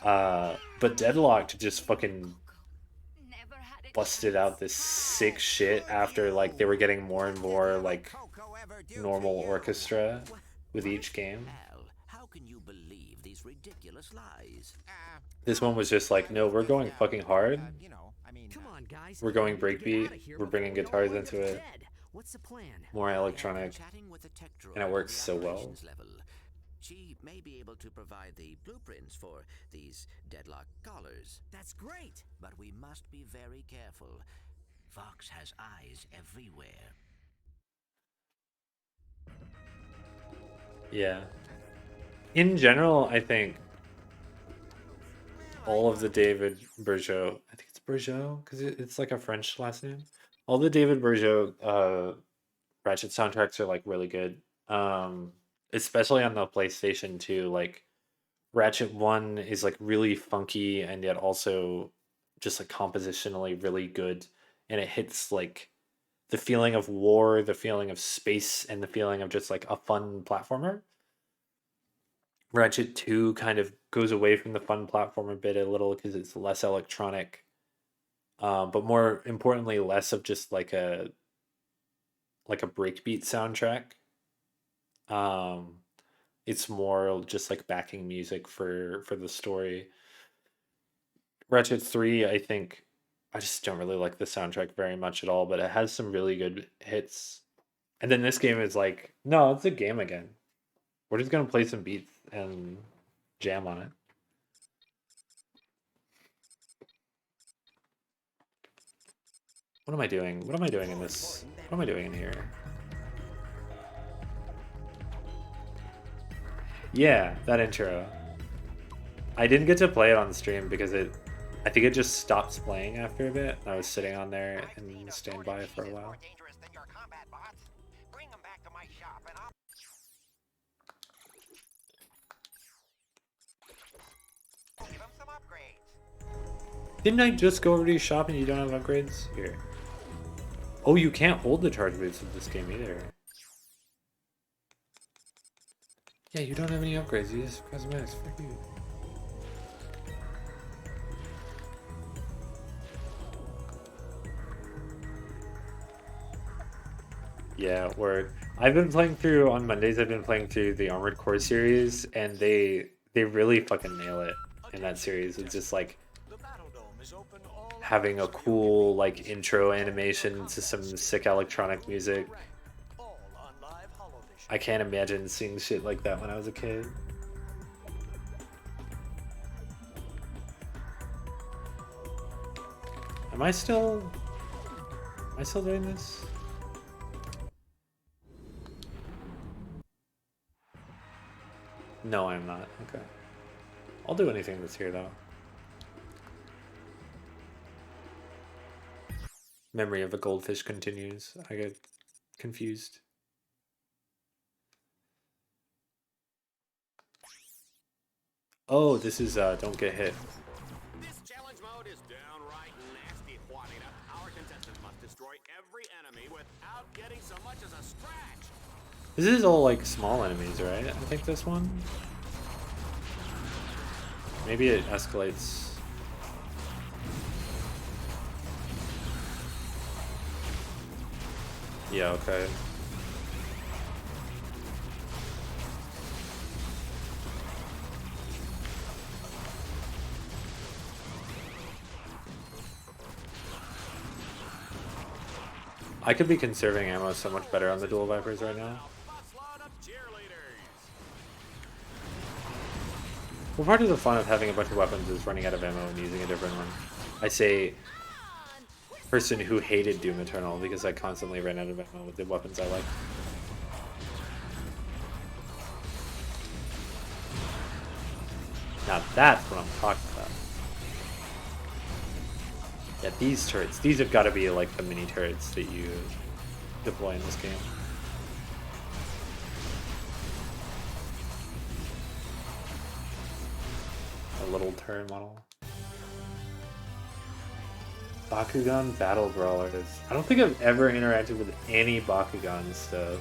But Deadlocked just fucking busted out this sick shit after like they were getting more and more like normal orchestra with each game. How can you believe these ridiculous lies? This one was just like, no, we're going fucking hard. Come on, guys. We're going We need to get breakbeat. outta here We're before bringing we all guitars wind into up it. dead. What's the plan? More electronic, Chatting with a tech droid and it on works the so well. operations level. She may be able to provide the blueprints for these deadlock collars. That's great. But we must be very careful. Vox has eyes everywhere. Yeah. In general, I think all of the David Bergeau, I think it's Bergeau because it's like a French last name. All the David Bergeau Ratchet soundtracks are like really good. Especially on the PlayStation 2, like Ratchet 1 is like really funky and yet also just like compositionally really good, and it hits like the feeling of war, the feeling of space, and the feeling of just like a fun platformer. Ratchet 2 kind of goes away from the fun platform a bit a little because it's less electronic, but more importantly, less of just like a breakbeat soundtrack. Um, it's more just like backing music for the story. Ratchet 3, I think I just don't really like the soundtrack very much at all, but it has some really good hits. And then this game is like, no, it's a game again. We're just gonna play some beats and jam on it. What am I doing? What am I doing in this? What am I doing in here? Yeah, that intro. I didn't get to play it on the stream because I think it just stops playing after a bit. I was sitting on there in standby for a while. Didn't I just go over to your shop and you don't have upgrades? Here. Oh, you can't hold the charge boots in this game either. Yeah, you don't have any upgrades. You just press max. Fuck you. Yeah, word. I've been playing through on Mondays. I've been playing through the Armored Core series, and they really fucking nail it in that series. It's just like having a cool like intro animation to some sick electronic music. I can't imagine seeing shit like that when I was a kid. Am I still doing this? No, I'm not. Okay. I'll do anything that's here, though. Memory of a goldfish continues. I get confused. Oh, this is don't get hit. This challenge mode is downright nasty, Juanita. Our contestant must destroy every enemy without getting so much as a scratch. This is all like small enemies, right? I think this one. Maybe it escalates. Yeah, okay. I could be conserving ammo so much better on the dual Vipers right now. Well, part of the fun of having a bunch of weapons is running out of ammo and using a different one. I say person who hated Doom Eternal because I constantly ran out of ammo with the weapons I liked. Now that's what I'm talking about. Yeah, these turrets. These have got to be like the mini turrets that you deploy in this game. A little turret model. Bakugan Battle Brawlers. I don't think I've ever interacted with any Bakugan stuff.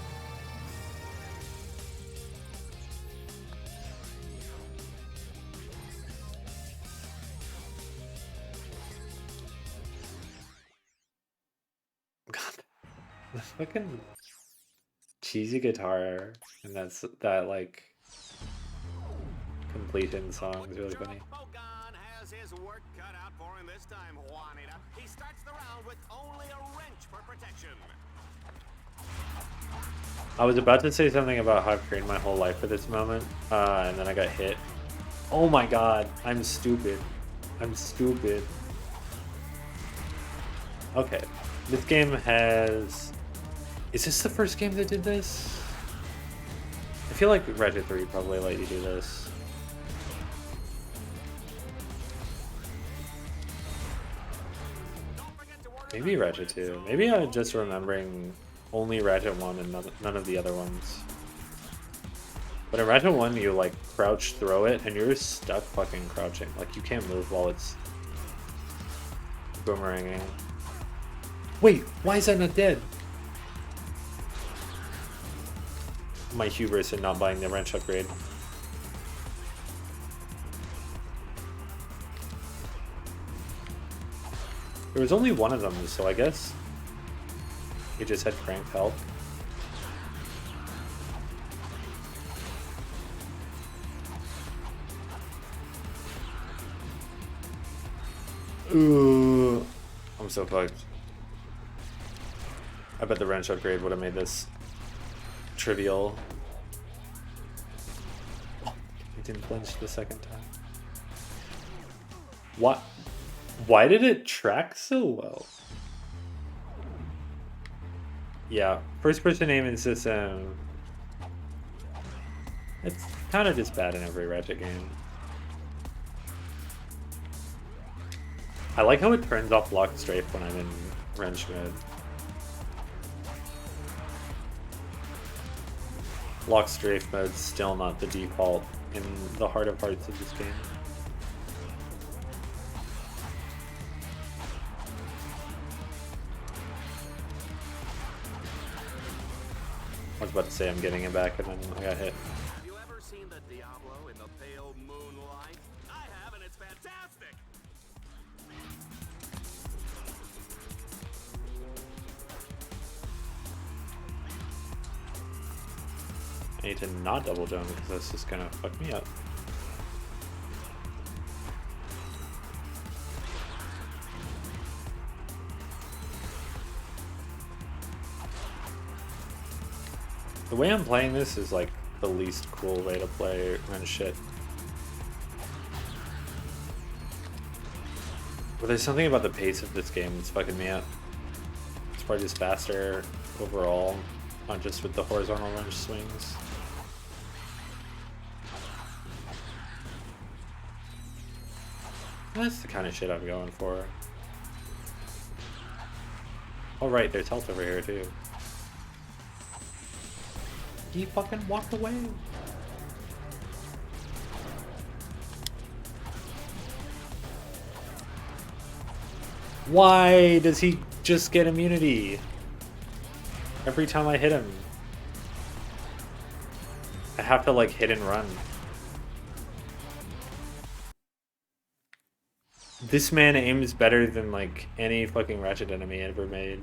God, the fucking cheesy guitar and that like completion song is really funny. Has his work cut out for him this time, Juanita. He starts the round with only a wrench for protection. I was about to say something about how I've trained my whole life for this moment, and then I got hit. Oh my god, I'm stupid. I'm stupid. Okay, this game has... Is this the first game that did this? I feel like Ratchet 3 probably let you do this. Maybe Ratchet 2. Maybe I'm just remembering only Ratchet 1 and none of the other ones. But in Ratchet 1, you like crouch throw it and you're stuck fucking crouching. Like you can't move while it's boomeranging. Wait, why is that not dead? My hubris in not buying the wrench upgrade. There was only one of them, so I guess he just had cranked health. Ooh, I'm so fucked. I bet the wrench upgrade would have made this trivial. Oh, he didn't flinch the second time. What? Why did it track so well? Yeah, first-person aiming system. It's kind of just bad in every Ratchet game. I like how it turns off locked strafe when I'm in wrench mode. Locked strafe mode's still not the default in the heart of hearts of this game. I was about to say I'm getting it back and then I got hit. Have you ever seen the Diablo in the pale moonlight? I have, and it's fantastic! I need to not double jump because that's just gonna fuck me up. The way I'm playing this is like the least cool way to play wrench shit. But there's something about the pace of this game that's fucking me up. It's probably just faster overall, not just with the horizontal wrench swings. That's the kind of shit I'm going for. Oh right, there's health over here too. He fucking walked away. Why does he just get immunity every time I hit him? I have to like hit and run. This man aims better than like any fucking Ratchet enemy ever made.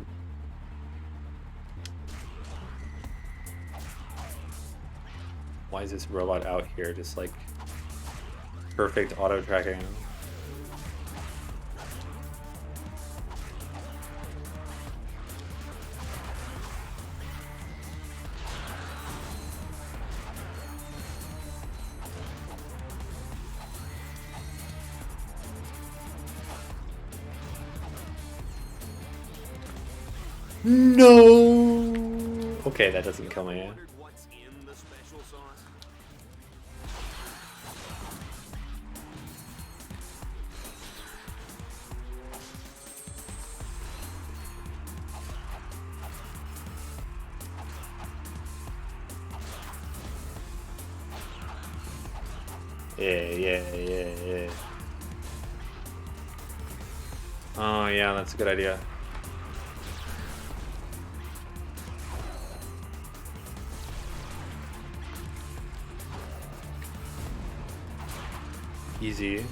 Why is this robot out here just like perfect auto tracking? No. Okay, that doesn't kill me. What's in the special sauce? Yeah. Oh yeah, that's a good idea. Easy.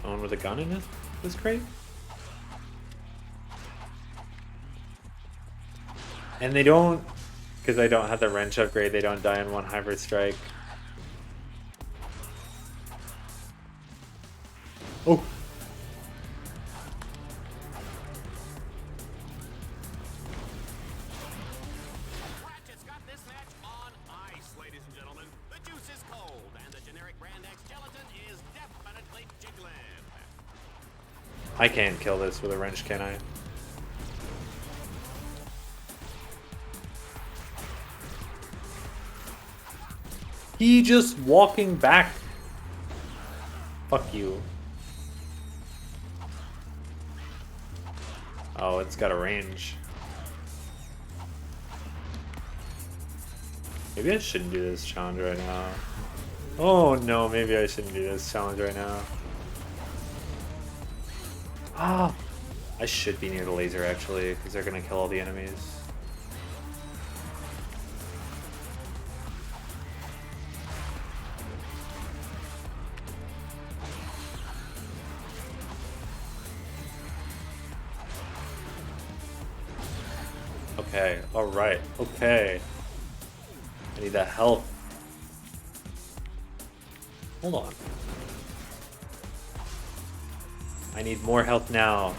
Someone with a gun in this crate? And they don't, because I don't have the wrench upgrade, they don't die in one hybrid strike. Oh! Ratchet's got this match on ice, ladies and gentlemen. The juice is cold, and the generic brand X gelatin is definitely jiggling. I can't kill this with a wrench, can I? He just walking back. Fuck you. Oh, it's got a range. Maybe I shouldn't do this challenge right now. Oh no, maybe I shouldn't do this challenge right now. Ah, I should be near the laser actually, because they're gonna kill all the enemies. Okay, alright, okay. I need that health. Hold on. I need more health now.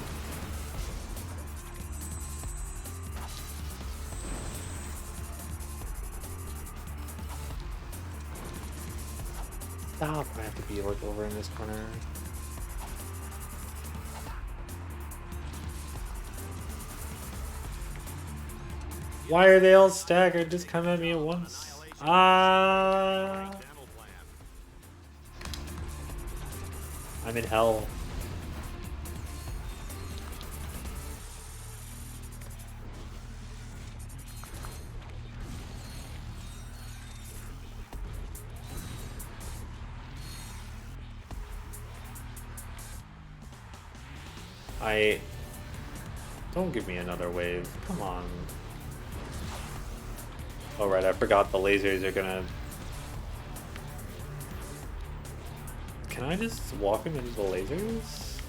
Stop, I have to be like over in this corner. Why are they all staggered? Just come at me at once. Ah! I'm in hell. Don't give me another wave. Come on. Oh right, I forgot the lasers are gonna... Can I just walk him into the lasers?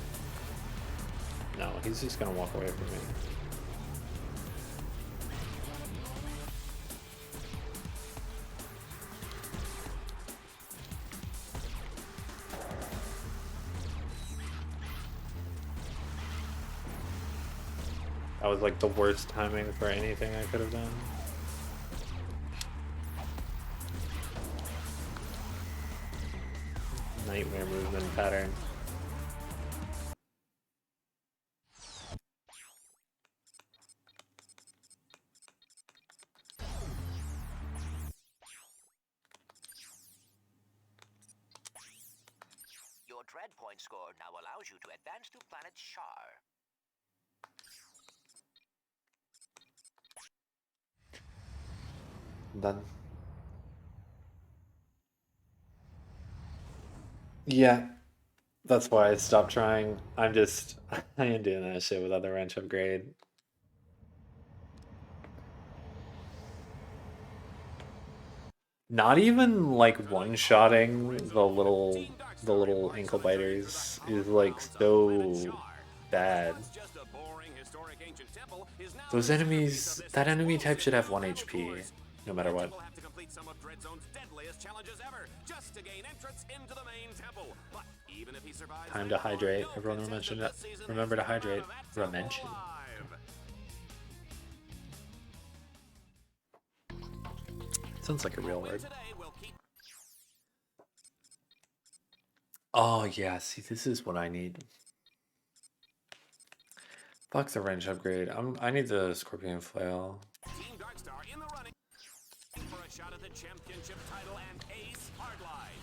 No, he's just gonna walk away from me. That was like the worst timing for anything I could have done. Nightmare movement pattern. Your dread point score now allows you to advance to planet Shar. Done. Yeah, that's why I stopped trying. I am doing that shit with other wrench upgrade. Not even like one-shotting the little ankle biters is like so bad. Those enemies, that enemy type should have 1 HP, no matter what. Time to hydrate. Everyone remember to hydrate. Mention. Sounds like a real word. Oh yeah, see, this is what I need. Fuck the wrench upgrade. I need the scorpion flail. Team Darkstar in the running for a shot at the championship title and ace hardline.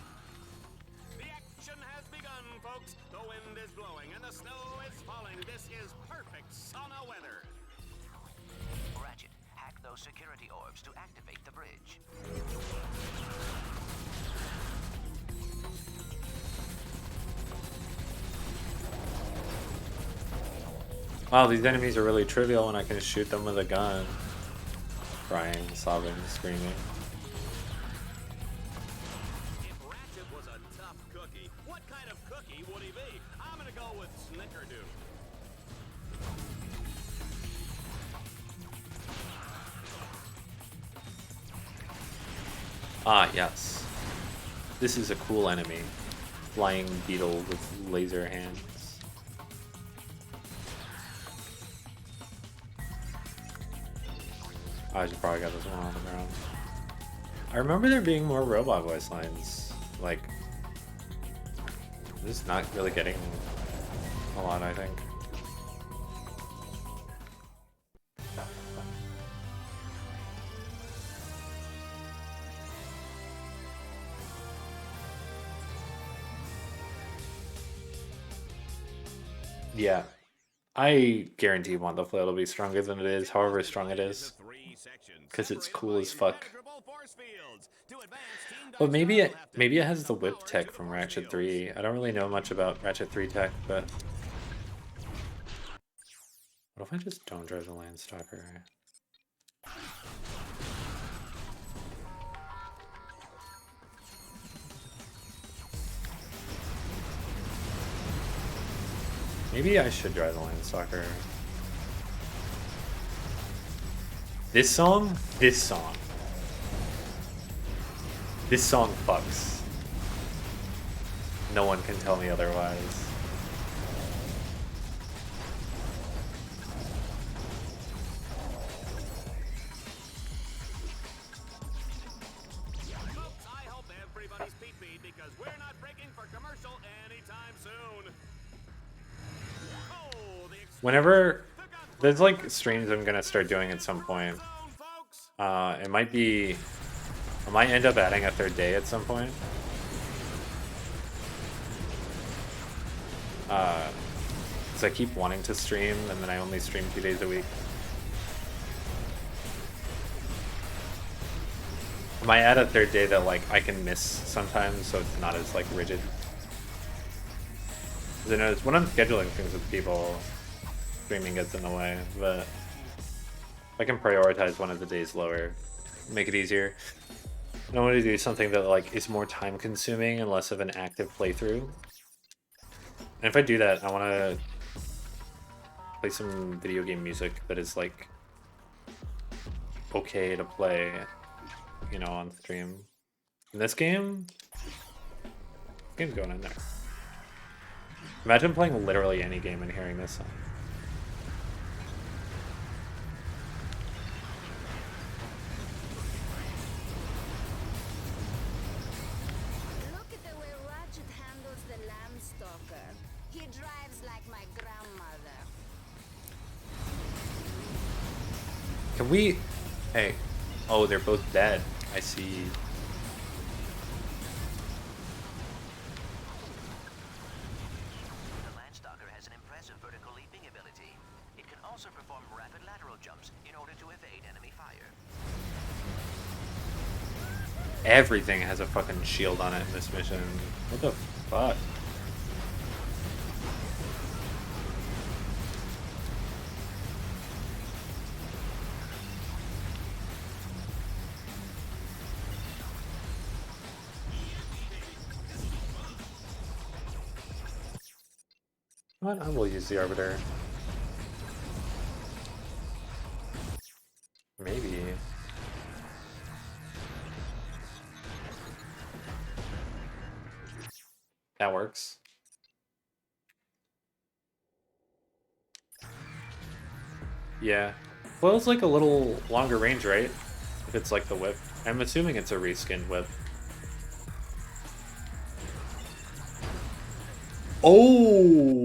The action has begun, folks. The wind is blowing and the snow is falling. This is perfect sauna weather. Ratchet, hack those security orbs to activate the bridge. Wow, these enemies are really trivial when I can shoot them with a gun. Crying, sobbing, screaming. If Ratchet was a tough cookie, what kind of cookie would he be? I'm gonna go with Snickerdoodle. Ah, yes. This is a cool enemy. Flying beetle with laser hands. I should probably got this one on the ground. I remember there being more robot voice lines. Like, I'm just not really getting a lot, I think. Yeah. I guarantee you want the flail to be stronger than it is, however strong it is. Because it's cool as fuck. But maybe it has the whip tech from Ratchet 3. I don't really know much about Ratchet 3 tech, but... What if I just don't drive the Landstalker? Maybe I should drive the Landstalker. This song fucks. No one can tell me otherwise. Folks, I hope everybody's pee-pee because we're not breaking for commercial anytime soon. Oh, the Whenever there's like streams I'm gonna start doing at some point. zone, folks. It might be, I might end up adding a third day at some point. Because I keep wanting to stream and then I only stream 2 days a week. I might add a third day that like I can miss sometimes, so it's not as like rigid. Because I notice when I'm scheduling things with people, streaming gets in the way, but I can prioritize one of the days lower, make it easier. I want to do something that like is more time consuming and less of an active playthrough. And if I do that, I want to play some video game music that is like okay to play, you know, on stream. In this game, game's going in there. Imagine playing literally any game and hearing this song. Look at the way Ratchet handles the lamb stalker. He drives like my grandmother. Can we... Hey. Oh, they're both dead. I see. The Landstalker has an impressive vertical leaping ability. It can also perform rapid lateral jumps in order to evade enemy fire. Everything has a fucking shield on it in this mission. What the fuck? What? I will use the Arbiter. Maybe. That works. Yeah. Well, it's like a little longer range, right? If it's like the whip. I'm assuming it's a reskinned whip. Oh!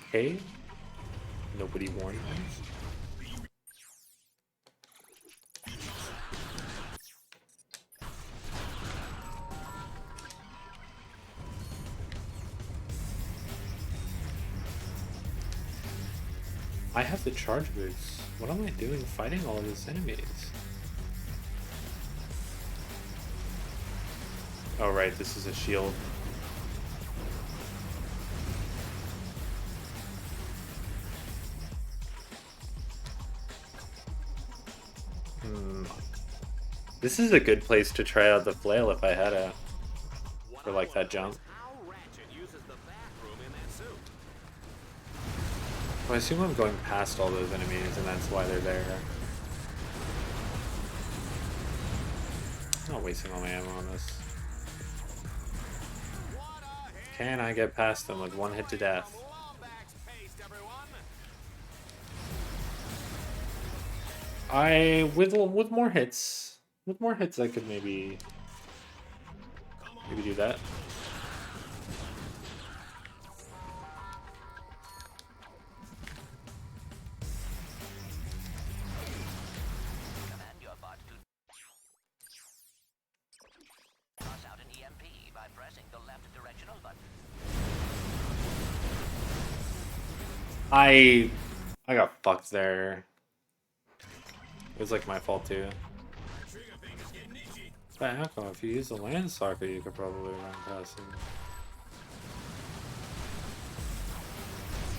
Okay. Nobody warned me. I have the charge boots. What am I doing fighting all of these enemies? Oh right, this is a shield. This is a good place to try out the flail if I had it. For like that jump. How Ratchet uses the bathroom in that suit. Well, I assume I'm going past all those enemies and that's why they're there. I'm not wasting all my ammo on this. Can I get past them with one hit to death? Lombax paste, everyone. With more hits. With more hits I could maybe do that. Command your bot to toss out an EMP by pressing the left directional button. I got fucked there. It was like my fault too. Back off. If you use the Landstalker, you could probably run past him.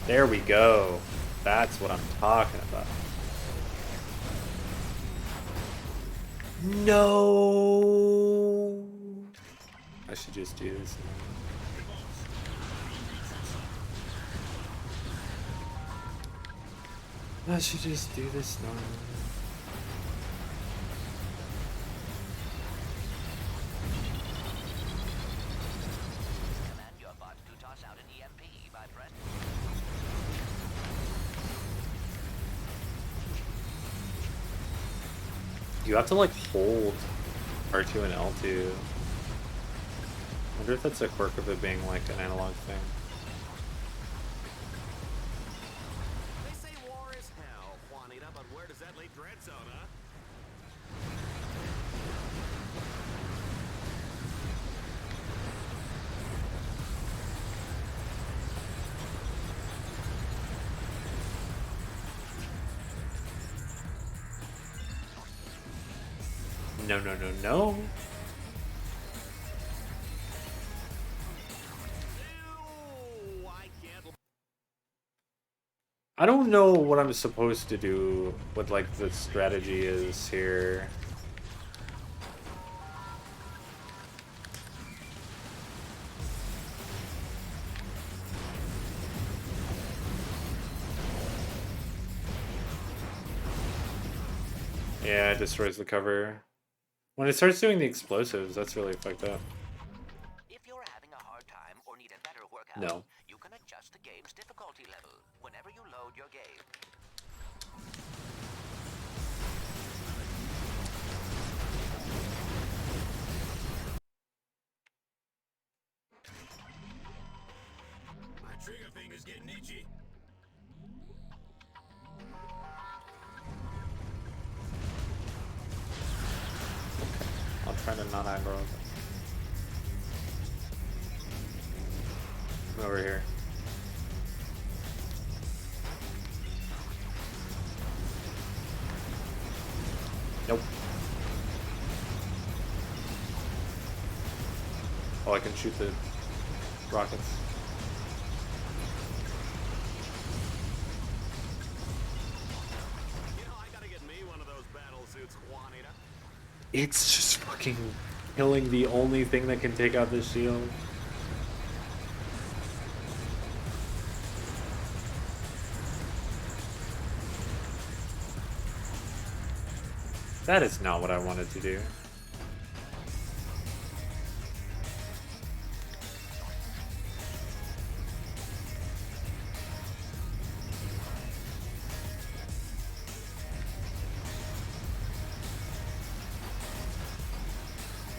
There we go. That's what I'm talking about. No. I should just do this. I should just do this now. Command your bot to toss out an EMP by press. You have to like hold R2 and L2. I wonder if that's a quirk of it being like an analog thing. They say war is hell, Juanita, but where does that leave Dreadzone, huh? No, no, no, no. Ew, I can't. I don't know what I'm supposed to do, what like the strategy is here. Yeah, it destroys the cover. When it starts doing the explosives, that's really fucked up. If you're having a hard time or need a better workout, No. you can adjust the game's difficulty level whenever you load your game. My trigger finger's getting itchy. I'll try to not aggro. Come over here. Nope. Oh, I can shoot the rockets. You know, I gotta get me one of those battle suits, Juanita. It's just fucking killing the only thing that can take out the shield. That is not what I wanted to do.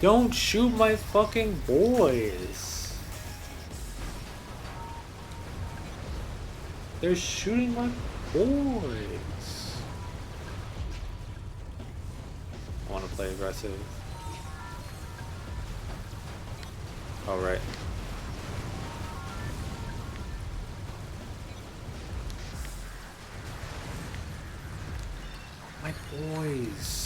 Don't shoot my fucking boys. They're shooting my boys. I want to play aggressive. All right. My boys.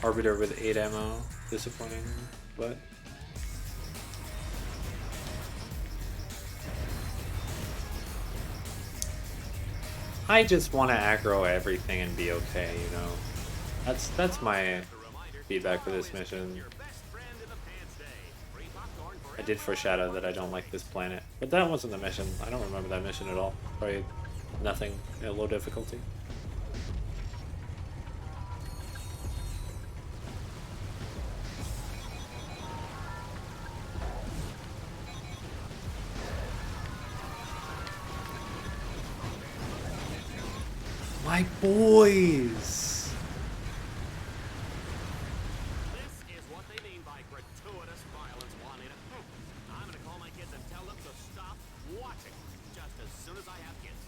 Arbiter with 8 ammo. Disappointing, but... I just want to aggro everything and be okay, you know? That's my feedback for this mission. Your best friend in the pants day. Free popcorn for I did foreshadow that I don't like this planet. But that wasn't the mission. I don't remember that mission at all. Probably nothing at low difficulty. My boys! This is what they mean by gratuitous violence, Juanita. I'm gonna call my kids and tell them to stop watching just as soon as I have kids.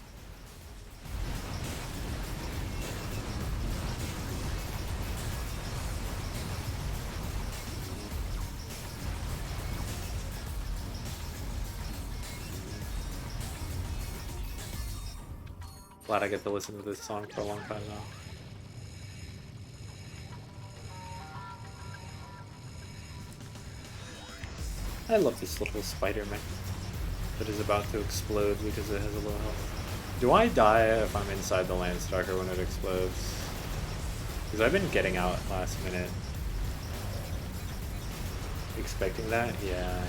Glad I get to listen to this song for a long time now. I love this little Spider-Man that is about to explode because it has a low health. Do I die if I'm inside the Landstalker when it explodes? Because I've been getting out last minute. Expecting that? Yeah.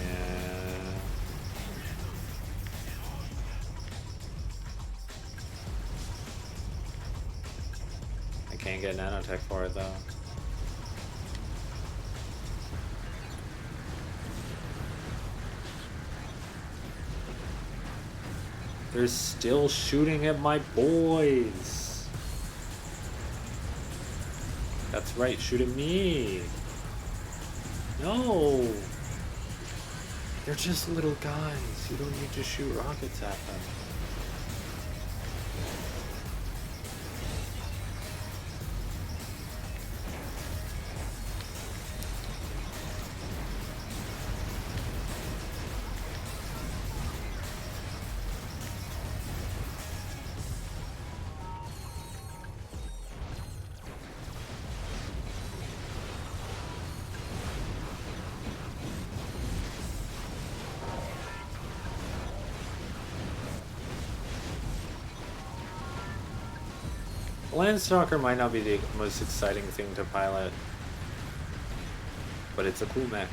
I can't get nanotech for it though. They're still shooting at my boys. That's right, shoot at me. No. They're just little guys. You don't need to shoot rockets at them. Landstalker might not be the most exciting thing to pilot, but it's a cool mech.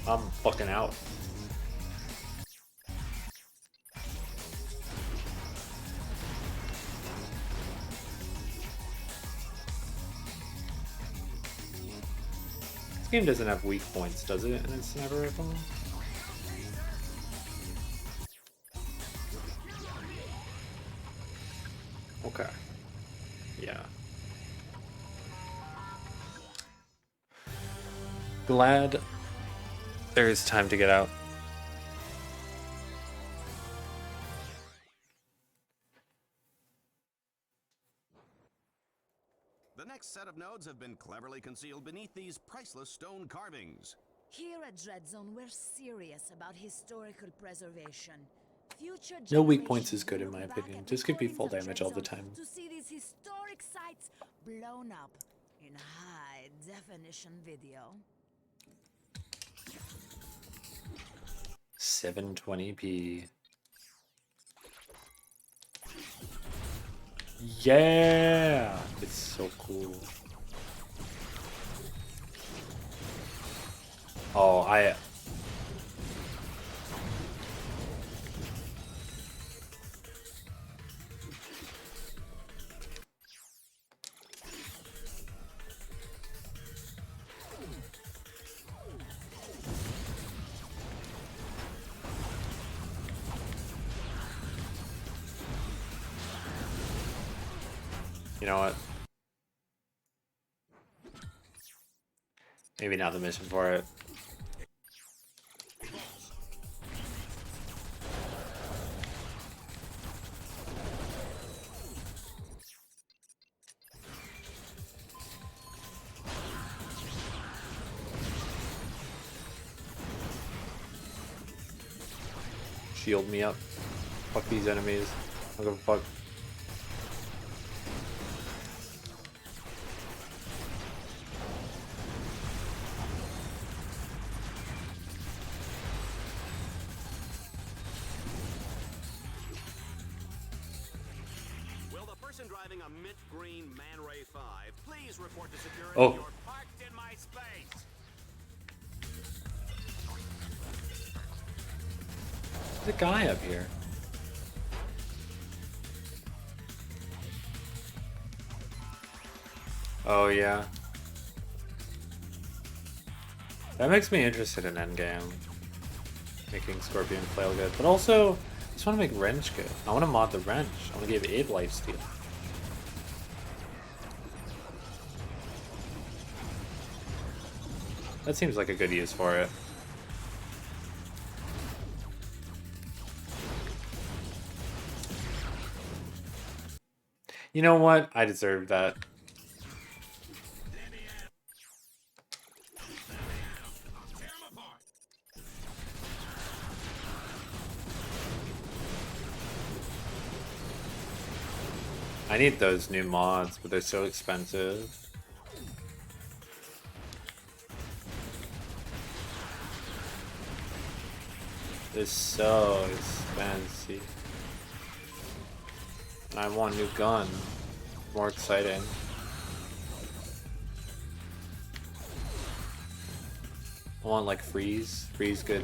I'm fucking out. This game doesn't have weak points, does it, in its sniper rifle? Okay. Yeah. Glad there is time to get out. The next set of nodes have been cleverly concealed beneath these priceless stone carvings. Here at Dreadzone, we're serious about historical preservation. Future No weak points generations is good in will my look back opinion. at Just give me recordings full of damage all the Dreadzone time. to see these historic sites blown up in high definition video. 720p. Yeah! It's so cool. Oh, you know what? Maybe not the mission for it. Shield me up. Fuck these enemies. I don't give a fuck. piloting a mint green Man Ray 5, please report to security. Oh. You're parked in my space. There's a guy up here. Oh yeah. That makes me interested in endgame. Making Scorpion flail good. But also, I just want to make wrench good. I want to mod the wrench. I want to give Abe lifesteal. That seems like a good use for it. You know what? I deserve that. I need those new mods, but they're so expensive. They're so expensive. And I want a new gun. More exciting. I want like freeze. Freeze good.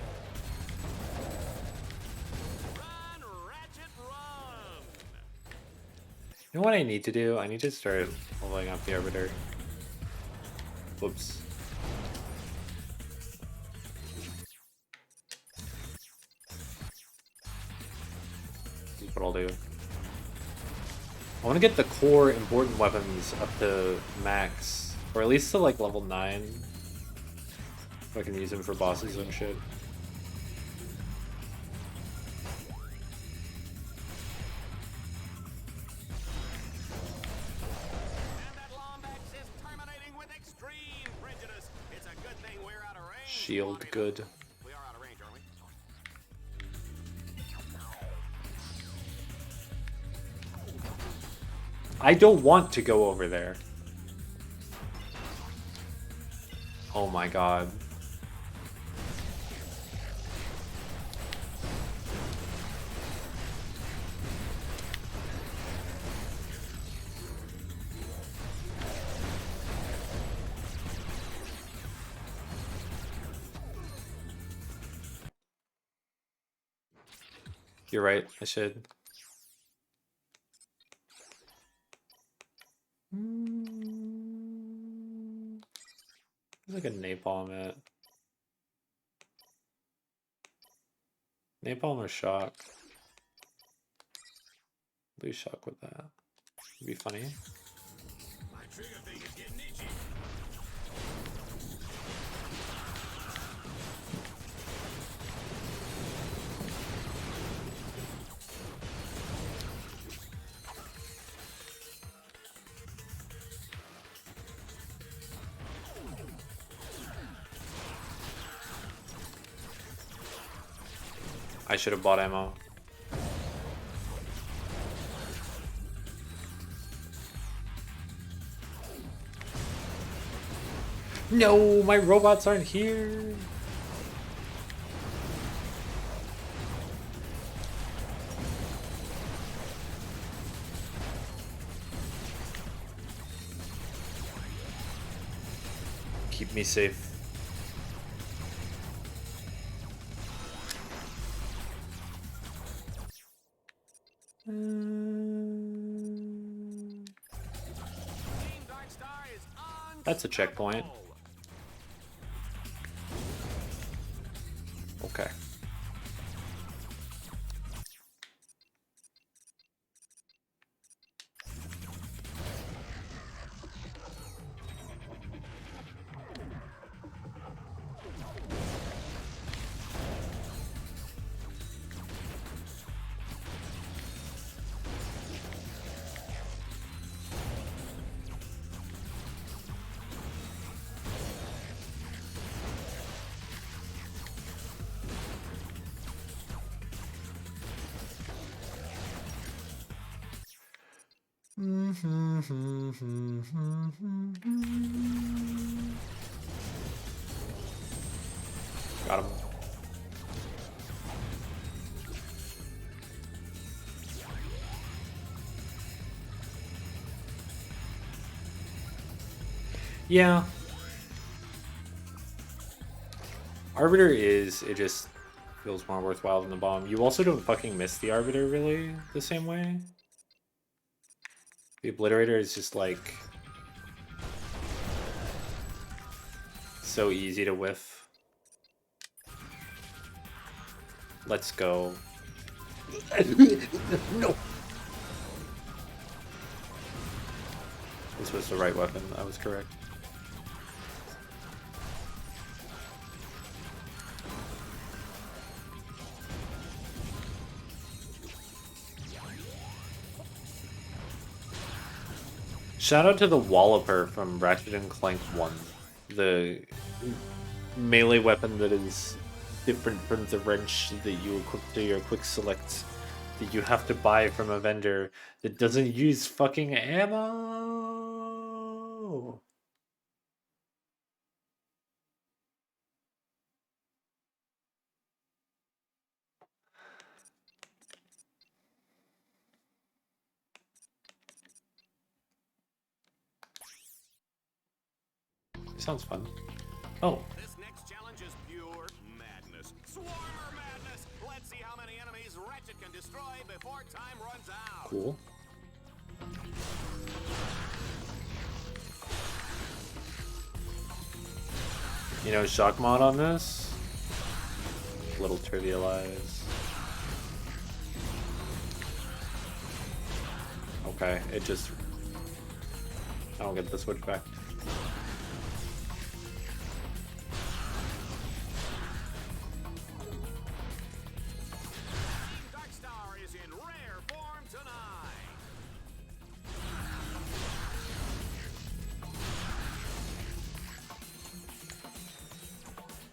Run, Ratchet, run! You know what I need to do? I need to start leveling up the Arbiter. Whoops. Here's what I'll do. I want to get the core important weapons up to max, or at least to like level 9, so I can use them for bosses and shit. And that Lombax is terminating with extreme prejudice. It's a good thing we're out of range. Shield Lonnie. good. We are out of range, aren't we? I don't want to go over there. Oh my god. You're right, I should. There's like a napalm it. Napalm or shock? Do shock with that. It'd be funny. My trigger finger's getting itchy. I should have bought ammo. No, my robots aren't here. Keep me safe. Team Dark Star is That's a checkpoint. unstoppable. Okay. Got him. Yeah. Arbiter it just feels more worthwhile than the bomb. You also don't fucking miss the Arbiter really the same way. The Obliterator is just like so easy to whiff. Let's go. No. This was the right weapon. I was correct. Shout out to the Walloper from Ratchet and Clank 1. The melee weapon that is different from the wrench that you equip to your quick select that you have to buy from a vendor that doesn't use fucking ammo. Sounds fun. Oh. This next challenge is pure madness. Swarmer madness! Let's see how many enemies Ratchet can destroy before time runs out. Cool. You know, shock mod on this? Little trivialize. Okay, it just... I don't get the switch back. Darkstar is in rare form tonight.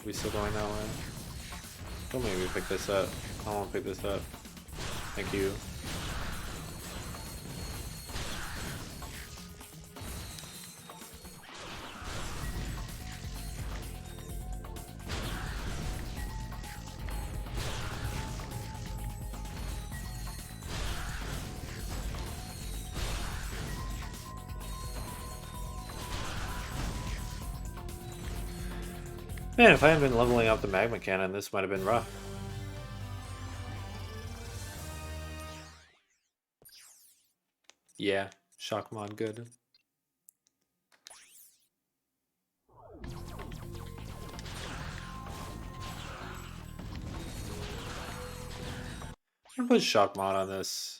We still going that way? Don't make me pick this up. I don't want to pick this up. Thank you. Man, if I hadn't been leveling up the magma cannon, this might have been rough. Yeah, shock mod good. I'm gonna put shock mod on this.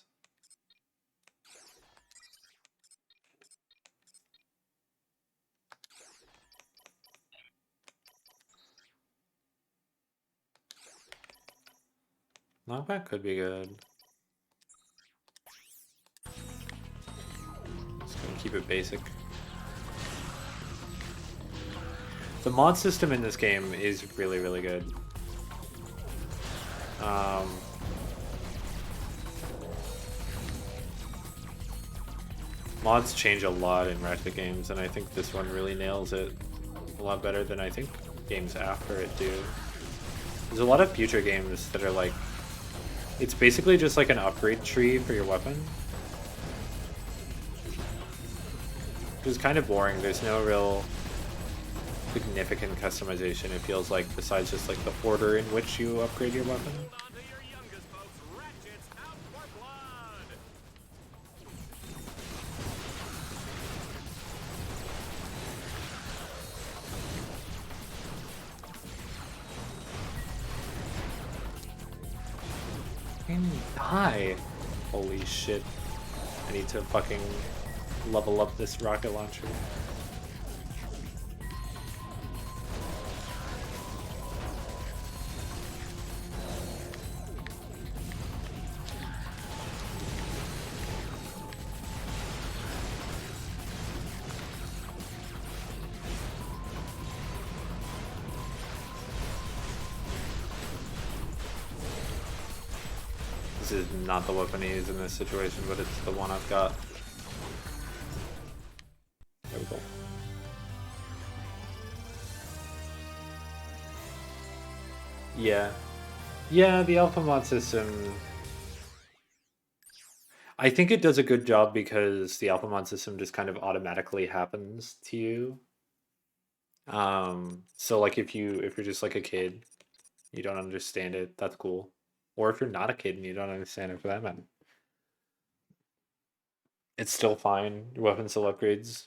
Knockback could be good. Just gonna keep it basic. The mod system in this game is really, really good. Mods change a lot in Ratchet games, and I think this one really nails it a lot better than I think games after it do. There's a lot of future games that are like, it's basically just like an upgrade tree for your weapon. Which is kind of boring. There's no real significant customization, it feels like, besides just like the order in which you upgrade your weapon. Hold on to your youngest, folks. Ratchet's out for blood. And die. Holy shit. I need to fucking level up this rocket launcher. This is not the weapon he is in this situation, but it's the one I've got. There we go. Yeah. Yeah, the alpha mod system... I think it does a good job because the alpha mod system just kind of automatically happens to you. So like if you're just like a kid, you don't understand it, that's cool. Or if you're not a kid and you don't understand it for that matter, it's still fine. Your weapon still upgrades.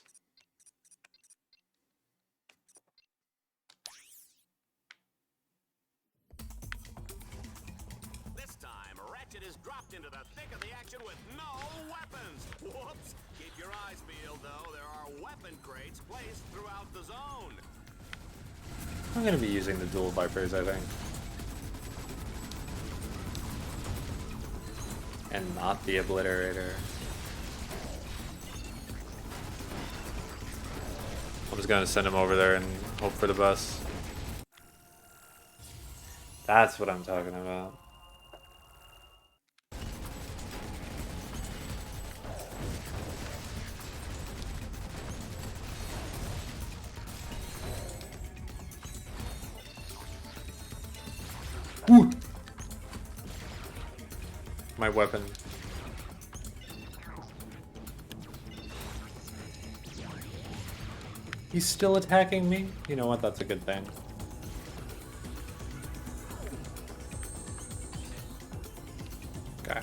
This time, Ratchet is dropped into the thick of the action with no weapons. Whoops! Keep your eyes peeled, though. There are weapon crates placed throughout the zone. I'm gonna be using the dual Vipers, I think. And not the Obliterator. I'm just gonna send him over there and hope for the best. That's what I'm talking about. Ooh. My weapon. He's still attacking me? You know what? That's a good thing. Okay.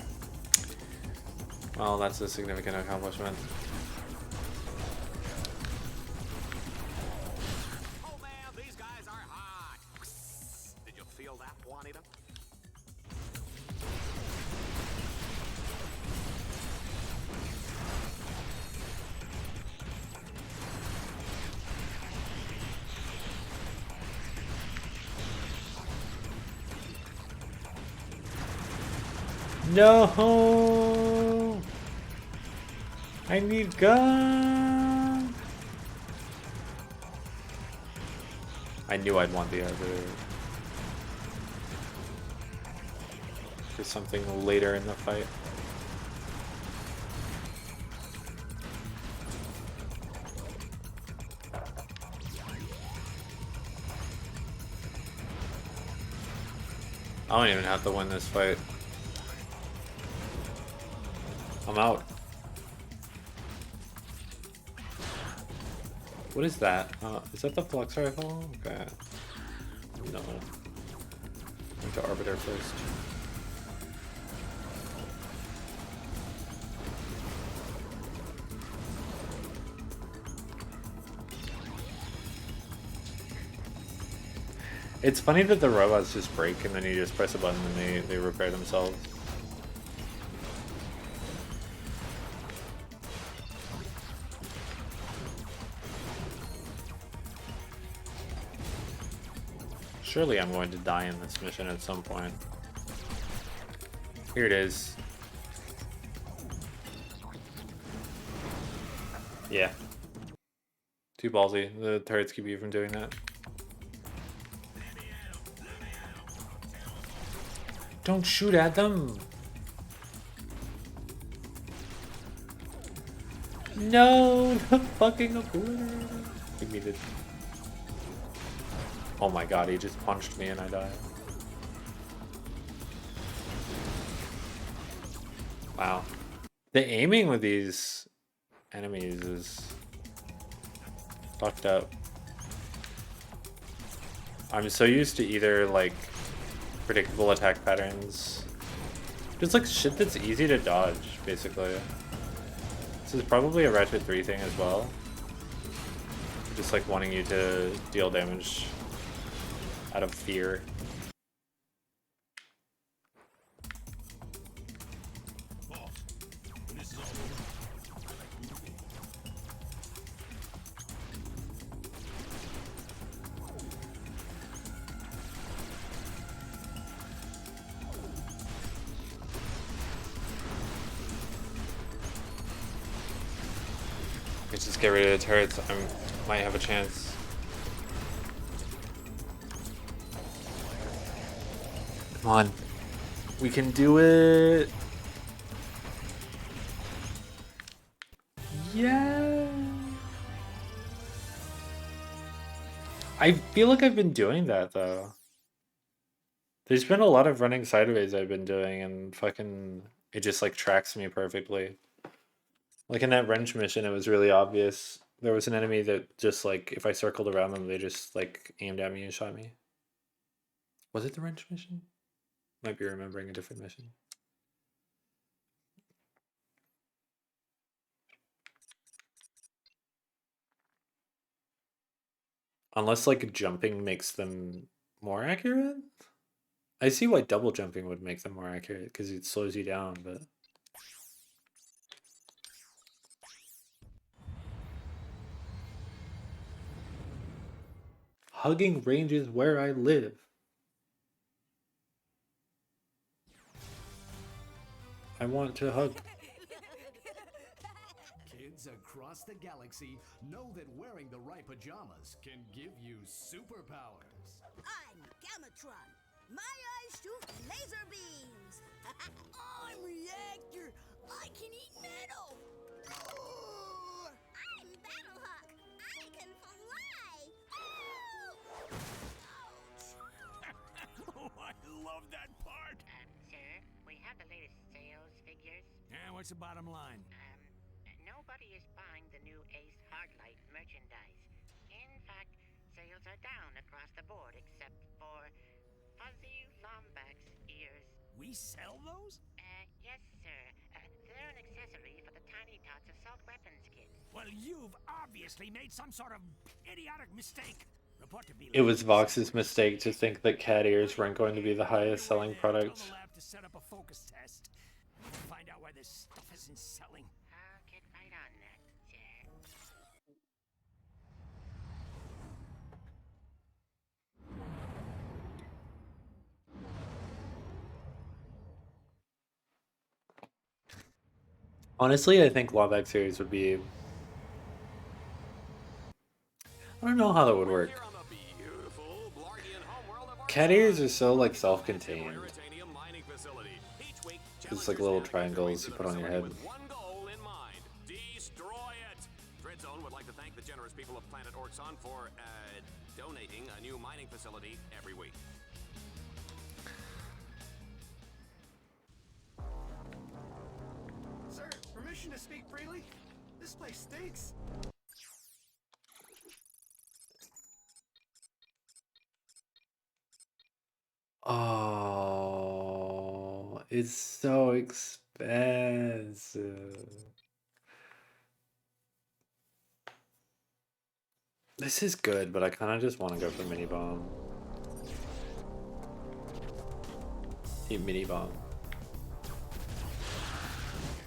Well, that's a significant accomplishment. Oh man, these guys are hot. Did you feel that, Juanita? No! I need gun! I knew I'd want the other for something later in the fight. I don't even have to win this fight. I'm out. What is that? Is that the flux rifle? Okay. No. Like the Arbiter first. It's funny that the robots just break and then you just press a button and they repair themselves. Surely I'm going to die in this mission at some point. Here it is. Yeah. Too ballsy. The turrets keep you from doing that. Don't shoot at them! No! The fucking Obliterator! Give me this. Oh my god, he just punched me and I died. Wow. The aiming with these enemies is fucked up. I'm so used to either like predictable attack patterns. Just like shit that's easy to dodge, basically. This is probably a Ratchet 3 thing as well. Just like wanting you to deal damage out of fear. Let's just get rid of the turrets. I might have a chance. Come on. We can do it. Yeah. I feel like I've been doing that though. There's been a lot of running sideways I've been doing and fucking it just like tracks me perfectly. Like in that wrench mission, it was really obvious. There was an enemy that just like if I circled around them, they just like aimed at me and shot me. Was it the wrench mission? Might be remembering a different mission. Unless like jumping makes them more accurate? I see why double jumping would make them more accurate because it slows you down, but hugging range is where I live. I want to hug. Kids across the galaxy know that wearing the right pajamas can give you superpowers. I'm Gamatron. My eyes shoot laser beams. I'm Reactor. I can eat metal. I'm Battlehawk. I can fly. Oh, I love that part. Sir, we have the latest sales figures. And what's the bottom line? Nobody is buying the new Ace Hardlight merchandise. In fact, sales are down across the board except for fuzzy Lombax ears. We sell those? Yes, sir. They're an accessory for the Tiny Tots assault weapons kit. Well, you've obviously made some sort of idiotic mistake. Report to It was Vox's mistake to think that cat ears weren't going to be the highest selling product. Tell the lab to set up a focus test. Find out why this stuff isn't selling. I'll get right on that, sir. Honestly, I think Lombax series would be... I don't know how that would work. Cat ears are so like self-contained. It's like little triangles you put on your head. One goal in mind: destroy it. Dreadzone would like to thank the generous people of Planet Orxon for donating a new mining facility every week. Sir, permission to speak freely? This place stinks. Oh, it's so expensive. This is good, but I kind of just want to go for mini bomb. Eat mini bomb.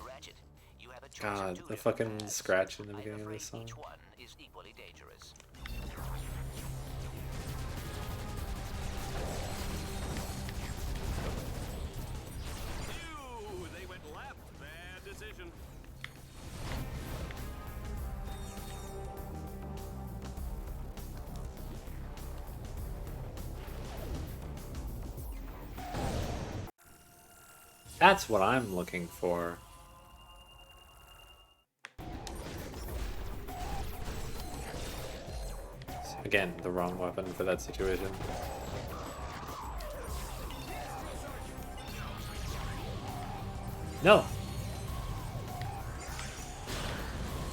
Ratchet, you have a choice God, of the 2 fucking different paths. scratch in the I'm beginning of afraid this song. each one is equally dangerous. Ew, they went left. Bad decision. That's what I'm looking for. Again, the wrong weapon for that situation. No!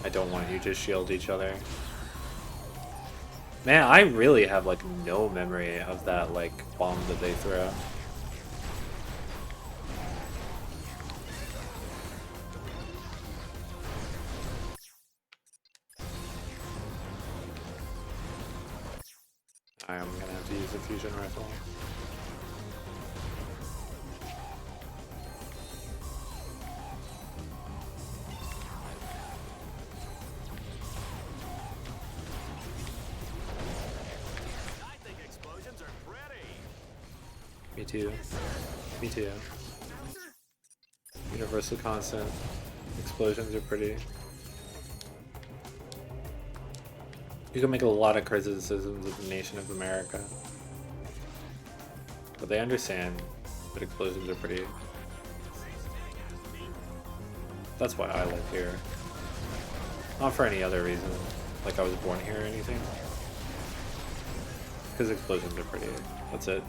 I don't want you to shield each other. Man, I really have like no memory of that like bomb that they throw. I'm gonna have to use a fusion rifle. I think explosions are pretty. Me too. Me too. Universal constant. Explosions are pretty. You can make a lot of criticisms of the nation of America. But they understand that explosions are pretty. That's why I live here. Not for any other reason. Like I was born here or anything. Because explosions are pretty. That's it.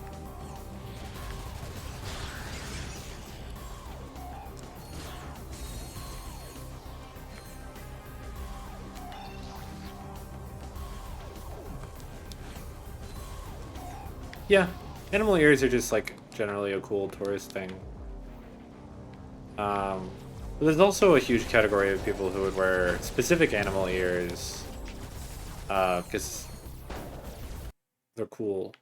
Yeah, animal ears are just like generally a cool tourist thing. But there's also a huge category of people who would wear specific animal ears because they're cool.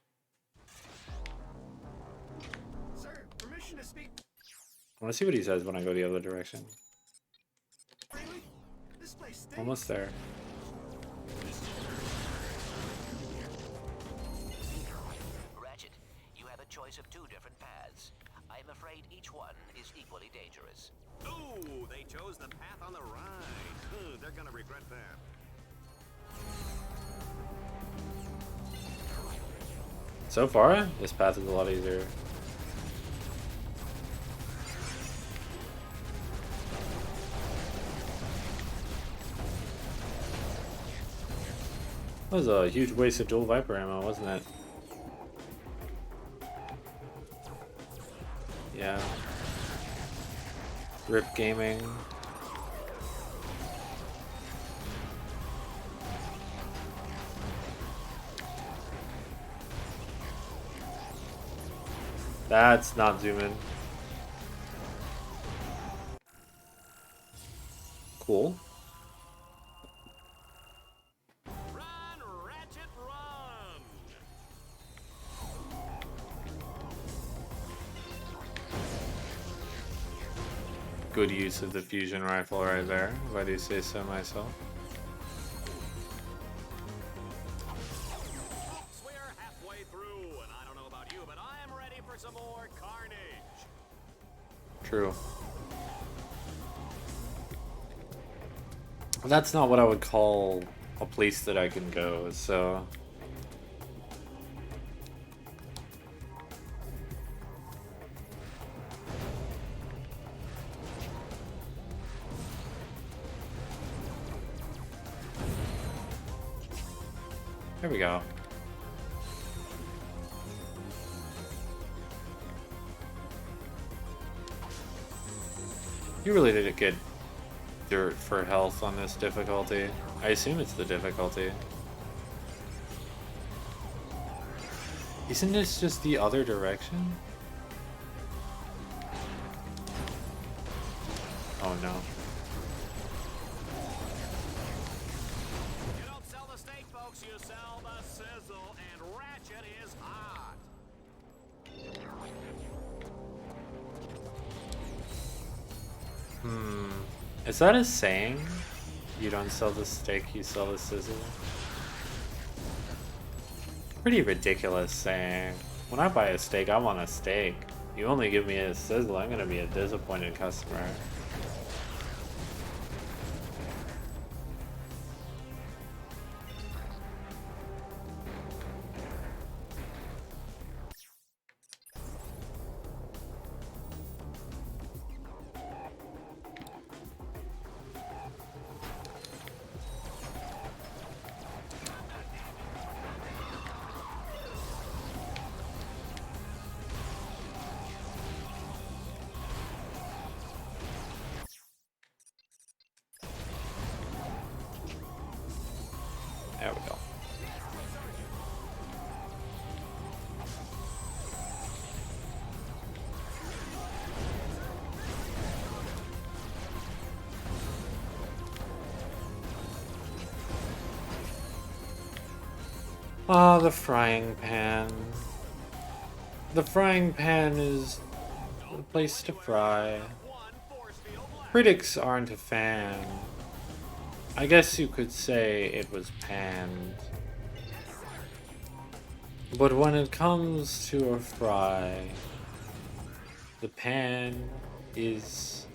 Sir, permission to speak I want to see what he says when I go the other direction. freely? This place stinks. Almost there. Ratchet, you have a choice of 2 different paths. I am afraid each one is equally dangerous. Ooh, they chose the path on the right. They're gonna regret that. So far, this path is a lot easier. That was a huge waste of dual Viper ammo, wasn't it? Yeah. Rip Gaming. That's not zooming. Cool. Run, Ratchet, run! Good use of the fusion rifle right there, if I do say so myself. Folks, we're halfway through, and I don't know about you, but I am ready for some more carnage. True. That's not what I would call a place that I can go, so... There we go. You really did get dirt for health on this difficulty. I assume it's the difficulty. Isn't this just the other direction? Oh no. You don't sell the steak, folks, you sell the sizzle, and Ratchet is hot. Is that a saying? You don't sell the steak, you sell the sizzle? Pretty ridiculous saying. When I buy a steak, I want a steak. You only give me a sizzle, I'm gonna be a disappointed customer. There we go. Ah, the frying pan. The frying pan is the place to fry. Critics aren't a fan. I guess you could say it was panned. But when it comes to a fry, the pan is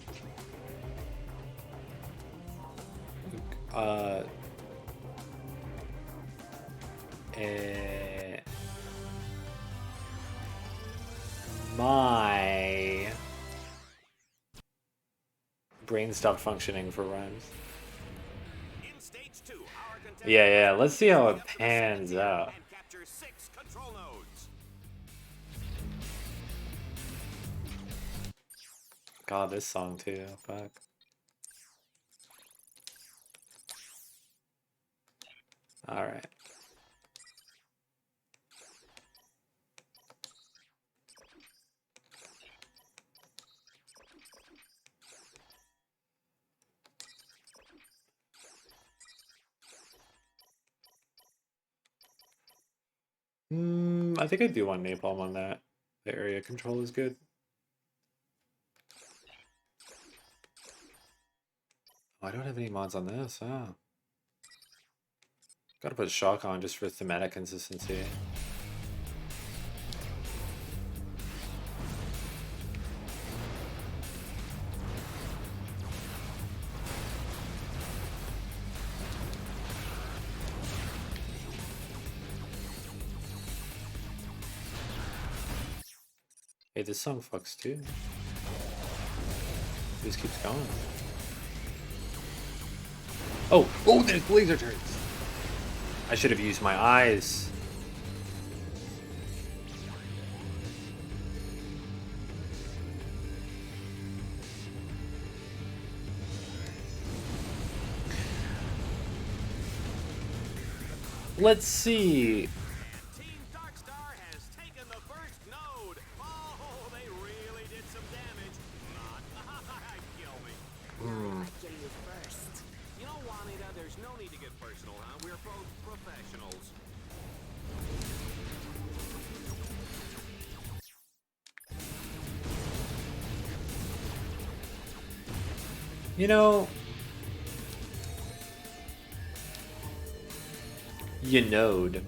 my brain stopped functioning for rhymes. In stage 2, our contestants Yeah, let's see how it pans out. and capture 6 control nodes. God, this song too, fuck. Alright. I think I do want napalm on that. The area control is good. Oh, I don't have any mods on this, huh? Gotta put shock on just for thematic consistency. Hey, this song fucks too. It just keeps going. Oh, oh, there's laser turrets. I should have used my eyes. Let's see. Team Darkstar has taken the first node. Oh, they really did some damage. Not kill me. I'd kill you first. You know, Juanita, there's no need to get personal, huh? We're both professionals. You know, you knowed.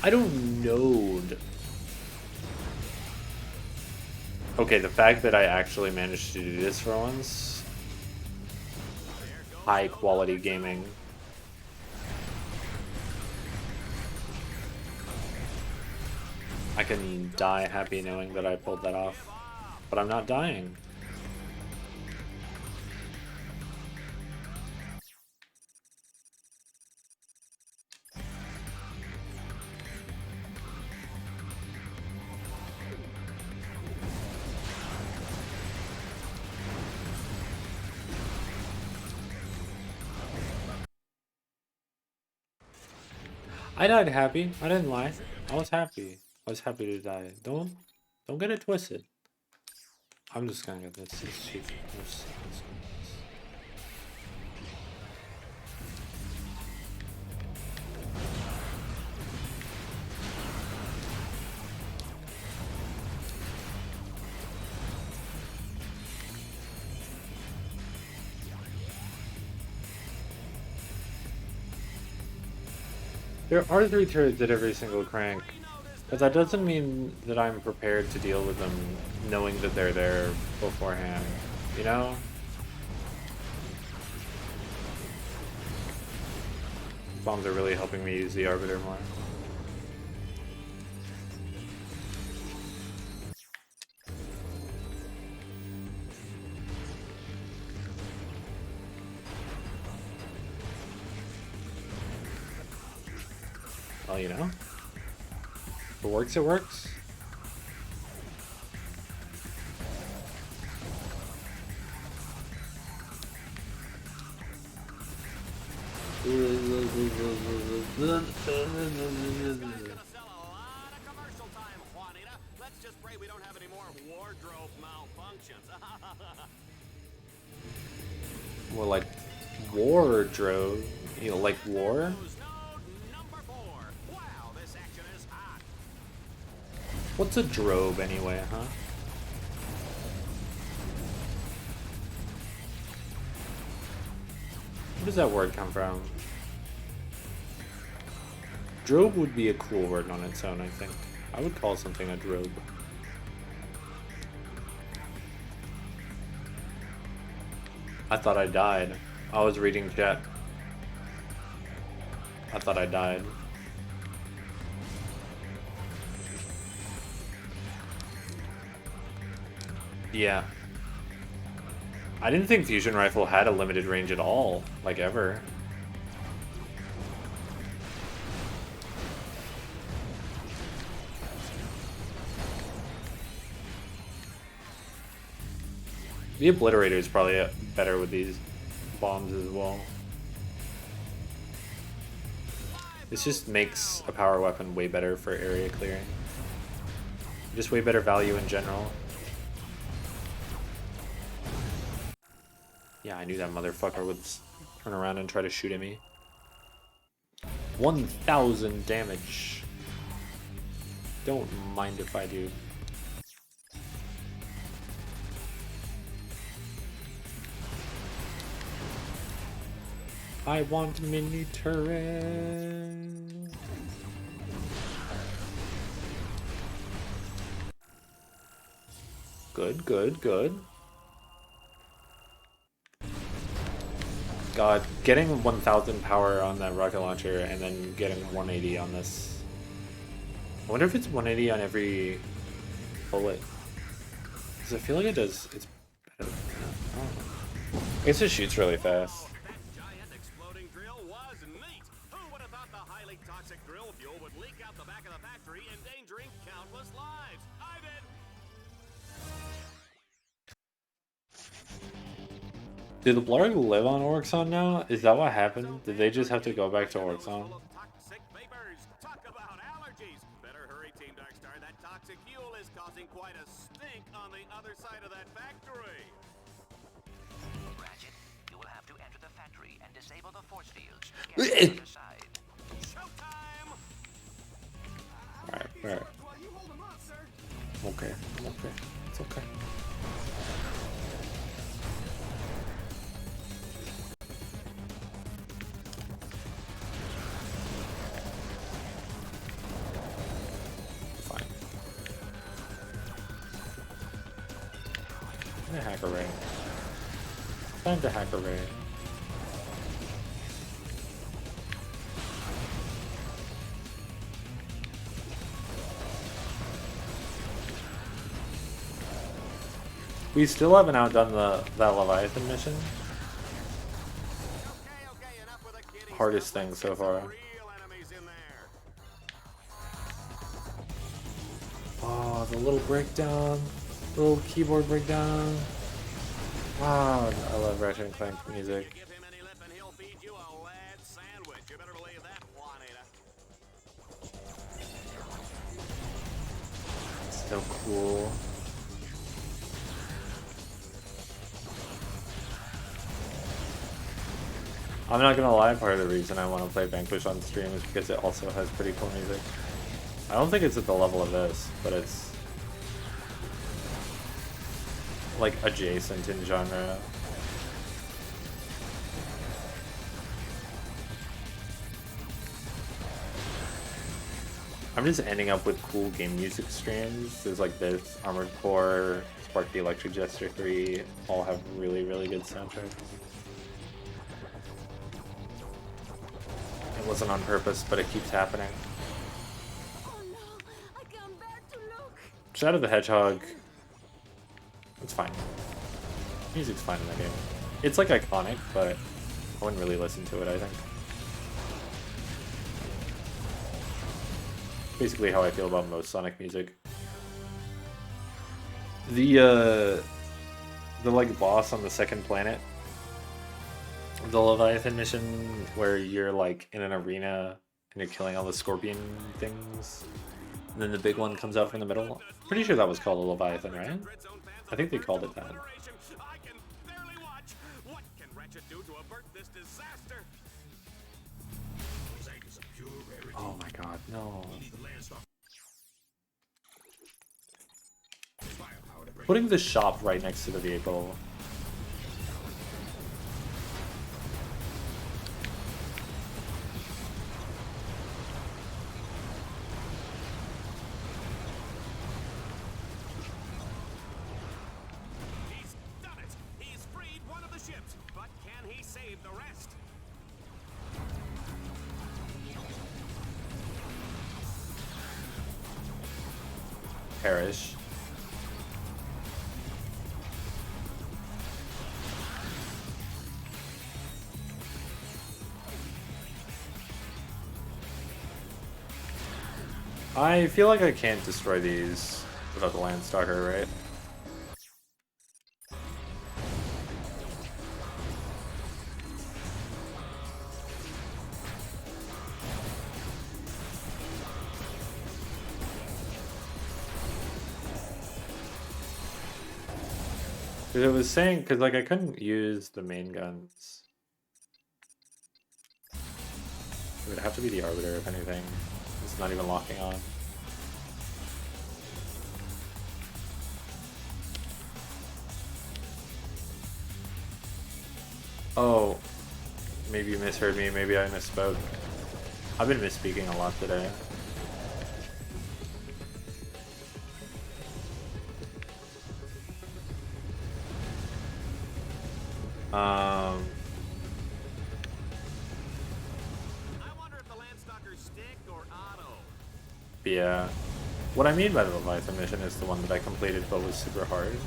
I don't node. Okay, the fact that I actually managed to do this for once. High quality gaming. I can die happy knowing that I pulled that off. But I'm not dying. I died happy. I didn't lie. I was happy. I was happy to die. Don't get it twisted. I'm just gonna get this. It's cheap. There are 3 turrets at every single crank, but that doesn't mean that I'm prepared to deal with them knowing that they're there beforehand, you know? Bombs are really helping me use the Arbiter more. Well, you know, if it works, it works. Let's just pray we don't have any more wardrobe malfunctions. Well, like wardrobe, you know, like war. What's a drobe anyway, huh? Where does that word come from? Drobe would be a cool word on its own, I think. I would call something a drobe. I thought I died. I was reading chat. I thought I died. Yeah. I didn't think fusion rifle had a limited range at all, like ever. The obliterator is probably better with these bombs as well. This just makes a power weapon way better for area clearing. Just way better value in general. Yeah, I knew that motherfucker would turn around and try to shoot at me. 1,000 damage. Don't mind if I do. I want mini turret. Good, good, good. God, getting 1,000 power on that rocket launcher and then getting 180 on this. I wonder if it's 180 on every bullet. Because I feel like it does. It's better than that. Oh. I guess it shoots really fast. That giant exploding drill was neat. Who would have thought the highly toxic drill fuel would leak out the back of the factory, endangering countless lives? I did. Do the Blarg live on Orxon now? Is that what happened? Did they just have to go back to Orxon? Toxic vapors. Talk about allergies. Better hurry, Team Darkstar. That toxic fuel is causing quite a stink on the other side of that factory. Ratchet, you will have to enter the factory and disable the force fields to get to the other side. Showtime! Alright, alright. Okay, I'm okay. It's okay. Fine. I'm gonna hack a ray. Time to hack a ray. We still haven't outdone that Leviathan mission. Hardest thing so far. Oh, the little breakdown. The little keyboard breakdown. Wow, I love Ratchet and Clank music. Give him any lip and he'll feed you a lead sandwich. You better believe that, Juanita. So cool. I'm not gonna lie, part of the reason I want to play Vanquish on stream is because it also has pretty cool music. I don't think it's at the level of this, but it's like adjacent in genre. I'm just ending up with cool game music streams. There's like this, Armored Core, Spark the Electric Jester 3, all have really, really good soundtracks. It wasn't on purpose, but it keeps happening. Oh no, I can't bear to look. Shadow the Hedgehog. It's fine. Music's fine in that game. It's like iconic, but I wouldn't really listen to it, I think. Basically how I feel about most Sonic music. The like boss on the second planet, the Leviathan mission where you're like in an arena and you're killing all the scorpion things, and then the big one comes out from the middle. Pretty sure that was called a Leviathan, right? I think they called it that. I can barely watch. What can Ratchet do to avert this disaster? Oh my god, no. Putting the shop right next to the vehicle. He's done it. He's freed one of the ships, but can he save the rest? Perish. I feel like I can't destroy these without the Landstalker, right? Because it was saying, because like I couldn't use the main guns. It would have to be the Arbiter, if anything. It's not even locking on. Oh, maybe you misheard me, maybe I misspoke. I've been misspeaking a lot today. I wonder if the Landstalkers stick or auto. Yeah. What I mean by the Leviathan mission is the one that I completed but was super hard.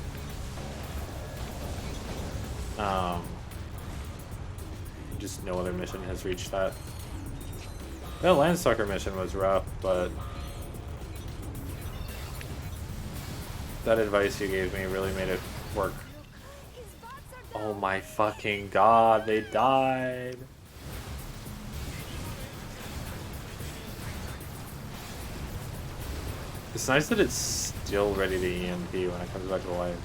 Just no other mission has reached that. That Landstalker mission was rough, but that advice you gave me really made it work. Oh my fucking god, they died! It's nice that it's still ready to EMP when it comes back to life.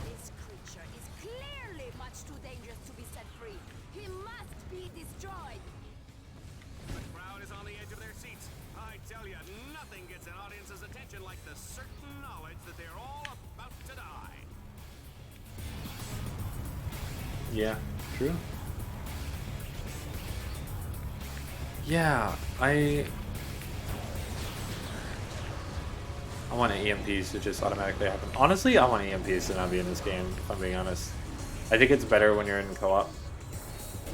This creature is clearly much too dangerous to be set free. He must be destroyed. The crowd is on the edge of their seats. I tell you, nothing gets an audience's attention like the certain knowledge that they're all about to die. Yeah, true. Yeah, I want EMPs to just automatically happen. Honestly, I want EMPs to not be in this game, if I'm being honest. I think it's better when you're in co-op,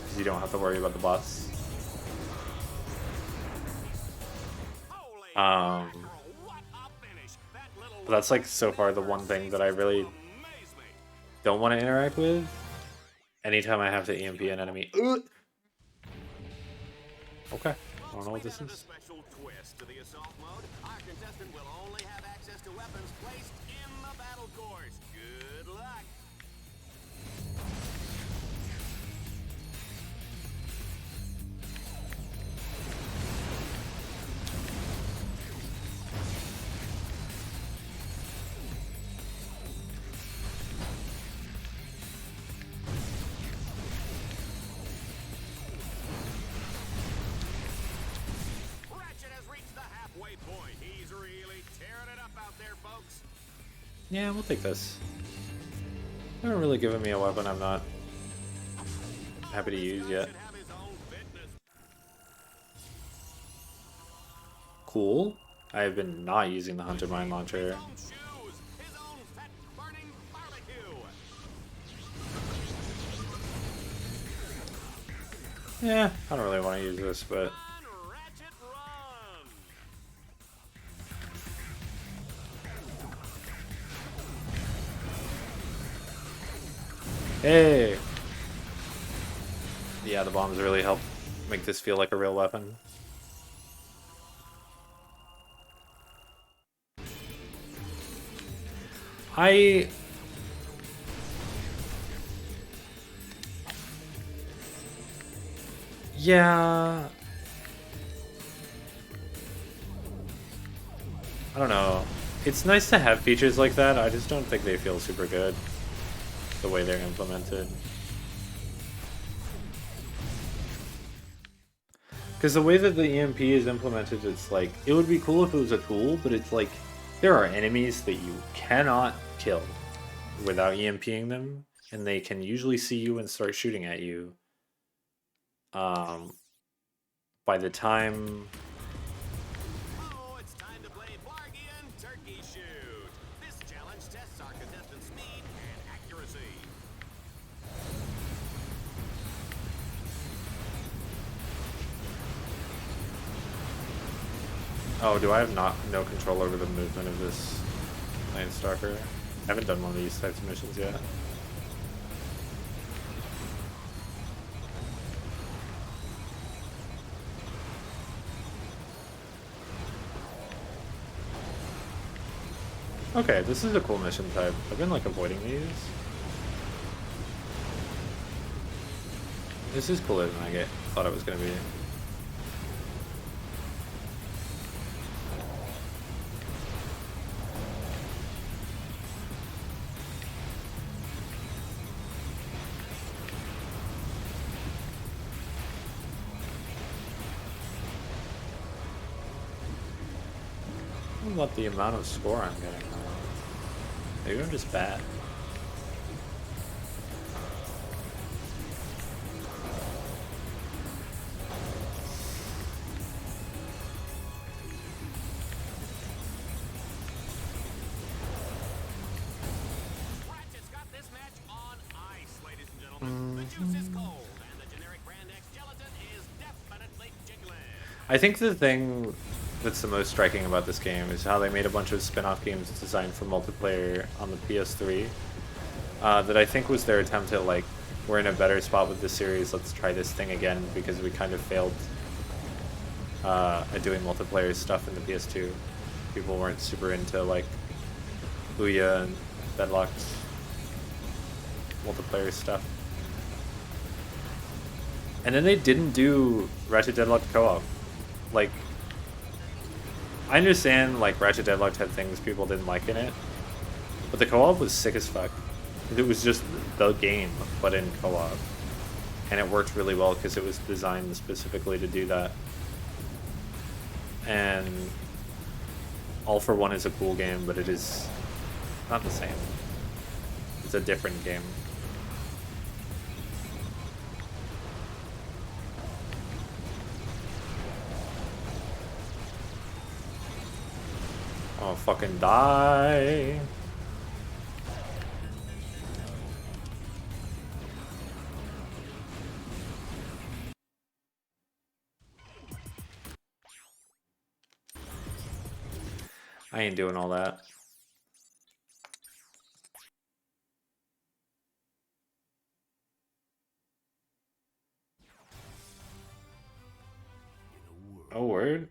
because you don't have to worry about the boss. But that's like so far the one thing that I really don't want to interact with. Anytime I have to EMP an enemy. Okay, I don't know what this is. Special twist to the assault mode. Our contestant will only have access to weapons placed in the battle course. Good luck. Ratchet has reached the halfway point. He's really tearing it up out there, folks. Yeah, we'll take this. They haven't really given me a weapon I'm not happy to use yet. Cool. I have been not using the Hunter Mine Launcher. Yeah, I don't really want to use this, but... Hey! Yeah, the bombs really help make this feel like a real weapon. Yeah... I don't know. It's nice to have features like that, I just don't think they feel super good. The way they're implemented. Because the way that the EMP is implemented, it's like, it would be cool if it was a tool, but it's like, there are enemies that you cannot kill without EMPing them, and they can usually see you and start shooting at you. By the time... Oh, it's time to play Blargian Turkey Shoot. This challenge tests our contestants' speed and accuracy. Oh, do I have no control over the movement of this Landstalker? I haven't done one of these types of missions yet. Okay, this is a cool mission type. I've been like avoiding these. This is cooler than I thought it was gonna be. What about the amount of score I'm getting? Maybe I'm just bad. Ratchet's got this match on ice, ladies and gentlemen. The juice is cold, and the generic brand X gelatin is definitely jiggling. I think the thing that's the most striking about this game is how they made a bunch of spin-off games designed for multiplayer on the PS3. That I think was their attempt at, like, we're in a better spot with this series, let's try this thing again, because we kind of failed at doing multiplayer stuff in the PS2. People weren't super into, like, Ouya and Deadlocked multiplayer stuff. And then they didn't do Ratchet Deadlocked co-op. Like, I understand, like, Ratchet Deadlocked had things people didn't like in it, but the co-op was sick as fuck. It was just the game, but in co-op. And it worked really well because it was designed specifically to do that. And All for One is a cool game, but it is not the same. It's a different game. Oh, fucking die. I ain't doing all that. Oh, word?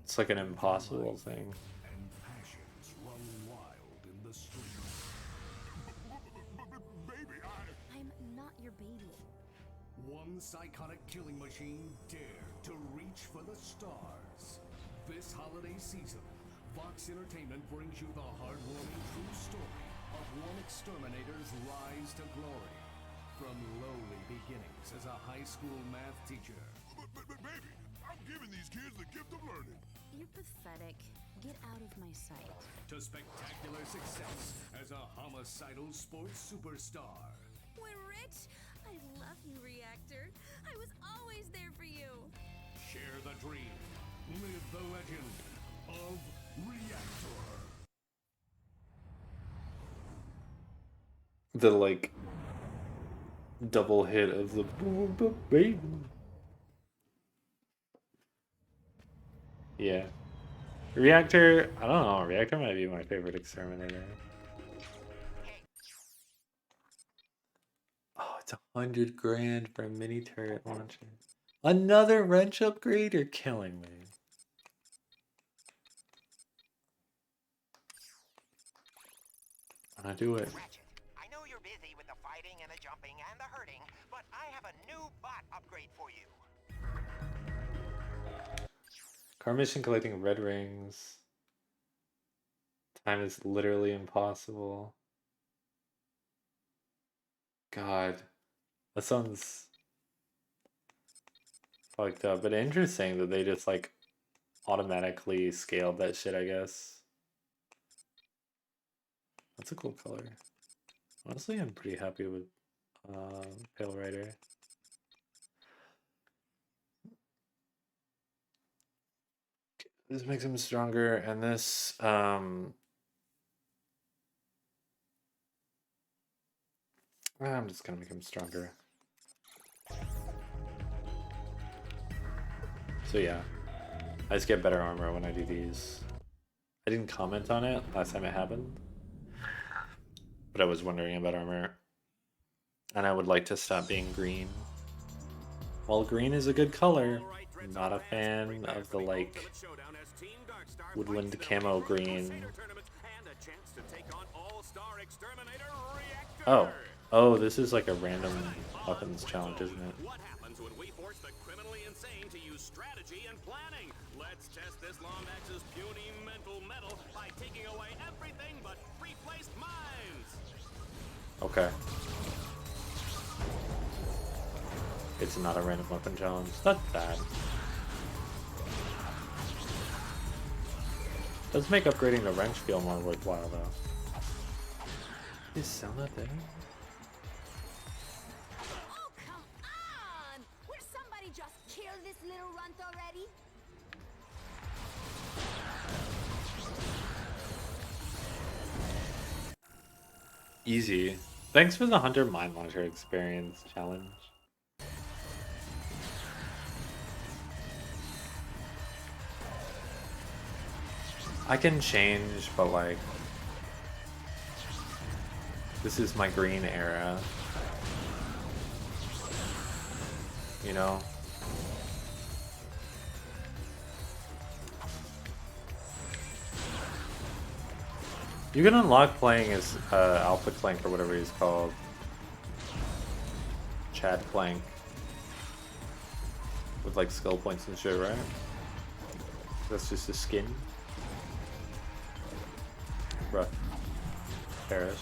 It's like an impossible thing. And passions run wild in the streets. Baby, I'm not your baby. One psychotic killing machine dare to reach for the stars. This holiday season, Vox Entertainment brings you the heartwarming true story of one exterminator's rise to glory. From lowly beginnings as a high school math teacher. But baby, I'm giving these kids the gift of learning. You're pathetic. Get out of my sight. To spectacular success as a homicidal sports superstar. We're rich. I love you, Reactor. I was always there for you. Share the dream. Live the legend of Reactor. The, like, double hit of the baby. Yeah. Reactor, I don't know, Reactor might be my favorite exterminator. Oh, it's 100 grand for a mini turret launcher. Another wrench upgrade? You're killing me. I do it. Ratchet, I know you're busy with the fighting and the jumping and the hurting, but I have a new bot upgrade for you. Car mission collecting red rings. Time is literally impossible. God. That sounds fucked up, but interesting that they just, like, automatically scaled that shit, I guess. That's a cool color. Honestly, I'm pretty happy with Pale Rider. This makes him stronger, and this I'm just gonna make him stronger. So yeah, I just get better armor when I do these. I didn't comment on it last time it happened, but I was wondering about armor, and I would like to stop being green. While green is a good color, I'm not a fan of the, like, woodland camo green. Oh, this is like a random weapons challenge, isn't it? What happens when we force the criminally insane to use strategy and planning? Let's test this Lombax's puny mental metal by taking away everything but replaced minds. Okay. It's not a random weapon challenge. That's bad. Does make upgrading the wrench feel more worthwhile though. Is Selma there? Oh, come on! Will somebody just kill this little runt already? Easy. Thanks for the Hunter Mind Monitor experience challenge. I can change, but like, this is my green era. You know? You can unlock playing as Alpha Clank or whatever he's called. Chad Clank. With like skill points and shit, right? That's just a skin. Bruh. Perish.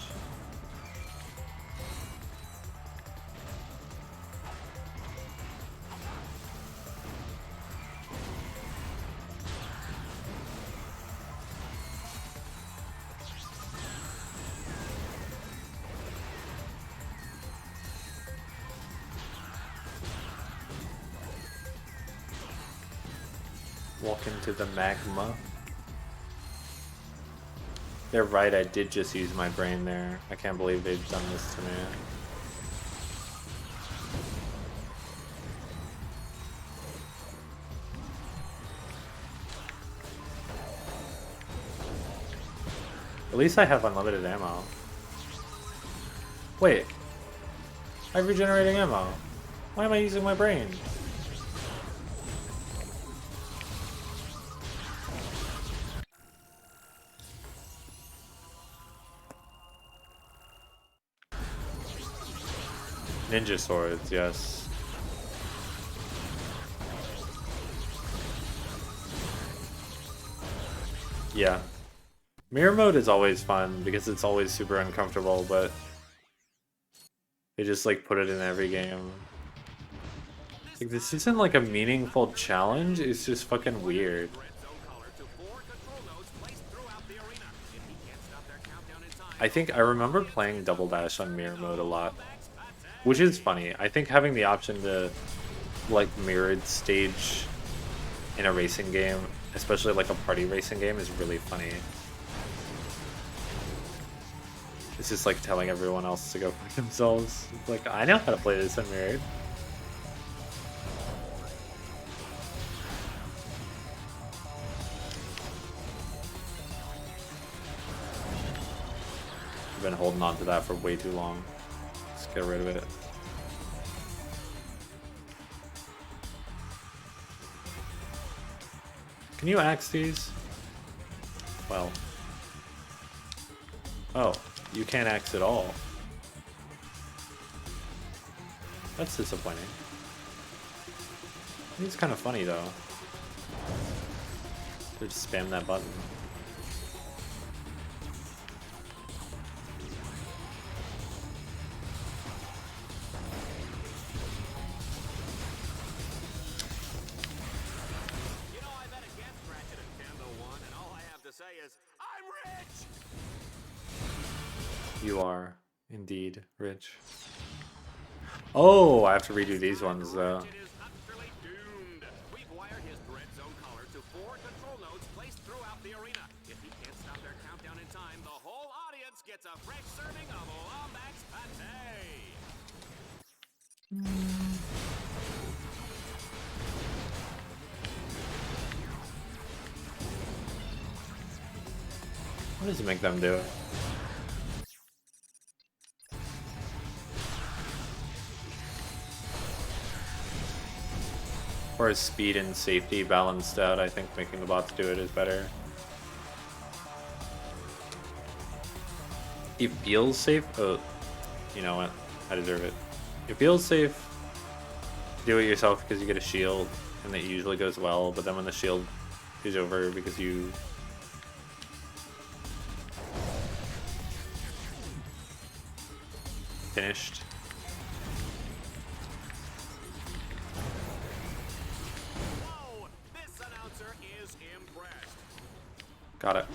Walk into the magma. They're right, I did just use my brain there. I can't believe they've done this to me. At least I have unlimited ammo. Wait. I have regenerating ammo. Why am I using my brain? Ninja swords, yes. Yeah. Mirror mode is always fun because it's always super uncomfortable, but they just like put it in every game. Like, this isn't like a meaningful challenge, it's just fucking weird. I think I remember playing Double Dash on mirror mode a lot, which is funny. I think having the option to like mirrored stage in a racing game, especially like a party racing game, is really funny. It's just like telling everyone else to go fuck themselves. It's like, I know how to play this unmirrored. I've been holding on to that for way too long. Let's get rid of it. Can you axe these? Well. Oh, you can't axe at all. That's disappointing. It's kind of funny though. To just spam that button. You know, I bet against Ratchet and Candle 1, and all I have to say is, I'm rich! You are indeed rich. Oh, I have to redo these ones though. Ratchet is utterly doomed. We've wired his Dread Zone collar to 4 control nodes placed throughout the arena. If he can't stop their countdown in time, the whole audience gets a fresh serving of Lombax Pate. What does it make them do? For his speed and safety balanced out, I think making the bots do it is better. It feels safe. Oh, you know what? I deserve it. It feels safe. Do it yourself because you get a shield, and that usually goes well. But then when the shield is over because you finished. Got it.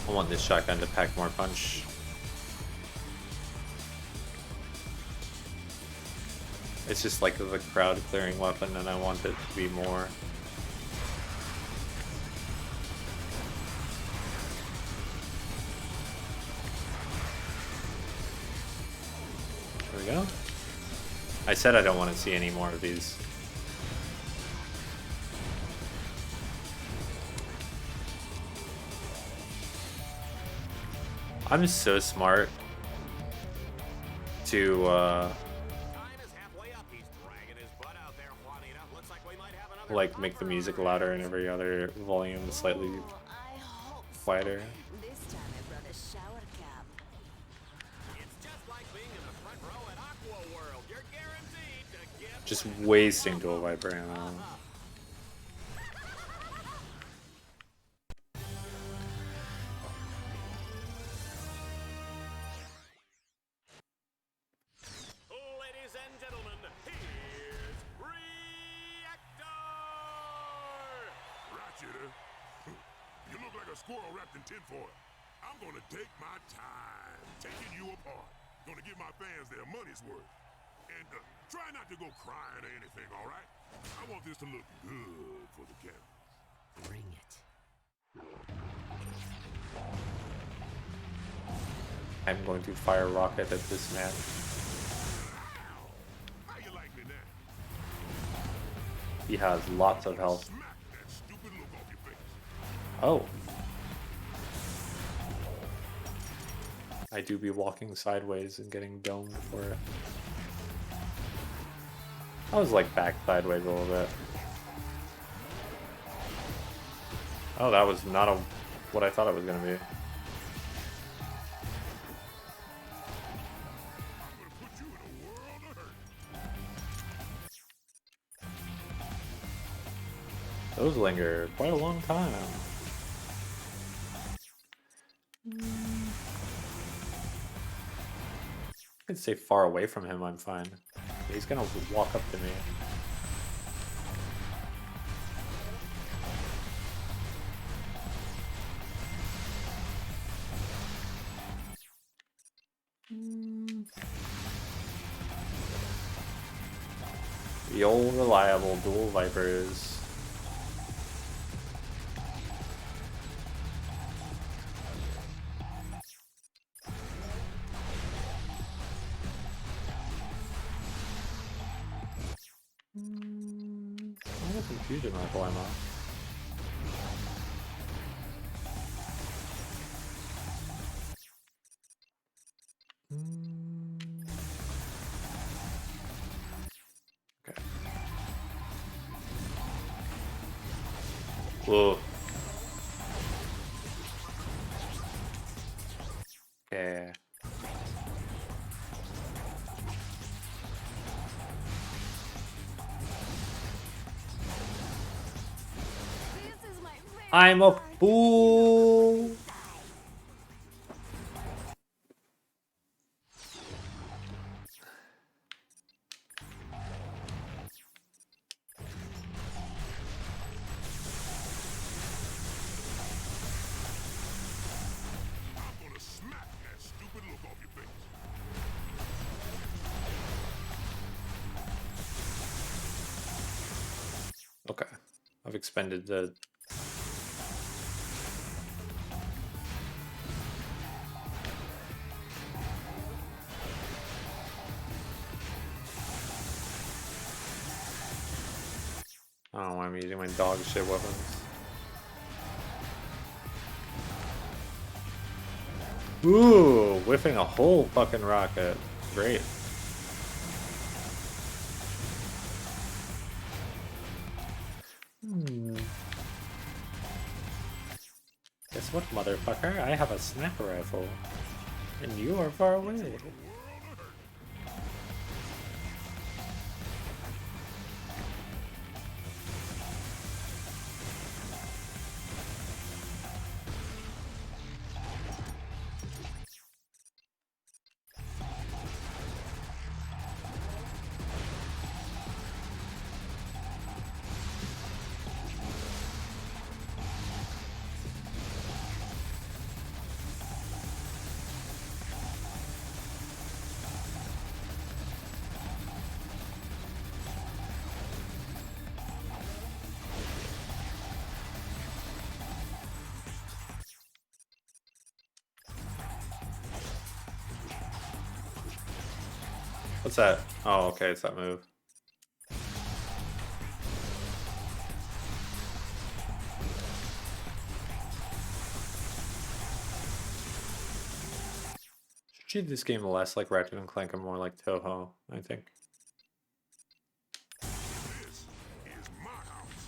I want this shotgun to pack more punch. It's just like the crowd clearing weapon, and I want it to be more. There we go. I said I don't want to see any more of these. I'm so smart to like make the music louder and every other volume slightly quieter. This time I brought a shower cap. It's just like being in the front row at Aqua World. You're guaranteed to get Just wasting dual viper ammo. Ladies and gentlemen, here's Reactor! Ratchet, you look like a squirrel wrapped in tinfoil. I'm gonna take my time taking you apart. Gonna give my fans their money's worth. And try not to go crying or anything, all right? I want this to look good for the camera. Bring it. I'm going to fire rocket at this man. How you like me now? He has lots of health. Smack that stupid look off your face. Oh. I do be walking sideways and getting domed for it. I was like back sideways a little bit. Oh, that was not what I thought it was gonna be. I'm gonna put you in a world of hurt. Those linger quite a long time. I can stay far away from him, I'm fine. He's gonna walk up to me. The old reliable dual vipers. I have some fusion rifle ammo. Okay. Whoa. Okay. I'm a fool. I'm gonna smack that stupid look off your face. Okay. I've expended the I don't know why I'm using my dog shit weapons. Ooh, whiffing a whole fucking rocket. Great. Guess what, motherfucker? I have a sniper rifle. And you are far away. What's that? Oh, okay, it's that move. Should treat this game less like Ratchet and Clank and more like Toho, I think. This is my house.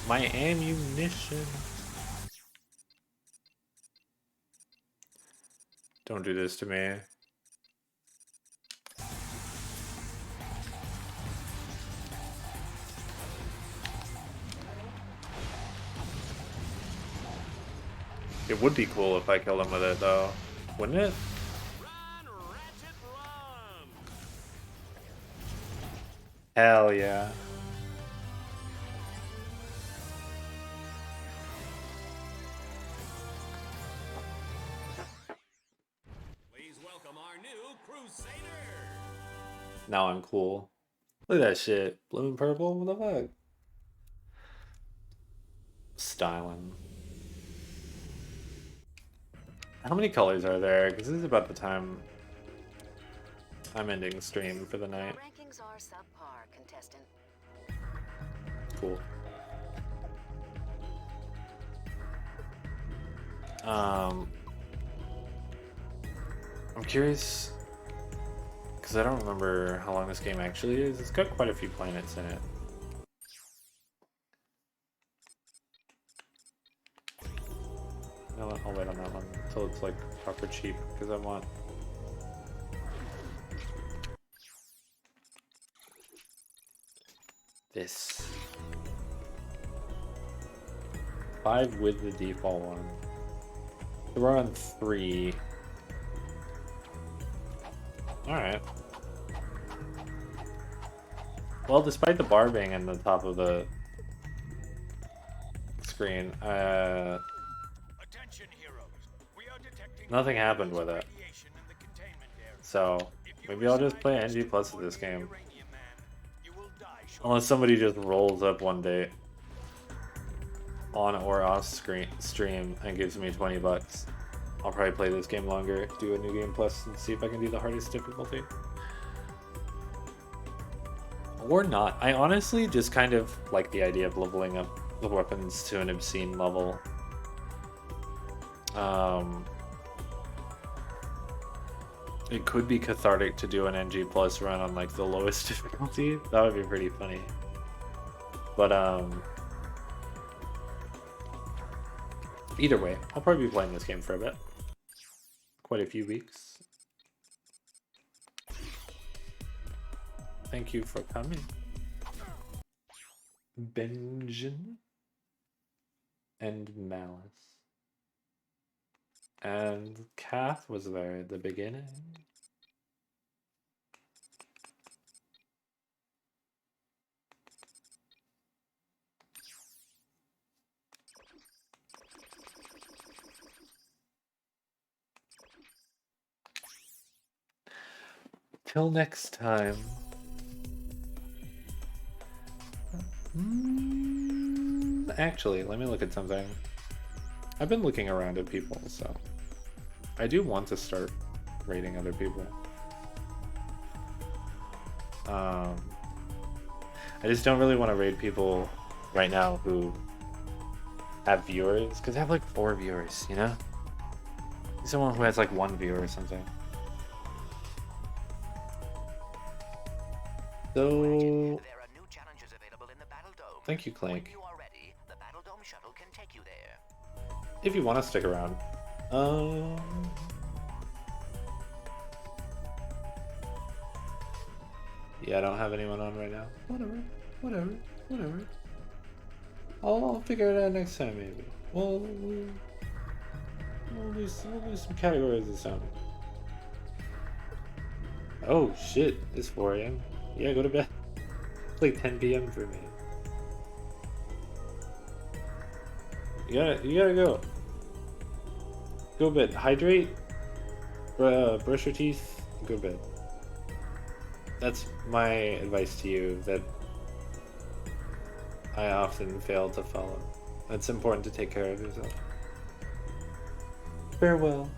My ammunition. Don't do this to me. It would be cool if I killed him with it, though. Wouldn't it? Run, Ratchet, run! Hell yeah. Please welcome our new Crusader! Now I'm cool. Look at that shit. Blue and purple? What the fuck? Styling. How many colors are there? Because this is about the time I'm ending stream for the night. Rankings are subpar, contestant. Cool. I'm curious because I don't remember how long this game actually is. It's got quite a few planets in it. No, I'll wait on that one until it's like proper cheap because I want. This 5 with the default one. So we're on 3. Alright. Well, despite the bar being in the top of the screen, Attention, heroes. We are detecting nothing happened with it. radiation in the containment area. So If you maybe I'll just reside play next NG to Plus the of this game. Uranium Man, you will die shortly. Unless somebody just rolls up one day on or off stream and gives me 20 bucks. I'll probably play this game longer, do a new game plus, and see if I can do the hardest difficulty. Or not. I honestly just kind of like the idea of leveling up the weapons to an obscene level. It could be cathartic to do an NG plus run on like the lowest difficulty. That would be pretty funny. But either way, I'll probably be playing this game for a bit. Quite a few weeks. Thank you for coming. Benjamin and Malice. And Kath was there at the beginning. Till next time. Actually, let me look at something. I've been looking around at people, so I do want to start rating other people. I just don't really want to raid people right now who have viewers, because I have like 4 viewers, you know? Someone who has like 1 viewer or something. So, There are new challenges available in the Battle Dome. thank you, Clank. When you are ready, the Battle Dome shuttle can take you there. If you want to stick around. Yeah, I don't have anyone on right now. Whatever. I'll figure it out next time, maybe. We'll do some categories this time. Oh shit, it's 4 a.m. Yeah, go to bed. It's like 10 p.m. for me. You gotta go. Go to bed. Hydrate. Brush your teeth, go to bed. That's my advice to you that I often fail to follow. It's important to take care of yourself. Farewell.